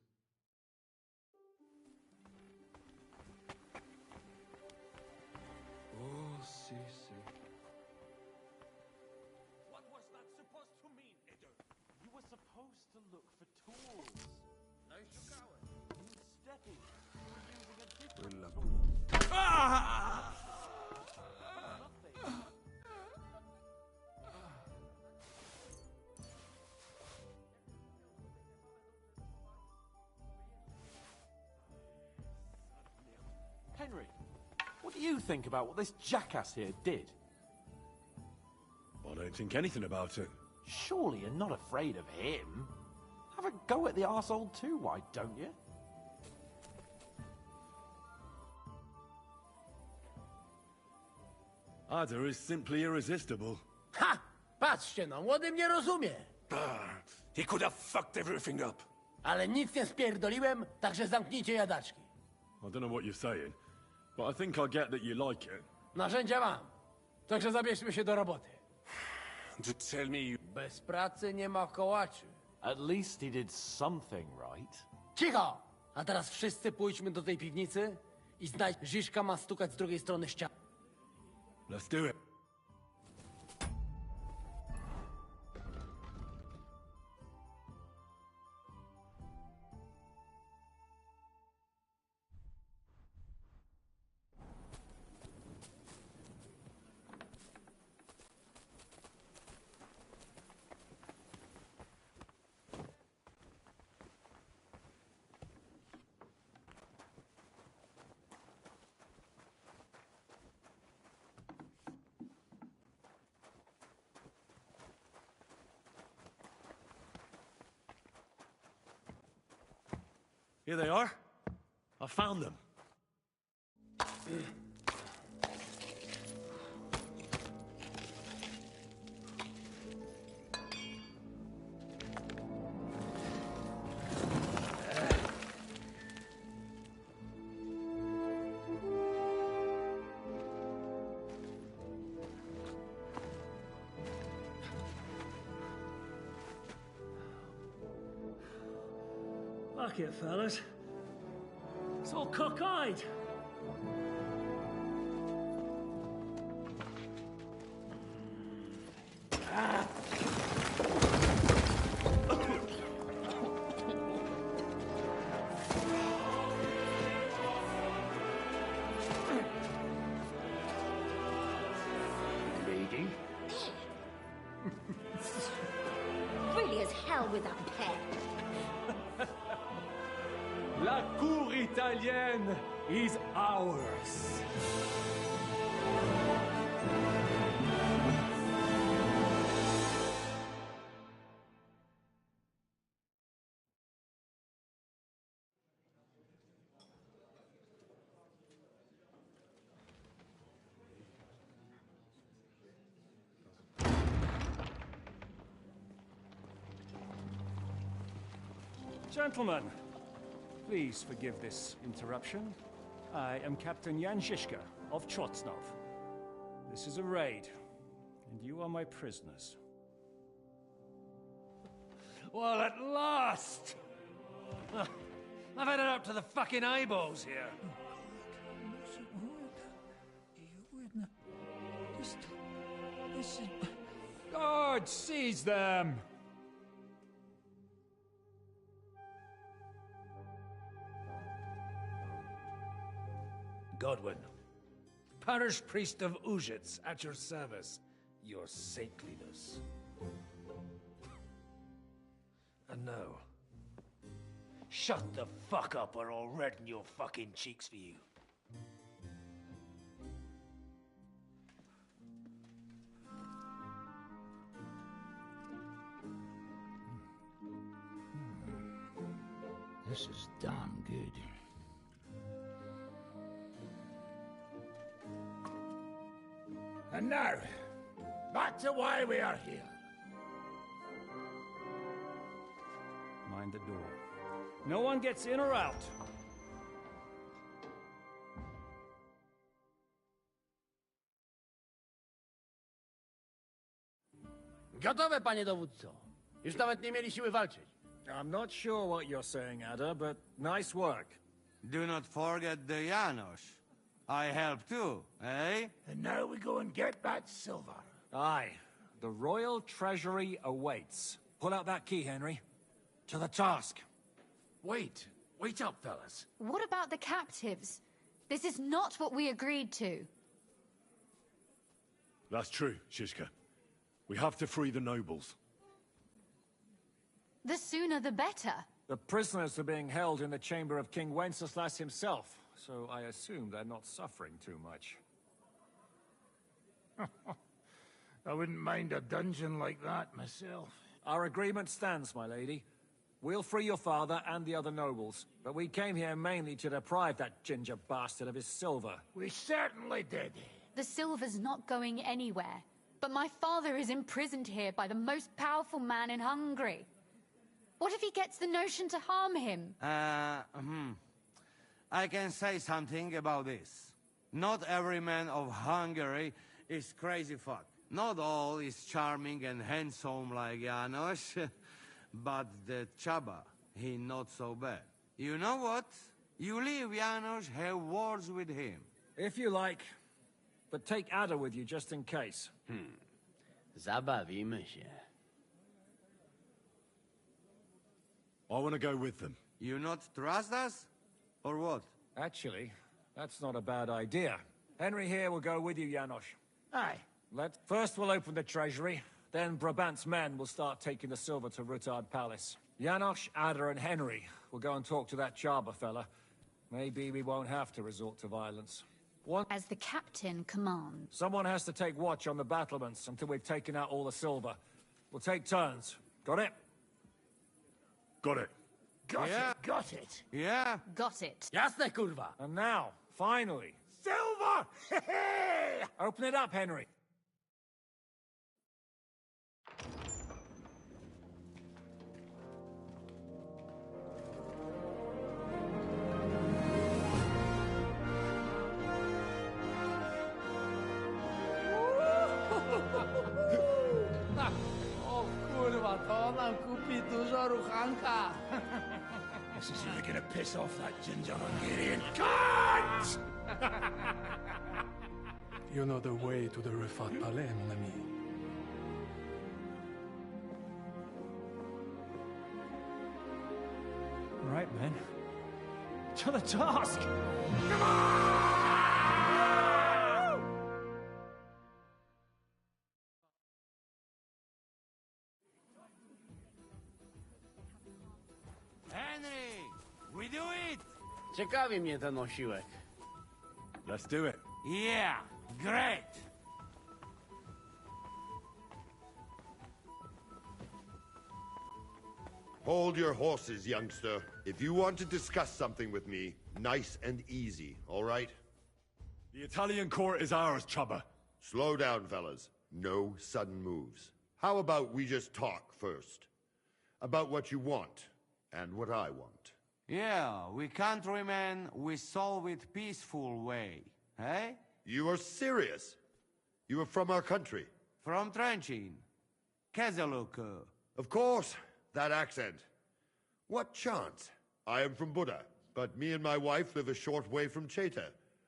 Oh, sì, sì. What was that supposed to mean, Edo? You were supposed to look for tools. No, you coward. Instead, you were using a different tool. Ah! Henry, what do you think about what this jackass here did? I don't think anything about it. Surely you're not afraid of him. Have a go at the arsehole too, why don't you? Ada is simply irresistible. Ha! Patrzcie no, młody mnie rozumie. He could have fucked everything up. Ale nic nie spierdoliłem, także zamknijcie jadaczki. I don't know what you're saying, but I think I get that you like it. Narzędzia mam. Także zabierzmy się do roboty. To tell me you... Bez pracy nie ma kołaczy. At least he did something right. Cicho! A teraz wszyscy pójdźmy do tej piwnicy i znajdź... Ziszka ma stukać z drugiej strony ściany. Let's do it. Here they are. I found them. Fuck it, fellas. It's all cockeyed. Lady? Pretty as hell with that pen. La cour italienne is ours. Gentlemen, please forgive this interruption. I am Captain Jan Žižka of Trotsnov. This is a raid, and you are my prisoners. Well, at last! I've had it up to the fucking eyeballs here. Guard, seize them! Godwin, parish priest of Uzhitz, at your service, your saintliness. And now, shut the fuck up or I'll redden your fucking cheeks for you. This is damn good. And now, back to why we are here. Mind the door. No one gets in or out. Gotowe, panie dowódco. Już nawet nie mieli siły walczyć. I'm not sure what you're saying, Ada, but nice work. Do not forget the Janos. I help too, eh? And now we go and get that silver. Aye. The royal treasury awaits. Pull out that key, Henry. To the task. Wait up, fellas. What about the captives? This is not what we agreed to. That's true, Žižka. We have to free the nobles. The sooner the better. The prisoners are being held in the chamber of King Wenceslas himself, so I assume they're not suffering too much. I wouldn't mind a dungeon like that myself. Our agreement stands, my lady. We'll free your father and the other nobles, but we came here mainly to deprive that ginger bastard of his silver. We certainly did. The silver's not going anywhere. But my father is imprisoned here by the most powerful man in Hungary. What if he gets the notion to harm him? I can say something about this. Not every man of Hungary is crazy fuck. Not all is charming and handsome like Janos, but the Chaba, he not so bad. You know what? You leave Janos, have words with him. If you like. But take Ada with you just in case. Zabawimy się. I want to go with them. You not trust us? Or what? Actually, that's not a bad idea. Henry here will go with you, Janos. Aye. First we'll open the treasury, then Brabant's men will start taking the silver to Rutard Palace. Janos, Ada, and Henry will go and talk to that Chaba fella. Maybe we won't have to resort to violence. As the captain commands. Someone has to take watch on the battlements until we've taken out all the silver. We'll take turns. Got it? Got it. Got it. Got it. Yeah. Got it. Jasne, kurwa. And now, finally, Silver! open it up, Henry. O kurwa, to nam kupi dużo ruchanka. This is really gonna piss off that ginger Hungarian cunt! You know the way to the Rifat Palais, mon ami. Right, men. To the task! Henry! We do it! Ciekawi mnie ten osiłek. Let's do it. Yeah, great! Hold your horses, youngster. If you want to discuss something with me, nice and easy, all right? The Italian court is ours, Chubba. Slow down, fellas. No sudden moves. How about we just talk first? About what you want, and what I want. Yeah, we countrymen, we solve it peaceful way, eh? You are serious? You are from our country? From Trenchin. Kezeluk. Of course, that accent. What chance? I am from Buda, but me and my wife live a short way from Cheta.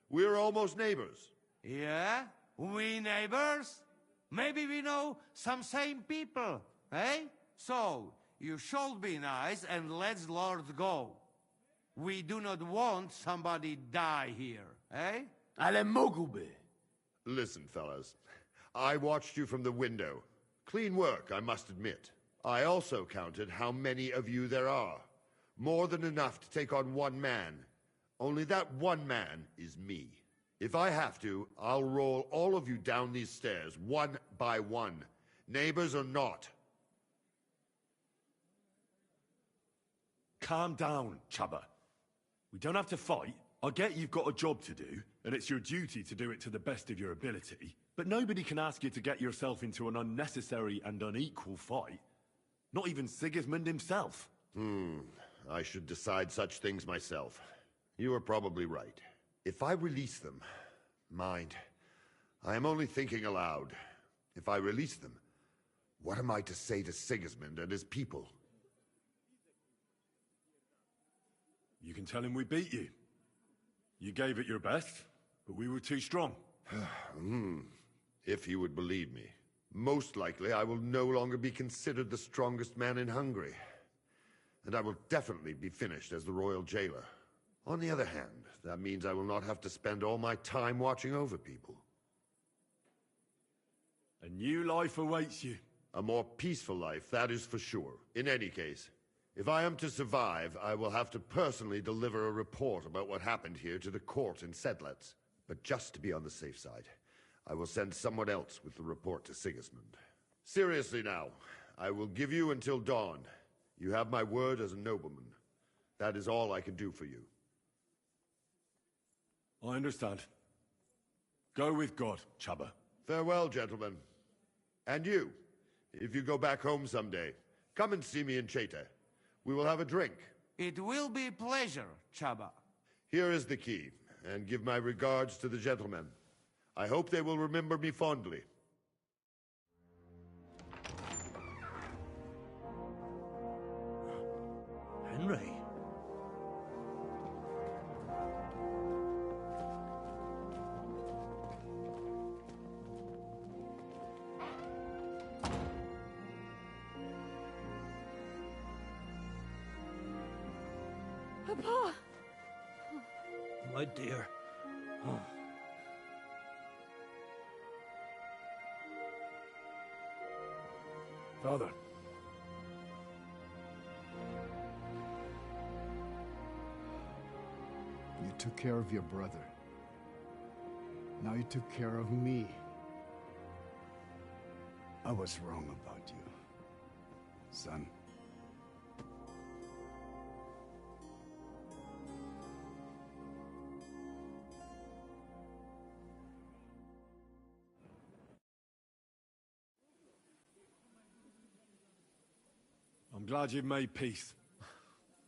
We're almost neighbors. Yeah? We neighbors? Maybe we know some same people, eh? So, you should be nice and let's Lord go. We do not want somebody die here, eh? Ale mógłby. Listen, fellas. I watched you from the window. Clean work, I must admit. I also counted how many of you there are. More than enough to take on one man. Only that one man is me. If I have to, I'll roll all of you down these stairs, one by one. Neighbors or not. Calm down, Chubba. We don't have to fight. I get you've got a job to do, and it's your duty to do it to the best of your ability. But nobody can ask you to get yourself into an unnecessary and unequal fight. Not even Sigismund himself. I should decide such things myself. You are probably right. If I release them, mind, I am only thinking aloud. If I release them, what am I to say to Sigismund and his people? You can tell him we beat you. You gave it your best, but we were too strong. If he would believe me. Most likely, I will no longer be considered the strongest man in Hungary. And I will definitely be finished as the royal jailer. On the other hand, that means I will not have to spend all my time watching over people. A new life awaits you. A more peaceful life, that is for sure. In any case, if I am to survive, I will have to personally deliver a report about what happened here to the court in Sedlec. But just to be on the safe side, I will send someone else with the report to Sigismund. Seriously now, I will give you until dawn. You have my word as a nobleman. That is all I can do for you. I understand. Go with God, Chubba. Farewell, gentlemen. And you, if you go back home someday, come and see me in Cheta. We will have a drink. It will be a pleasure, Chaba. Here is the key, and give my regards to the gentlemen. I hope they will remember me fondly. Henry? dear. Father. You took care of your brother. Now you took care of me. I was wrong about you, son. I'm glad you've made peace.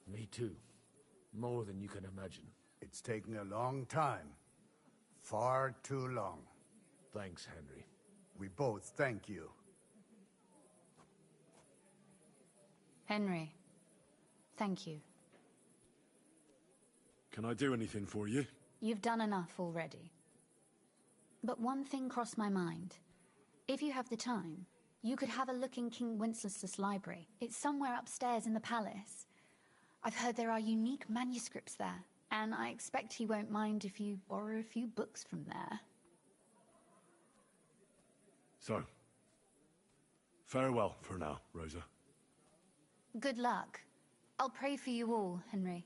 Me too. More than you can imagine. It's taken a long time. Far too long. Thanks, Henry. We both thank you. Henry, thank you. Can I do anything for you? You've done enough already. But one thing crossed my mind. If you have the time, you could have a look in King Wenceslas' library. It's somewhere upstairs in the palace. I've heard there are unique manuscripts there, and I expect he won't mind if you borrow a few books from there. So, farewell for now, Rosa. Good luck. I'll pray for you all, Henry.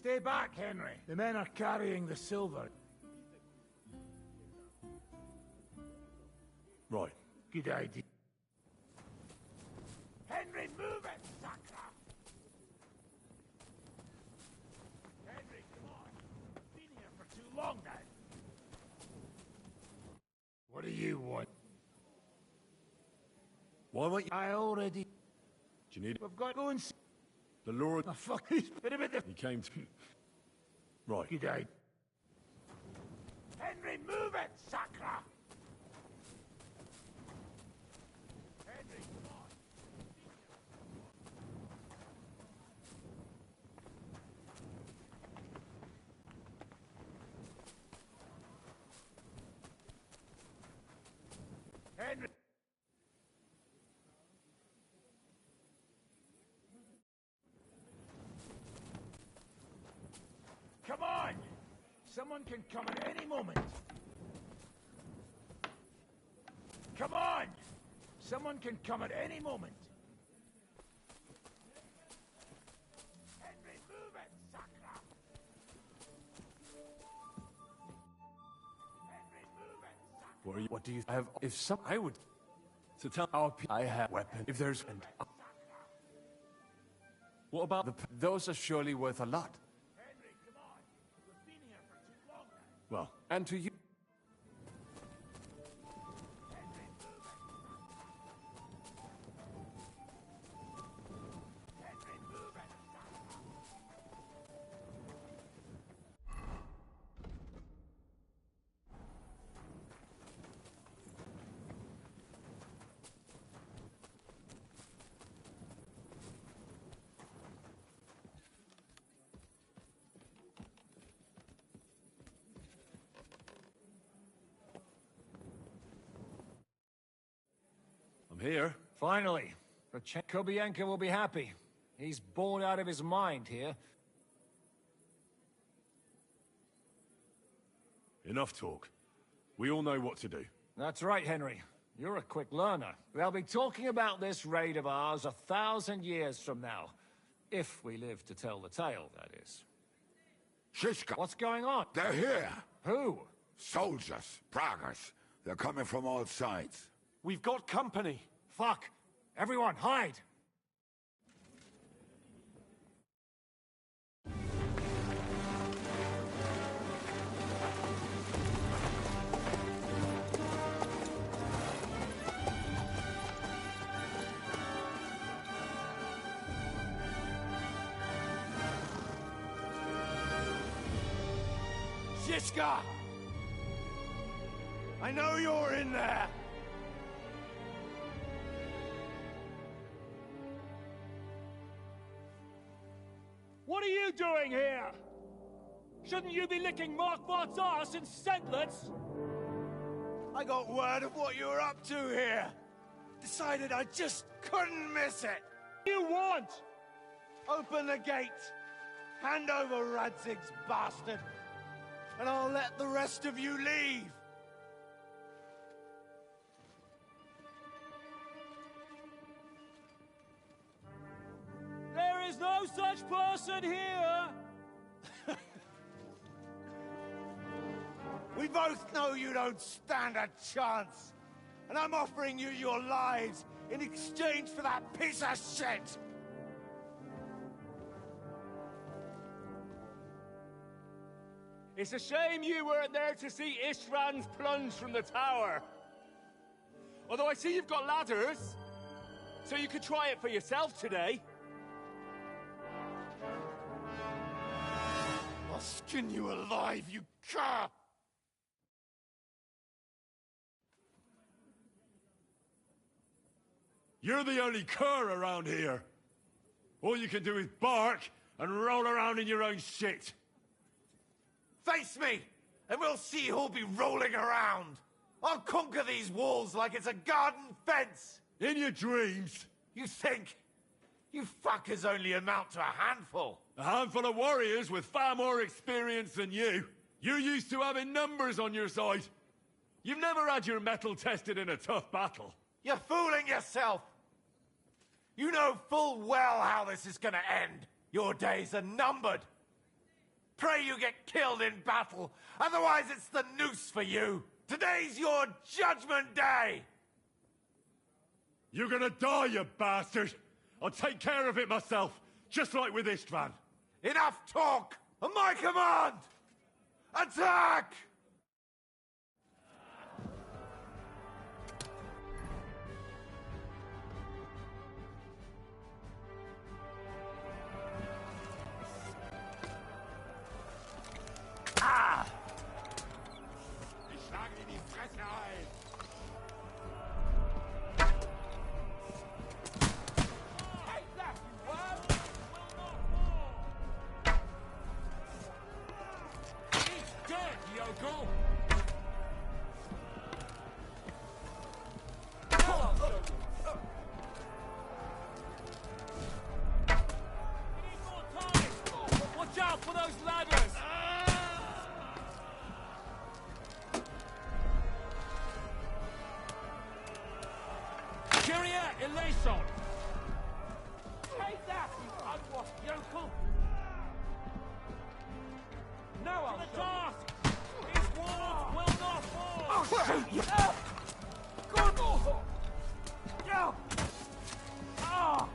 Stay back, Henry. The men are carrying the silver. Right. Good idea. Henry, move it, Sacra! Henry, come on. Been here for too long now. Why won't you? I already... Do you need... We've got to go and see... The Lord... The fuck is... He came to... Right. He died. Henry, move it, Sacra! Henry, come on. Henry! Come on! Someone can come at any moment. Come on! Someone can come at any moment. Henry, move it, Sacra! Henry, move it, Sacra! What do you have? If some... I would... To tell our people... I have weapon. If there's... And... What about the... Those are surely worth a lot. Henry, come on! We've been here for too long now. Well, and to you... Here. Finally. Kobienka will be happy. He's bored out of his mind here. Enough talk. We all know what to do. That's right, Henry. You're a quick learner. They'll be talking about this raid of ours 1,000 years from now. If we live to tell the tale, that is. Shishka! What's going on? They're here! Who? Soldiers. Pragas. They're coming from all sides. We've got company. Fuck! Everyone, hide! Shishka! I know you're in there! What are you doing here? Shouldn't you be licking Markvart's arse in Sedlitz? I got word of what you were up to here. Decided I just couldn't miss it. You want? Open the gate. Hand over Radzig's bastard. And I'll let the rest of you leave. There is no such person here! We both know you don't stand a chance. And I'm offering you your lives in exchange for that piece of shit! It's a shame you weren't there to see Ishtvan's plunge from the tower. Although I see you've got ladders, so you could try it for yourself today. I'll skin you alive, you cur! You're the only cur around here. All you can do is bark and roll around in your own shit. Face me, and we'll see who'll be rolling around. I'll conquer these walls like it's a garden fence. In your dreams. You think? You fuckers only amount to a handful. A handful of warriors with far more experience than you. You're used to having numbers on your side. You've never had your mettle tested in a tough battle. You're fooling yourself. You know full well how this is gonna end. Your days are numbered. Pray you get killed in battle, otherwise it's the noose for you. Today's your judgment day. You're gonna die, you bastard. I'll take care of it myself, just like with Istvan. Enough talk! On my command! Attack! eleison! Take that, you unwashed yokel! Now I'll to the task! His walls will not fall! I'll shoot you! Good! Yeah! Ah!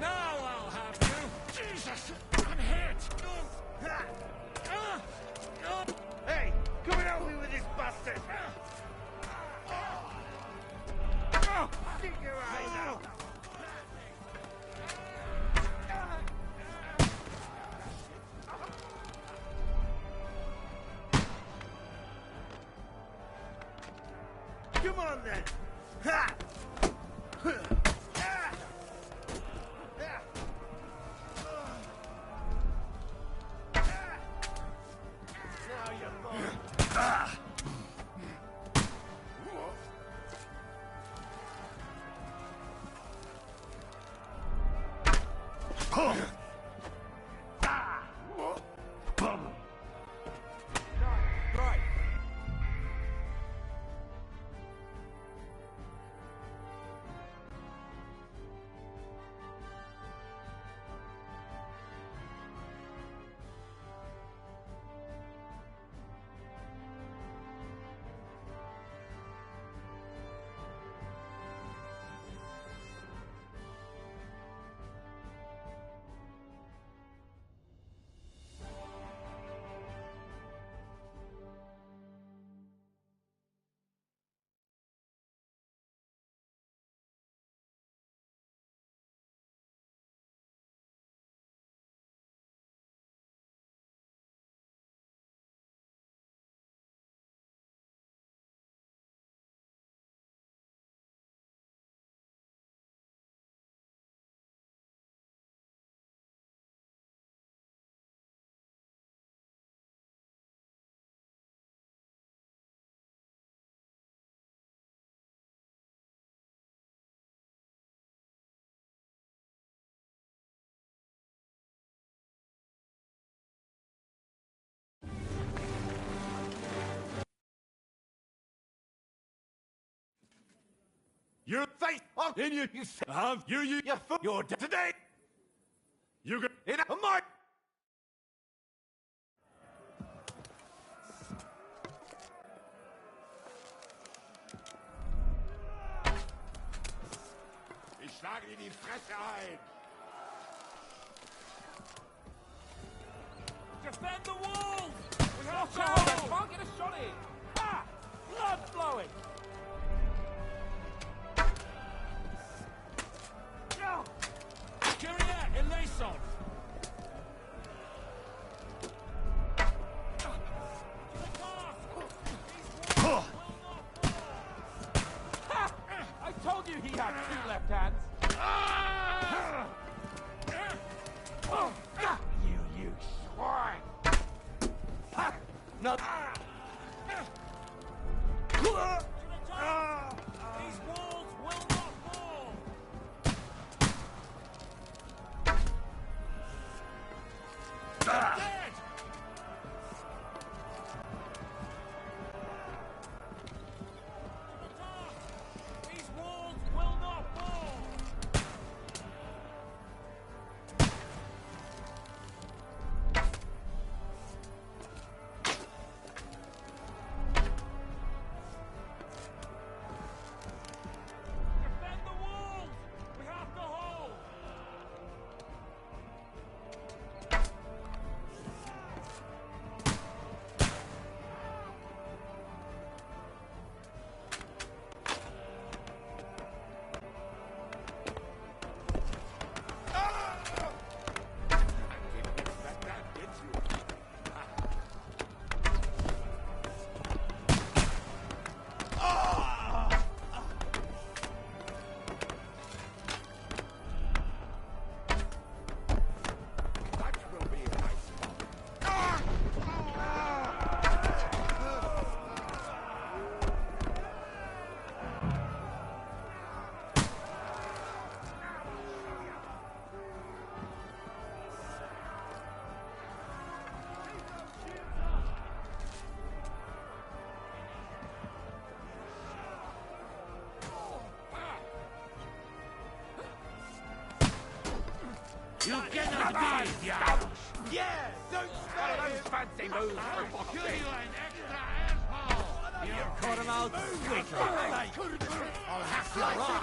Now I'll have you! Jesus! I'm hit! Hey, come and help me with this bastard! Keep your eyes out! Come on then! Ha! Now you're gone. Right. Your face off in you have you You're dead today! You got In a mark! Ich schlage dir die Fresse ein! Defend the walls! We have to hold! Can't get a shot in! Ah! Blood flowing! Kyrie, eleison! I told you he had two left hands! You swine! No! These walls will not fall! Dead! These walls will not fall! You cannot be, yeah, don't spare those fancy moves. You're an extra asshole. You caught him out quickly. I'll have to rock.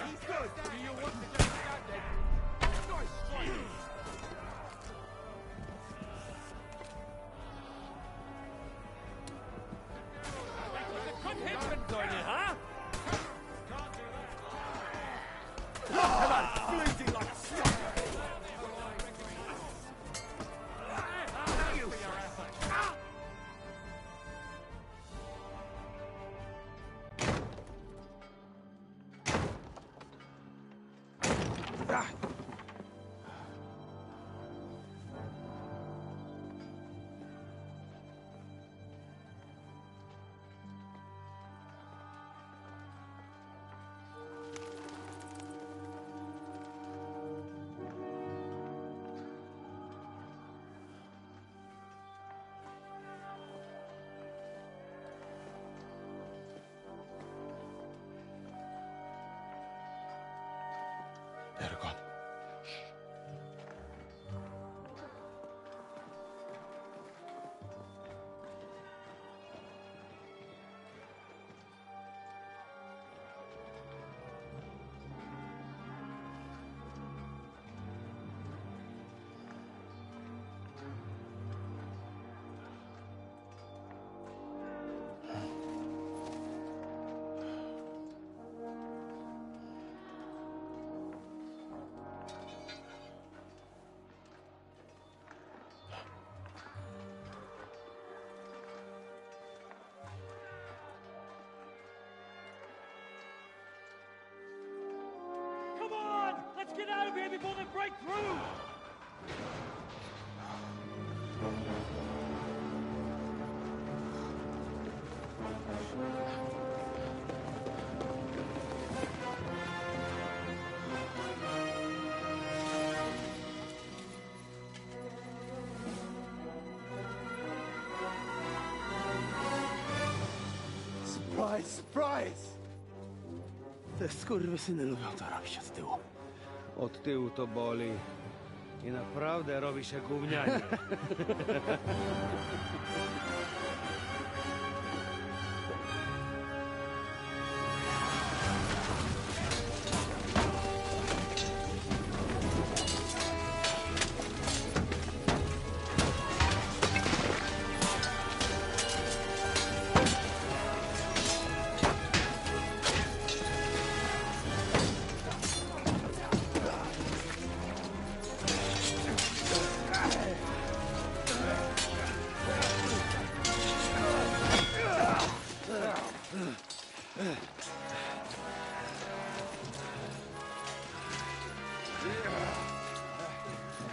He's good. Do you want to just stand there? Nice strike. Huh? Come on, bleeding like a sucker. They're gone. Come on! Let's get out of here before they break through! Surprise, surprise! Te skurwysyny lubią to robić od tyłu. Od tyłu to boli. I naprawdę robi się gównianie.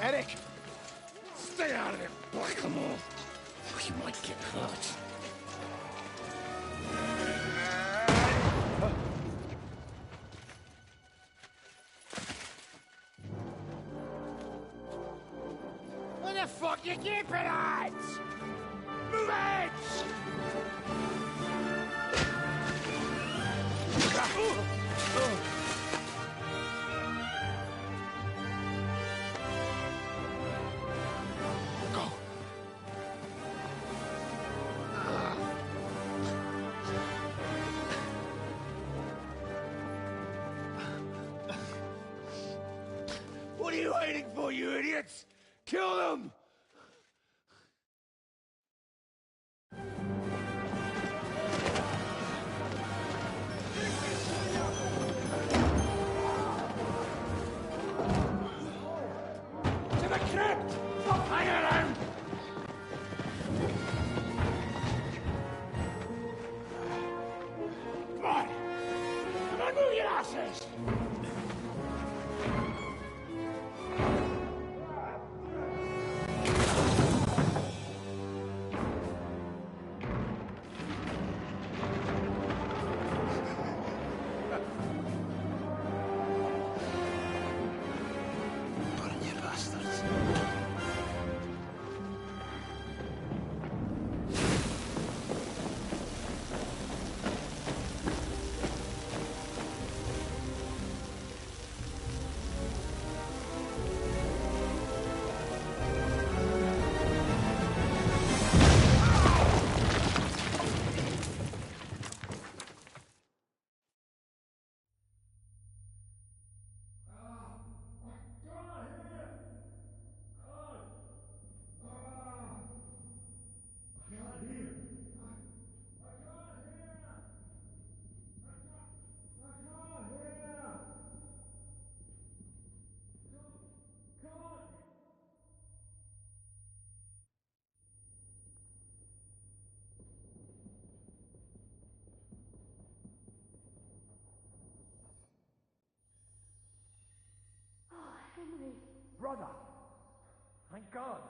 Eric! Stay out of it, blackamoor! You might get hurt. Where the fuck you keeping it? Move it! What are you waiting for, you idiots? Kill them! To the crypt! Hang on! Come on! Come on, move your asses! Henry! Brother! Thank God!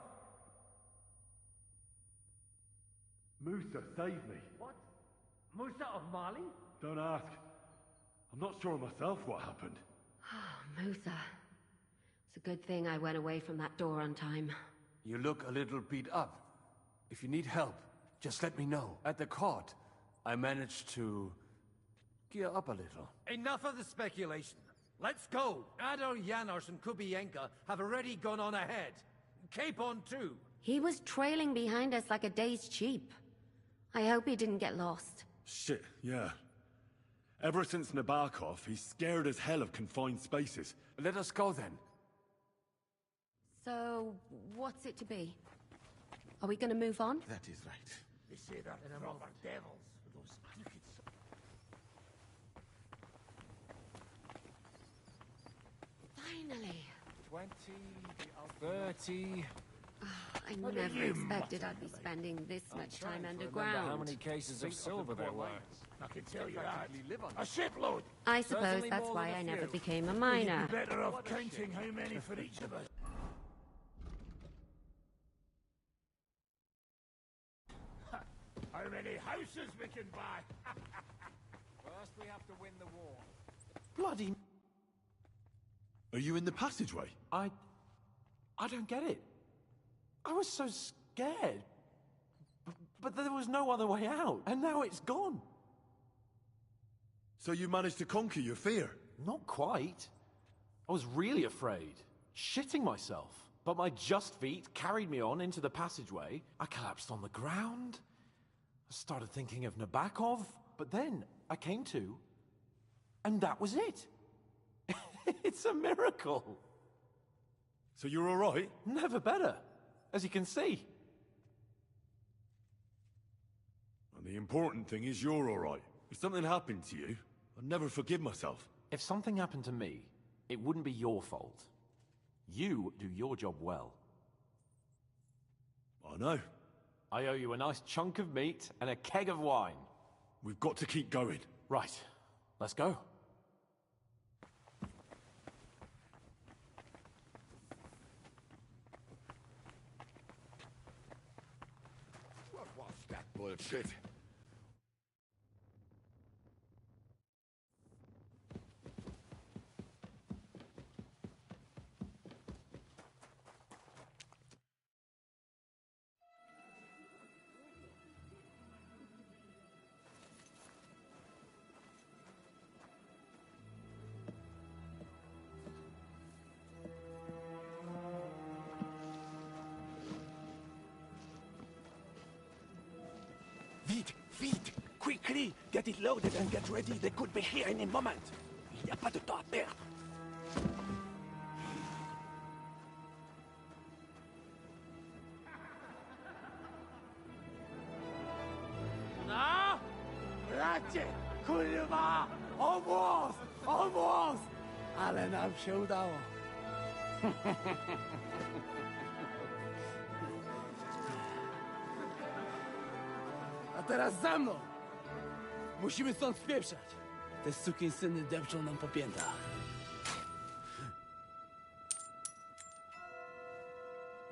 Musa saved me. What? Musa of Mali? Don't ask. I'm not sure myself what happened. Musa. It's a good thing I went away from that door on time. You look a little beat up. If you need help, just let me know. At the court, I managed to gear up a little. Enough of the speculation. Let's go. Adol Janos and Kubienka have already gone on ahead. Cape on too. He was trailing behind us like a dazed sheep. I hope he didn't get lost. Shit, yeah. Ever since Nabokov, he's scared as hell of confined spaces. Let us go then. So, what's it to be? Are we gonna move on? That is right. They say that proper devils with those tickets. Finally. 20, 30... I never expected I'd be spending this much time underground. How many cases of silver there were? I can tell you that. A shipload! I suppose that's why I never became a miner. You'd be better off counting how many for each of us. How many houses we can buy? First we have to win the war. Bloody... Are you in the passageway? I don't get it. I was so scared. But there was no other way out, and now it's gone. So you managed to conquer your fear? Not quite. I was really afraid, shitting myself. But my just feet carried me on into the passageway. I collapsed on the ground. I started thinking of Nabokov, but then I came to, and that was it. It's a miracle. So you're all right? Never better, as you can see. And the important thing is you're all right. If something happened to you, I'd never forgive myself. If something happened to me, it wouldn't be your fault. You do your job well. I know. I owe you a nice chunk of meat and a keg of wine. We've got to keep going. Right. Let's go. What was that bullshit? Vite! Quickly! Get it loaded and get ready. They could be here any moment. Il n'y a pas de temps à perdre. No! Bracie! Kurwa! Obóz! Obóz! Ale nam się udało. A teraz za mną! Musimy stąd spieprzać. Te sukinsyny depczą nam po piętach.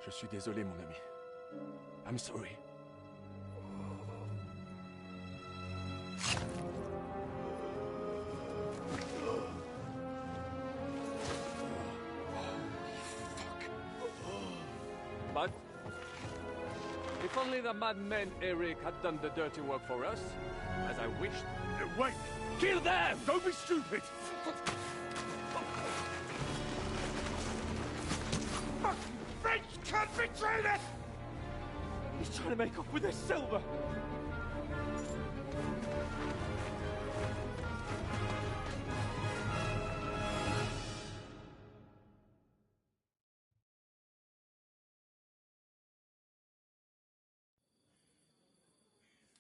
Je suis désolé, mon ami. I'm sorry. But if only the madman Eric had done the dirty work for us, as I wished. Wait! Kill them! Don't be stupid! French can't betray us! He's trying to make off with his silver.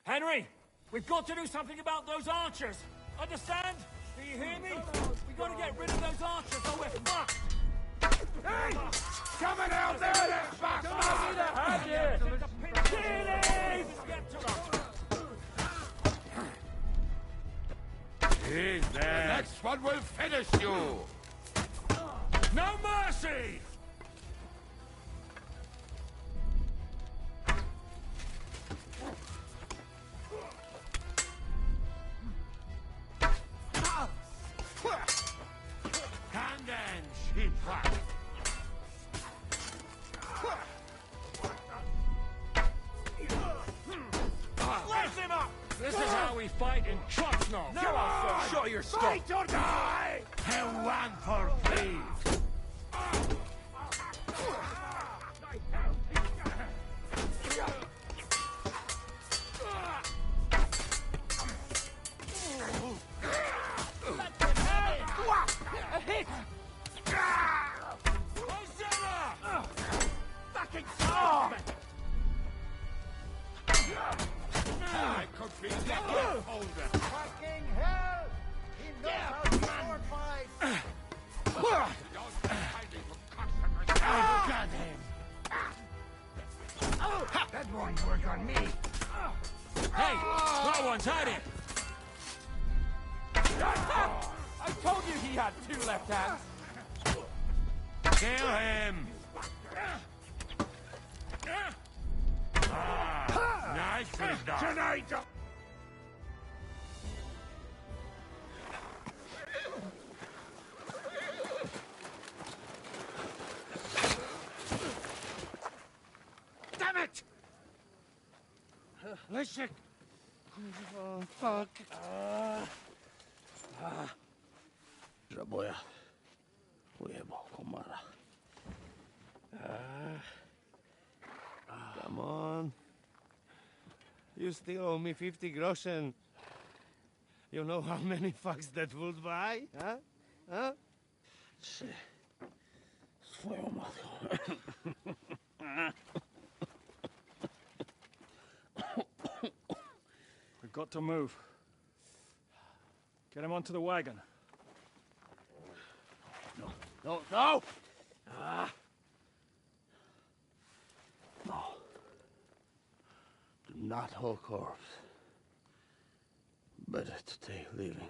Henry! We've got to do something about those archers! Understand? Do you hear me? We gotta get rid of those archers or we're fucked! Hey! Coming out there, that bastard! Achilles! Get to them! He's there. The next one will finish you. No mercy! This is how we fight in Trotznov. Come on! Show your stuff. Fight or die! And one for thieves! A hit! Fucking stop! I could be the holder. Fucking hell! He knows how to sword fight! Oh, God him! That won't work on me. Hey, that one's hiding. I told you he had two left hands. Kill him! Nicely done. Tonight! Damn it! Leszek! Fuck. Żaboja. Ujebał komara. Come on. You still owe me 50 groschen. You know how many fucks that would buy? Huh? Huh? Swoją matką. We've got to move. Get him onto the wagon. No, no! No. Do not hold corpse. Better to take living.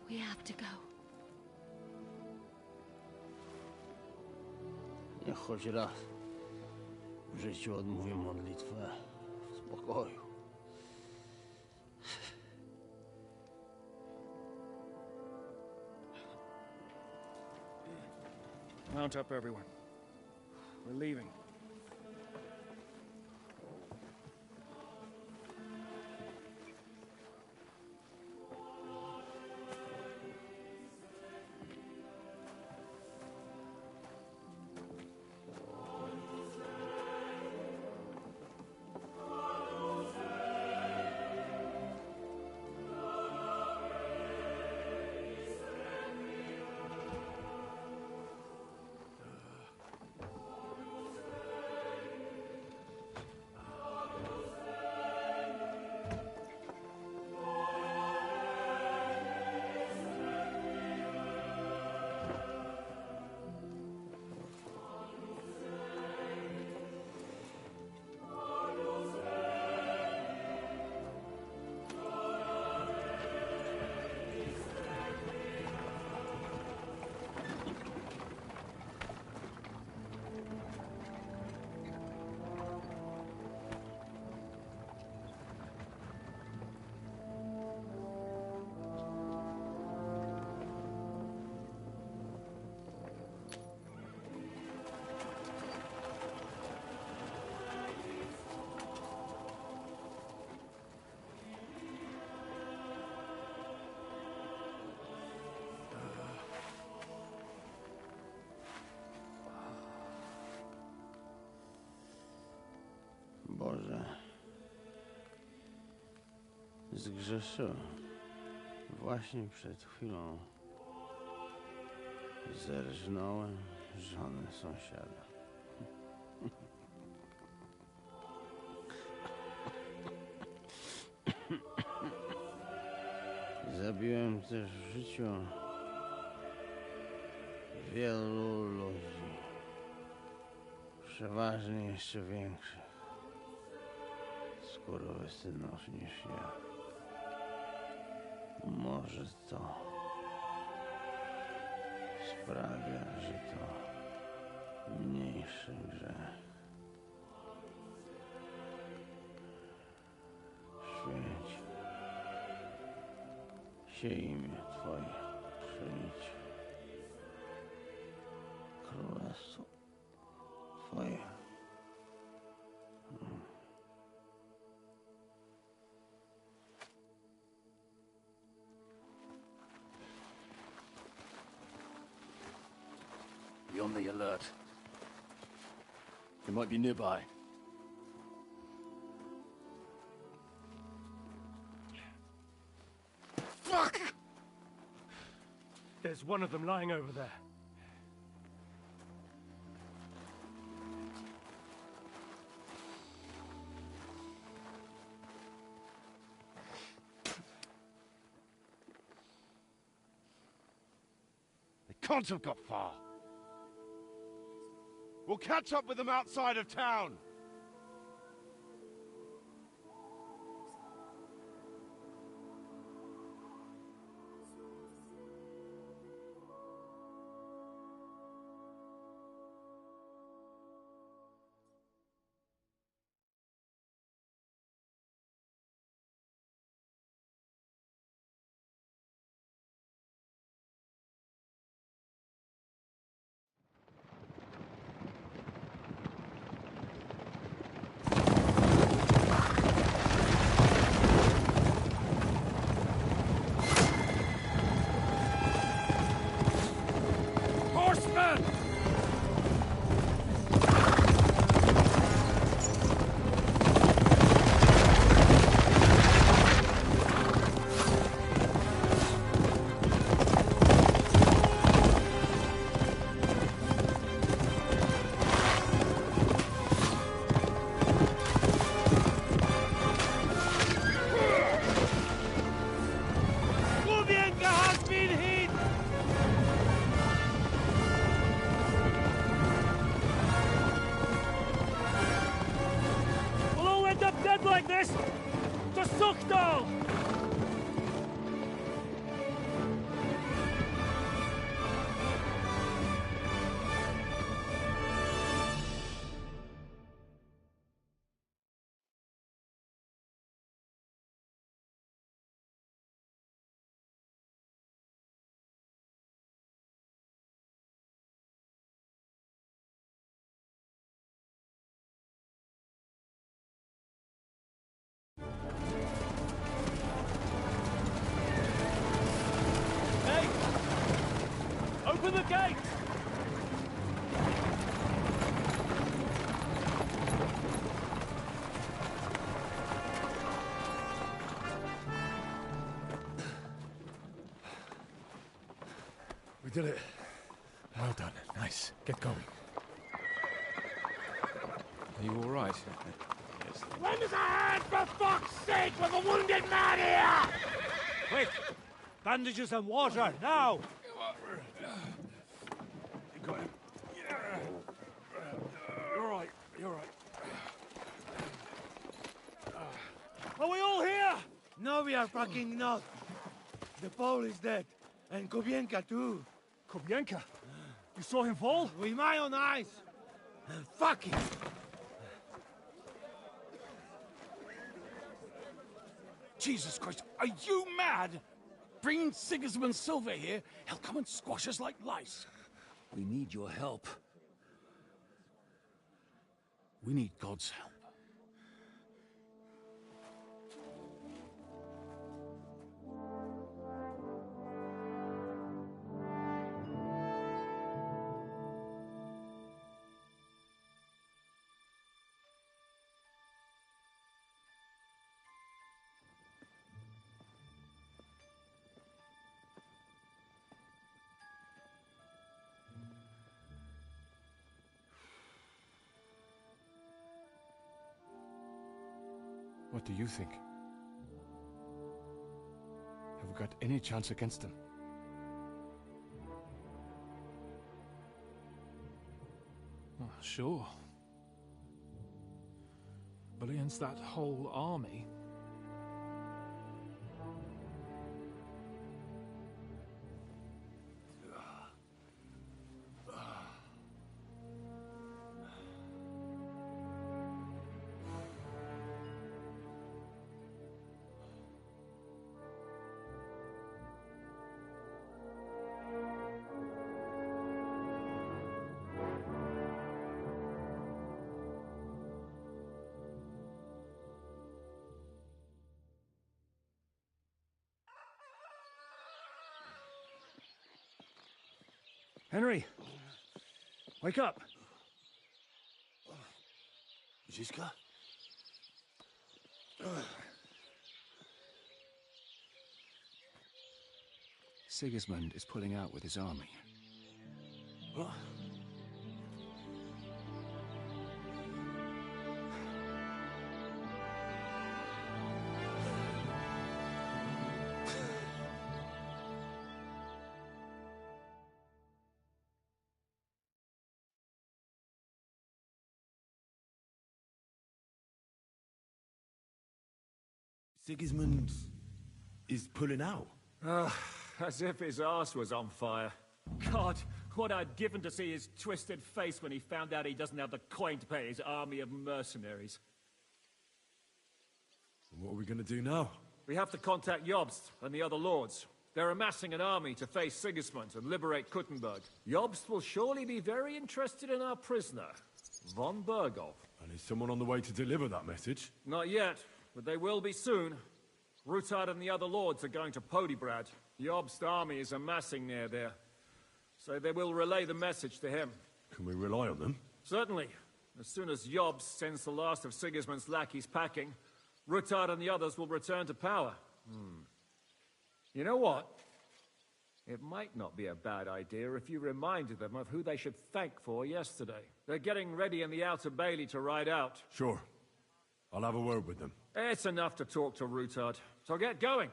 We have to go. Niech choć raz w życiu odmówię modlitwę w spokoju. Mount up, everyone. We're leaving. Boże, zgrzeszyłem. Właśnie przed chwilą zerżnąłem żonę sąsiada. też w życiu wielu ludzi. Przeważnie jeszcze większych skurwysynów niż ja. Może to sprawia, że to mniejszy grzech. Święć się imię Twoje, przyjdź królestwo Twoje. Be on the alert. They might be nearby. Fuck! There's one of them lying over there. They can't have got far. We'll catch up with them outside of town. Like this! To Suchtal! Open the gate! We did it. Well done. Nice. Get going. Are you all right? Yes. Lend us a hand, for fuck's sake, with a wounded man here! Quick! Bandages and water, now! You're right. You're right. Are we all here? No, we are fucking not. The Pole is dead. And Kobienka too. Kobienka? You saw him fall? With my own eyes. And fuck it. Jesus Christ, are you mad? Bringing Sigismund Silver here, he'll come and squash us like lice. We need your help. We need God's help. What do you think? Have we got any chance against them? Oh, sure. But against that whole army... Henry! Wake up! Ziska? Sigismund is pulling out with his army. What? Sigismund is pulling out. As if his arse was on fire. God, what I'd given to see his twisted face when he found out he doesn't have the coin to pay his army of mercenaries. What are we going to do now? We have to contact Jobst and the other lords. They're amassing an army to face Sigismund and liberate Kuttenberg. Jobst will surely be very interested in our prisoner, von Berghoff. And is someone on the way to deliver that message? Not yet, but they will be soon. Rutard and the other lords are going to Podiebrad. Jobst's army is amassing near there, so they will relay the message to him. Can we rely on them? Certainly. As soon as Jobst sends the last of Sigismund's lackeys packing, Rutard and the others will return to power. You know what? It might not be a bad idea if you reminded them of who they should thank for yesterday. They're getting ready in the outer bailey to ride out. Sure. I'll have a word with them. It's enough to talk to Rutard, so get going.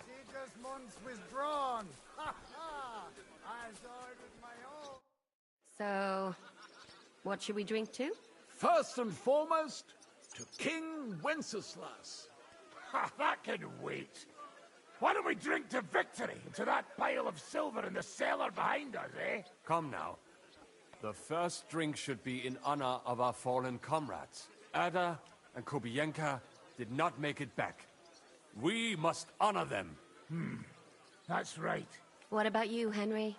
Sigismund's withdrawn! Ha ha! I saw it with my own. So, what should we drink to? First and foremost, to King Wenceslas. Ha, that can wait. Why don't we drink to victory and to that pile of silver in the cellar behind us, eh? Come now. The first drink should be in honor of our fallen comrades. Ada and Kubienka did not make it back. We must honor them. That's right. What about you, Henry?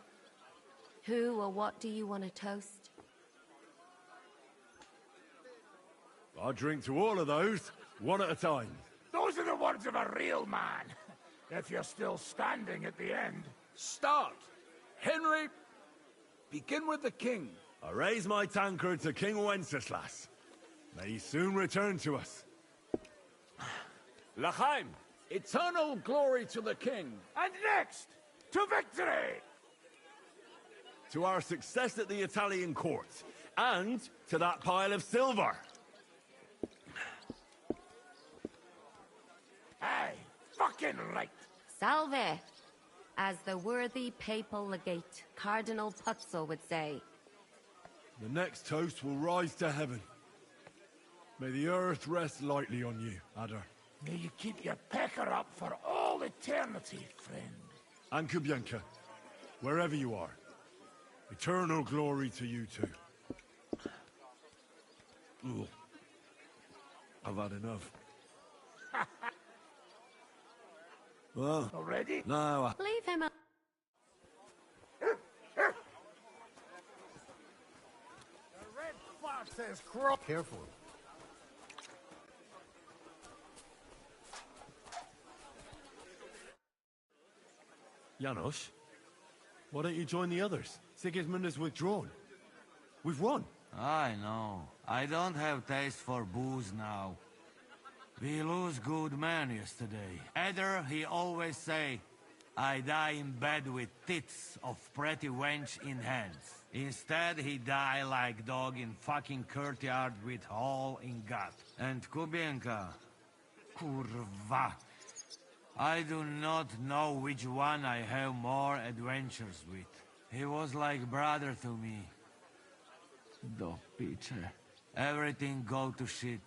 Who or what do you want to toast? I'll drink to all of those, one at a time. Those are the words of a real man. If you're still standing at the end. Start! Henry, begin with the king. I raise my tankard to King Wenceslas. May he soon return to us. L'chaim! Eternal glory to the king. And next, to victory! To our success at the Italian court, and to that pile of silver. Aye, fucking right. Salve! As the worthy papal legate, Cardinal Putzel would say. The next toast will rise to heaven. May the earth rest lightly on you, Ada. May you keep your pecker up for all eternity, friend. And Kubienka, wherever you are. Eternal glory to you too. Ooh. I've had enough. Well, already? No. Leave him up. The red fox has crawled. Careful. Janos, why don't you join the others? Sigismund has withdrawn. We've won. I know. I don't have taste for booze now. We lose good man yesterday. Either he always say, I die in bed with tits of pretty wench in hands. Instead, he die like dog in fucking courtyard with hole in gut. And Kubienka, kurwa. I do not know which one I have more adventures with. He was like brother to me. Do piche. Everything go to shit.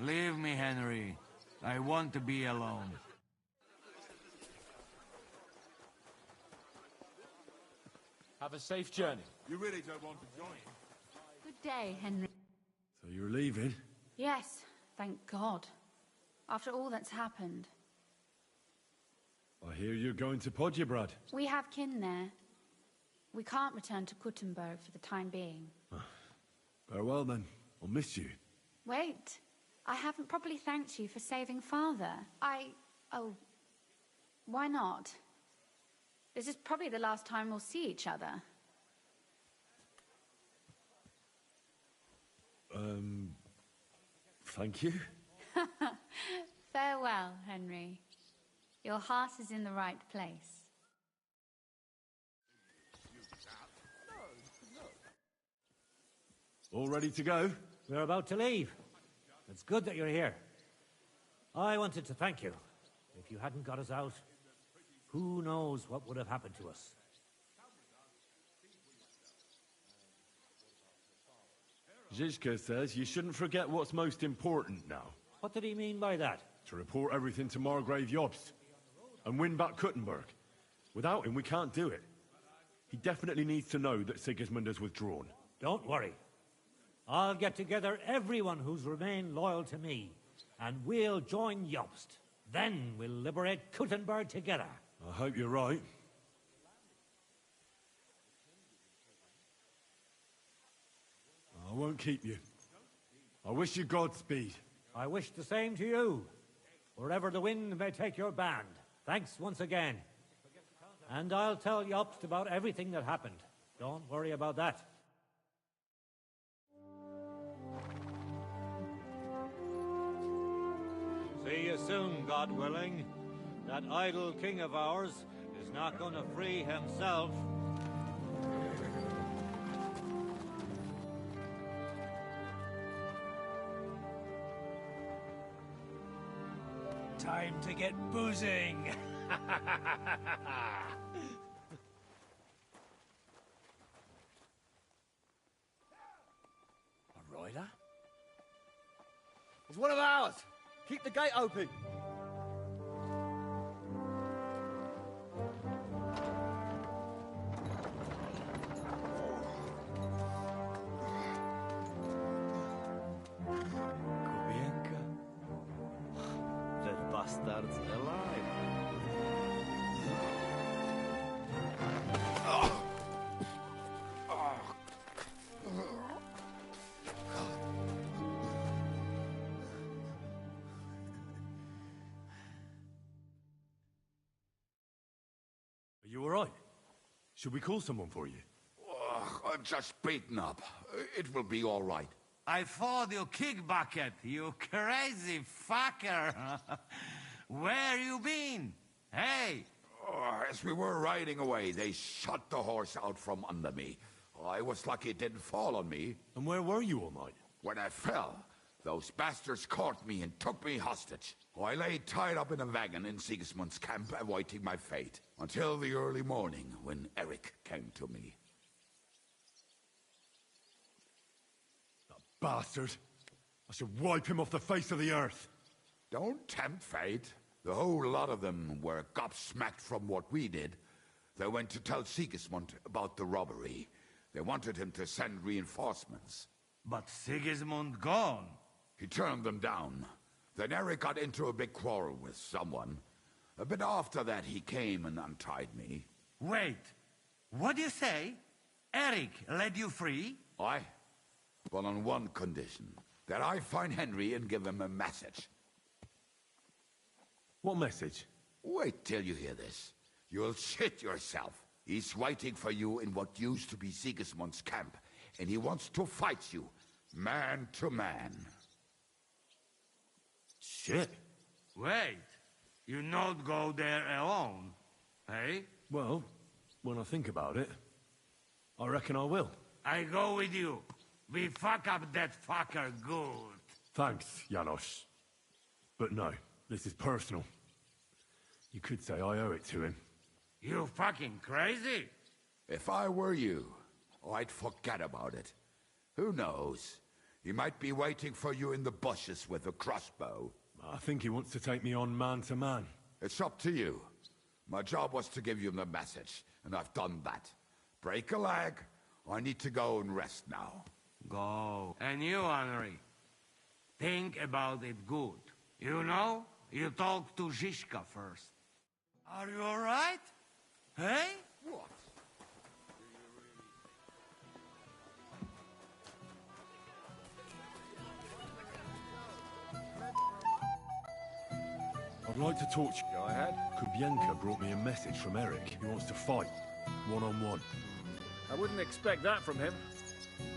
Leave me, Henry. I want to be alone. Have a safe journey. You really don't want to join? Good day, Henry. So you're leaving? Yes, thank God. After all that's happened. I hear you're going to Podjebrad. We have kin there. We can't return to Kuttenberg for the time being. Farewell, then. I'll miss you. Wait. I haven't properly thanked you for saving Father. Oh. Why not? This is probably the last time we'll see each other. Thank you? Farewell, Henry. Your heart is in the right place. All ready to go? We're about to leave. It's good that you're here. I wanted to thank you. If you hadn't got us out, who knows what would have happened to us. Zizka says you shouldn't forget what's most important now. What did he mean by that? To report everything to Margrave Jobst and win back Kuttenberg. Without him, we can't do it. He definitely needs to know that Sigismund has withdrawn. Don't worry. I'll get together everyone who's remained loyal to me, and we'll join Jobst. Then we'll liberate Kuttenberg together. I hope you're right. I won't keep you. I wish you Godspeed. I wish the same to you. Wherever the wind may take your band. Thanks once again. And I'll tell Jobst about everything that happened. Don't worry about that. See you soon, God willing. That idle king of ours is not going to free himself. Time to get boozing. A rider? It's one of ours. Keep the gate open. Kubienka? That bastard's alive. Are you all right? Should we call someone for you? I'm just beaten up. It will be all right. I thought you kick bucket, you crazy fucker. Where you been? Hey! As we were riding away, they shot the horse out from under me. I was lucky it didn't fall on me. And where were you all night? When I fell, those bastards caught me and took me hostage. I lay tied up in a wagon in Sigismund's camp, awaiting my fate, until the early morning when Eric came to me. That bastard! I should wipe him off the face of the earth. Don't tempt fate. The whole lot of them were gobsmacked from what we did. They went to tell Sigismund about the robbery. They wanted him to send reinforcements. But Sigismund gone. He turned them down. Then Eric got into a big quarrel with someone. A bit after that, he came and untied me. Wait, what do you say? Eric led you free? Aye, but on one condition. That I find Henry and give him a message. What message? Wait till you hear this. You'll shit yourself. He's waiting for you in what used to be Sigismund's camp, and he wants to fight you, man to man. Shit. Wait, you not go there alone, eh? Well, when I think about it, I reckon I will. I go with you. We fuck up that fucker good. Thanks, Janos. But no, this is personal. You could say I owe it to him. You fucking crazy? If I were you, I'd forget about it. Who knows? He might be waiting for you in the bushes with a crossbow. I think he wants to take me on man to man. It's up to you. My job was to give you the message, and I've done that. Break a leg. I need to go and rest now. Go. And you, Henry, think about it good. You know, you talk to Zizka first. Are you all right? Hey? What? I'd like to talk to you. Go ahead. Kubienka brought me a message from Eric. He wants to fight, one-on-one. I wouldn't expect that from him.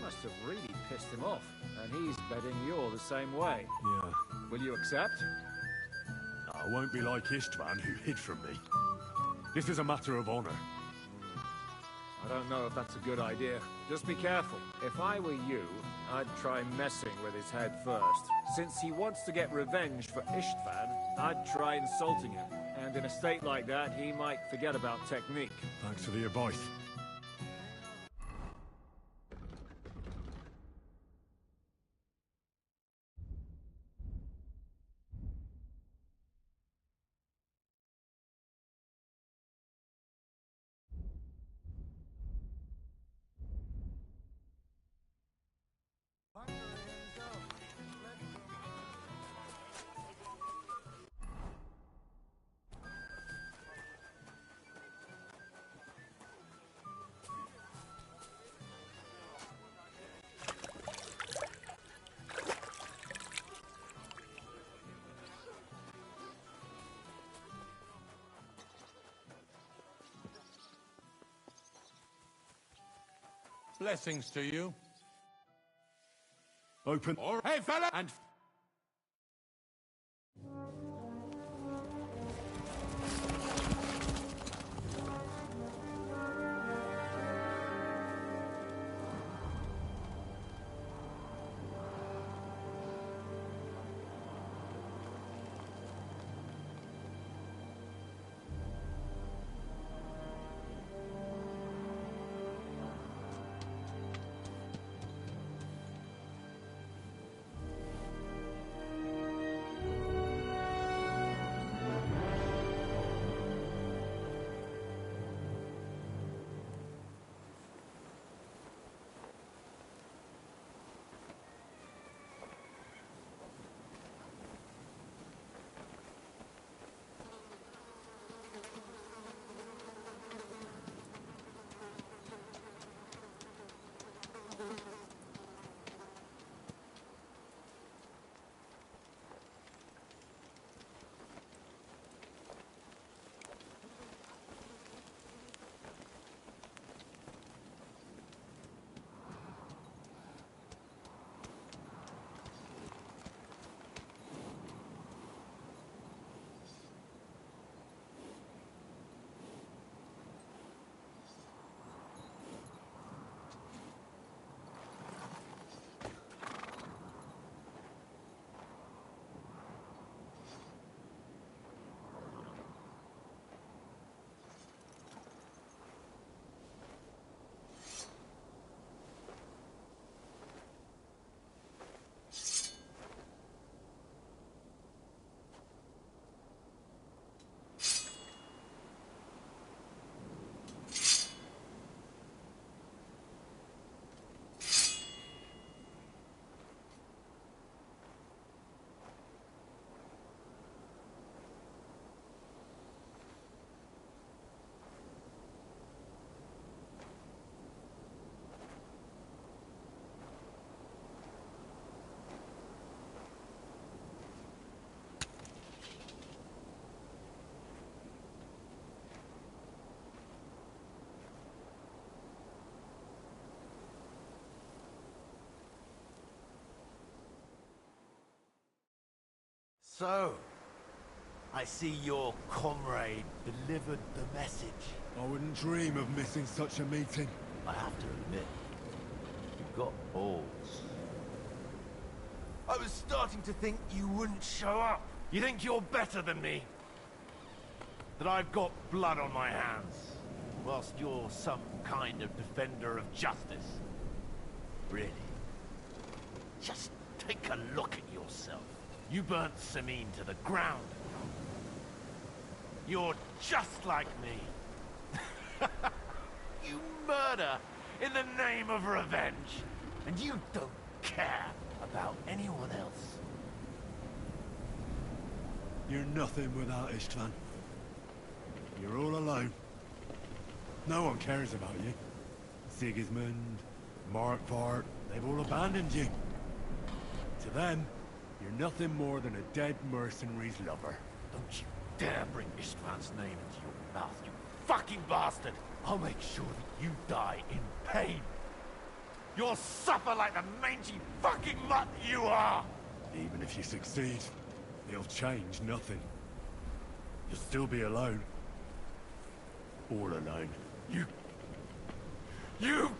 Must have really pissed him off, and he's betting you're the same way. Yeah. Will you accept? I won't be like Istvan, who hid from me. This is a matter of honor. I don't know if that's a good idea. Just be careful. If I were you, I'd try messing with his head first. Since he wants to get revenge for Istvan, I'd try insulting him. And in a state like that, he might forget about technique. Thanks for the advice. Blessings to you. Open. Hey, fella! And So, I see your comrade delivered the message. I wouldn't dream of missing such a meeting. I have to admit, you've got balls. I was starting to think you wouldn't show up. You think you're better than me? That I've got blood on my hands, whilst you're some kind of defender of justice. Really? Just take a look at yourself. You burnt Sameen to the ground. You're just like me. You murder in the name of revenge. And you don't care about anyone else. You're nothing without Istvan. You're all alone. No one cares about you. Sigismund, Markvart, they've all abandoned you. To them, you're nothing more than a dead mercenary's lover. Don't you dare bring Istvan's name into your mouth, you fucking bastard! I'll make sure that you die in pain. You'll suffer like the mangy fucking mutt you are! Even if you succeed, it'll change nothing. You'll still be alone. All alone. You...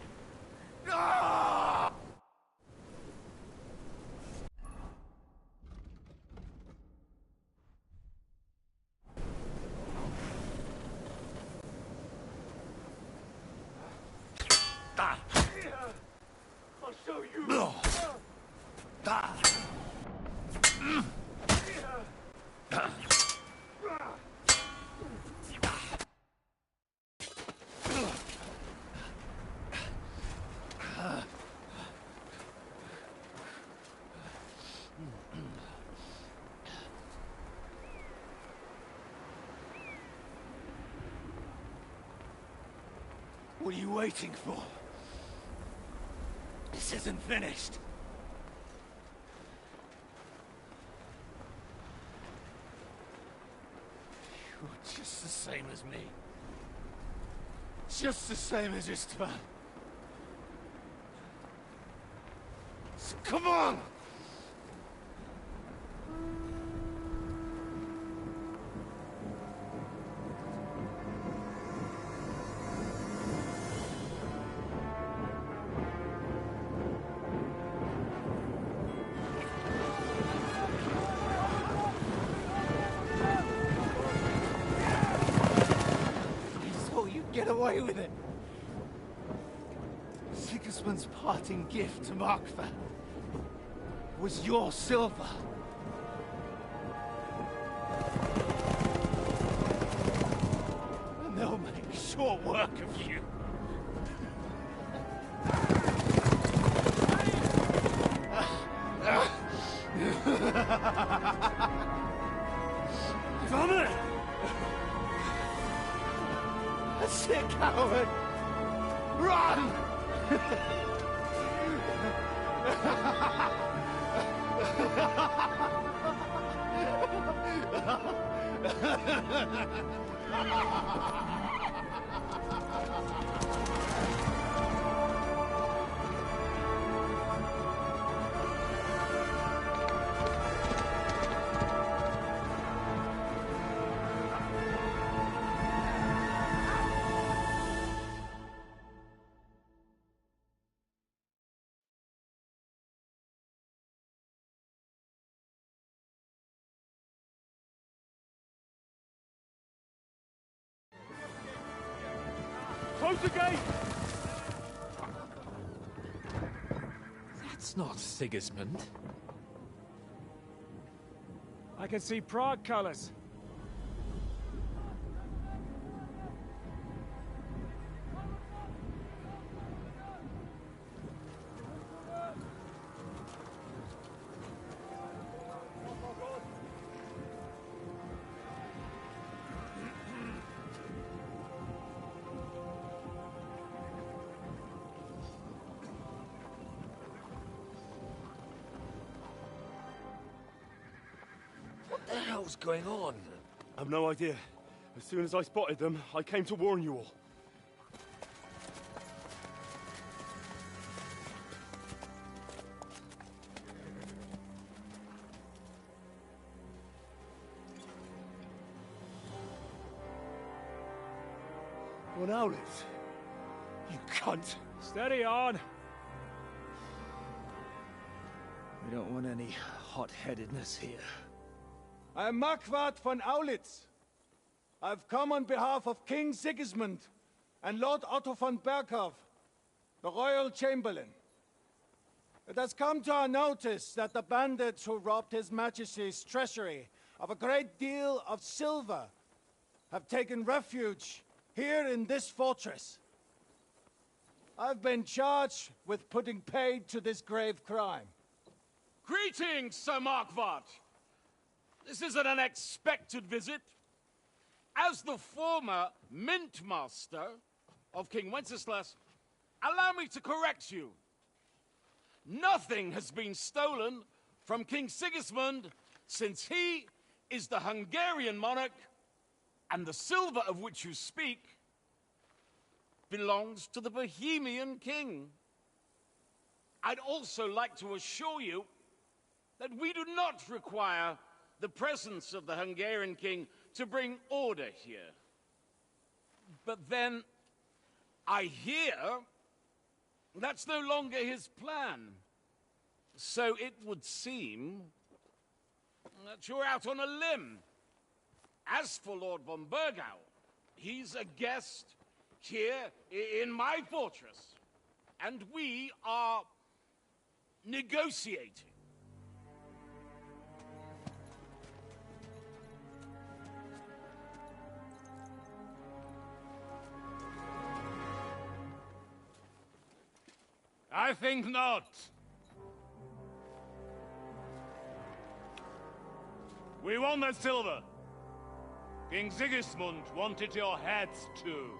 Ah! I'll show you. What are you waiting for? This isn't finished. You're just the same as me. Just the same as Istvan. So come on! Get away with it. Sigismund's parting gift to Markva was your silver. And they'll make short work of you. Come on! That's it, coward! Run! Close the gate! That's not Sigismund. I can see Prague colors. What the hell's going on? I've no idea. As soon as I spotted them, I came to warn you all. What Owlets? You cunt! Steady on! We don't want any hot-headedness here. I am Marquardt von Aulitz. I've come on behalf of King Sigismund and Lord Otto von Berghoff, the Royal Chamberlain. It has come to our notice that the bandits who robbed His Majesty's treasury of a great deal of silver have taken refuge here in this fortress. I've been charged with putting paid to this grave crime. Greetings, Sir Marquardt. This is an unexpected visit. As the former Mint Master of King Wenceslas, allow me to correct you. Nothing has been stolen from King Sigismund since he is the Hungarian monarch, and the silver of which you speak belongs to the Bohemian king. I'd also like to assure you that we do not require the presence of the Hungarian king to bring order here. But then, I hear that's no longer his plan. So it would seem that you're out on a limb. As for Lord von Bergau, he's a guest here in my fortress, and we are negotiating. I think not. We want the silver. King Sigismund wanted your heads too.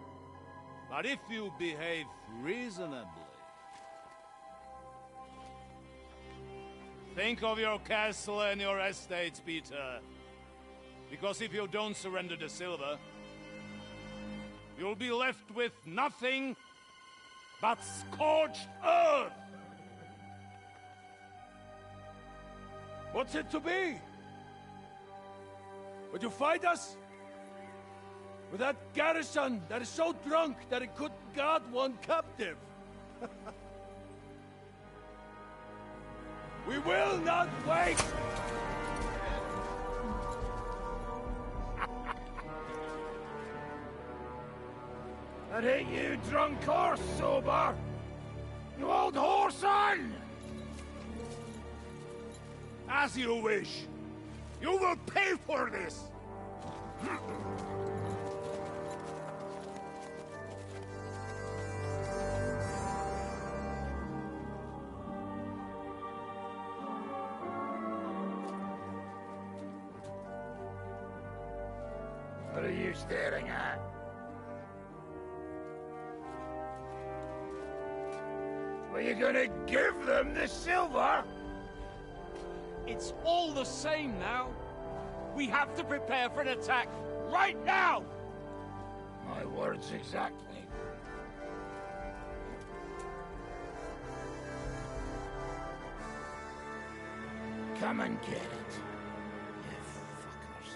But if you behave reasonably... Think of your castle and your estates, Peter. Because if you don't surrender the silver, you'll be left with nothing but scorched earth! What's it to be? Would you fight us? With that garrison that is so drunk that it could guard one captive? We will not wait! That ain't you, drunk or sober! You old whoreson! As you wish. You will pay for this! What are you staring at? Are you gonna give them the silver? It's all the same now. We have to prepare for an attack right now! My words exactly. Come and get it, you fuckers.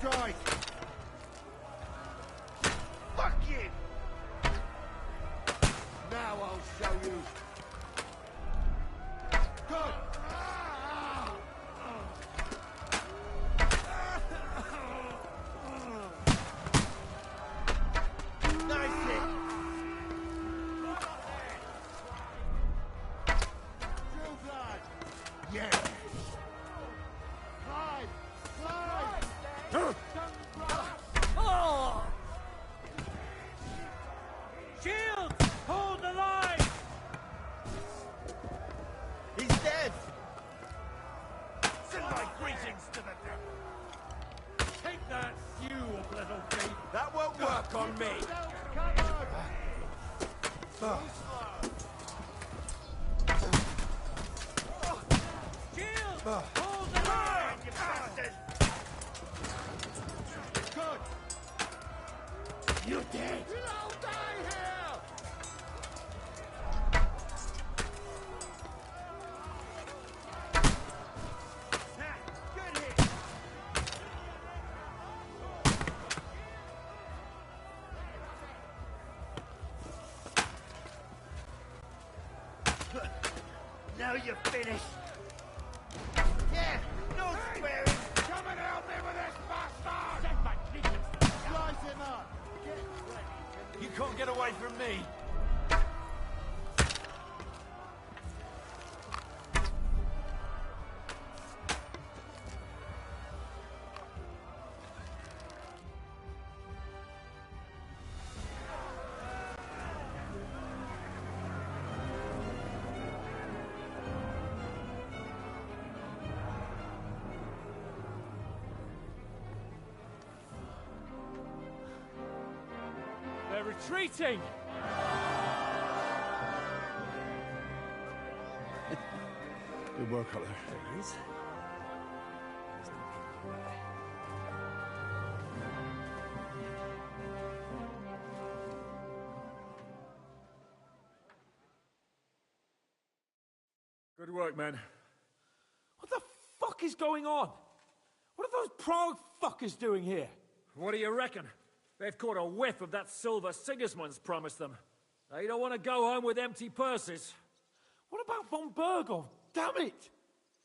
strike! Fuck you! Now I'll show you. Good! Nice hit! True blood! Yeah! Slide! Slide! Shields! Hold the line! He's dead! Send my greetings to the devil! Take that, you little thief! That won't work on me! Shields! Hold the line! You bastard! Good! You're dead! You'll all die here! Good hit! Now you're finished! Yeah! No swearing! Come and help me with this bastard! Send my greetings to the devil! Slice him up! Get ready! You can't get away from me! They're retreating! Good work up there. There is. Good work, man. What the fuck is going on? What are those Prague fuckers doing here? What do you reckon? They've caught a whiff of that silver Sigismund's promised them. They don't want to go home with empty purses. What about von Bergov? Damn it!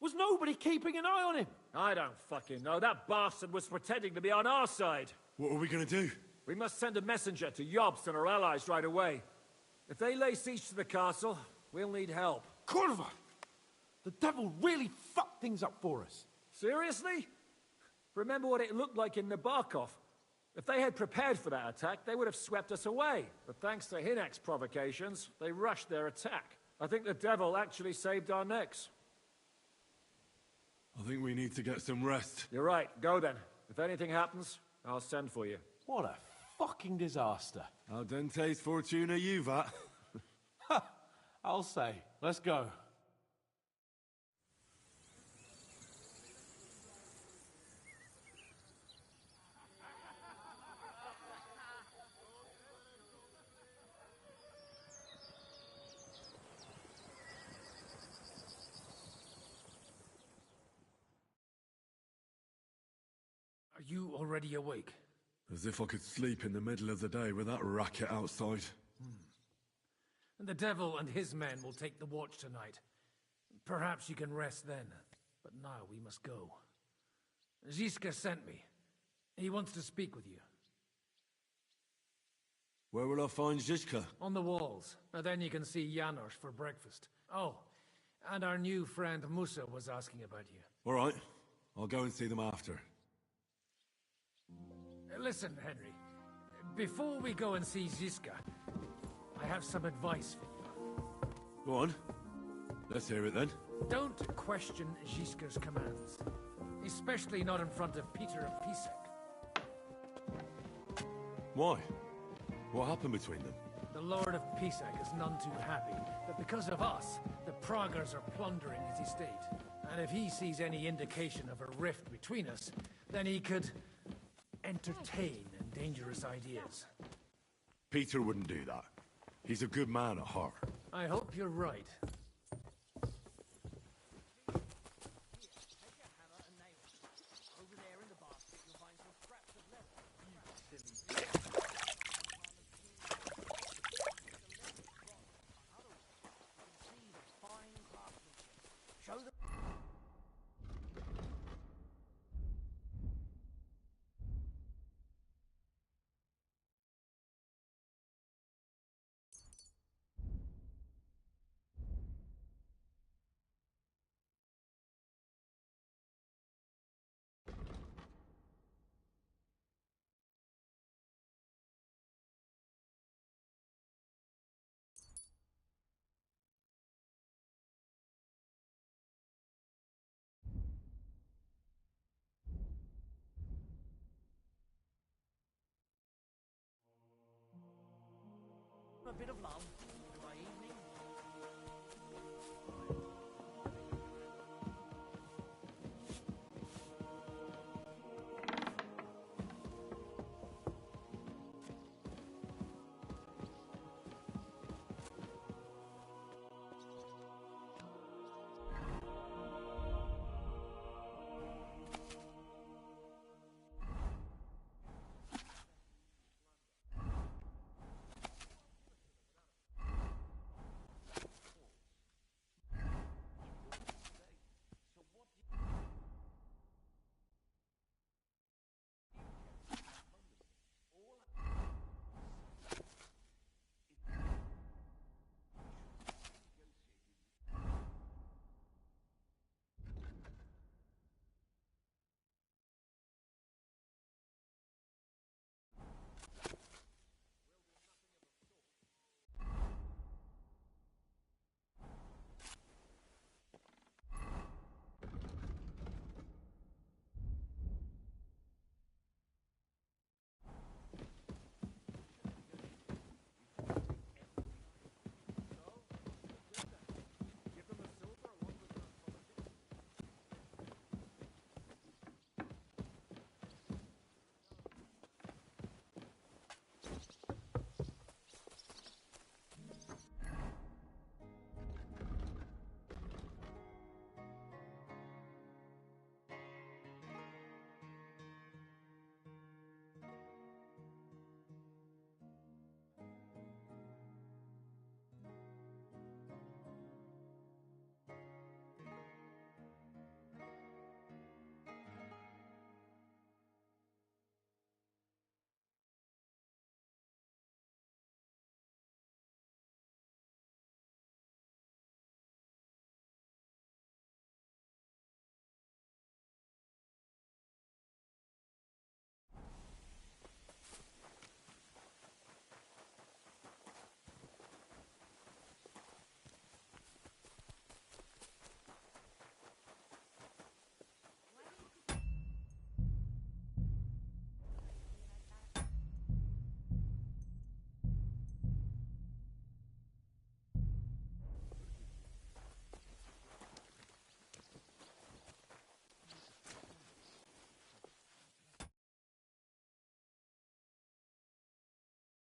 Was nobody keeping an eye on him? I don't fucking know. That bastard was pretending to be on our side. What are we gonna do? We must send a messenger to Jobst and our allies right away. If they lay siege to the castle, we'll need help. Kurva! The devil really fucked things up for us. Seriously? Remember what it looked like in Nabokov. If they had prepared for that attack, they would have swept us away. But thanks to Hinek's provocations, they rushed their attack. I think the devil actually saved our necks. I think we need to get some rest. You're right. Go then. If anything happens, I'll send for you. What a fucking disaster. Al dente's fortuna juvat. I'll say. Let's go. Are you already awake? As if I could sleep in the middle of the day with that racket outside. And the devil and his men will take the watch tonight. Perhaps you can rest then. But now we must go. Ziska sent me. He wants to speak with you. Where will I find Zizka? On the walls. And then you can see Janos for breakfast. Oh, and our new friend Musa was asking about you. All right. I'll go and see them after. Listen, Henry. Before we go and see Ziska, I have some advice for you. Go on. Let's hear it then. Don't question Ziska's commands. Especially not in front of Peter of Pisek. Why? What happened between them? The Lord of Pisek is none too happy that because of us, the Praguers are plundering his estate. And if he sees any indication of a rift between us, then he could entertain dangerous ideas. Peter wouldn't do that. He's a good man at heart. I hope you're right. Over there in the basket, you'll find some scrap show them. A bit of love.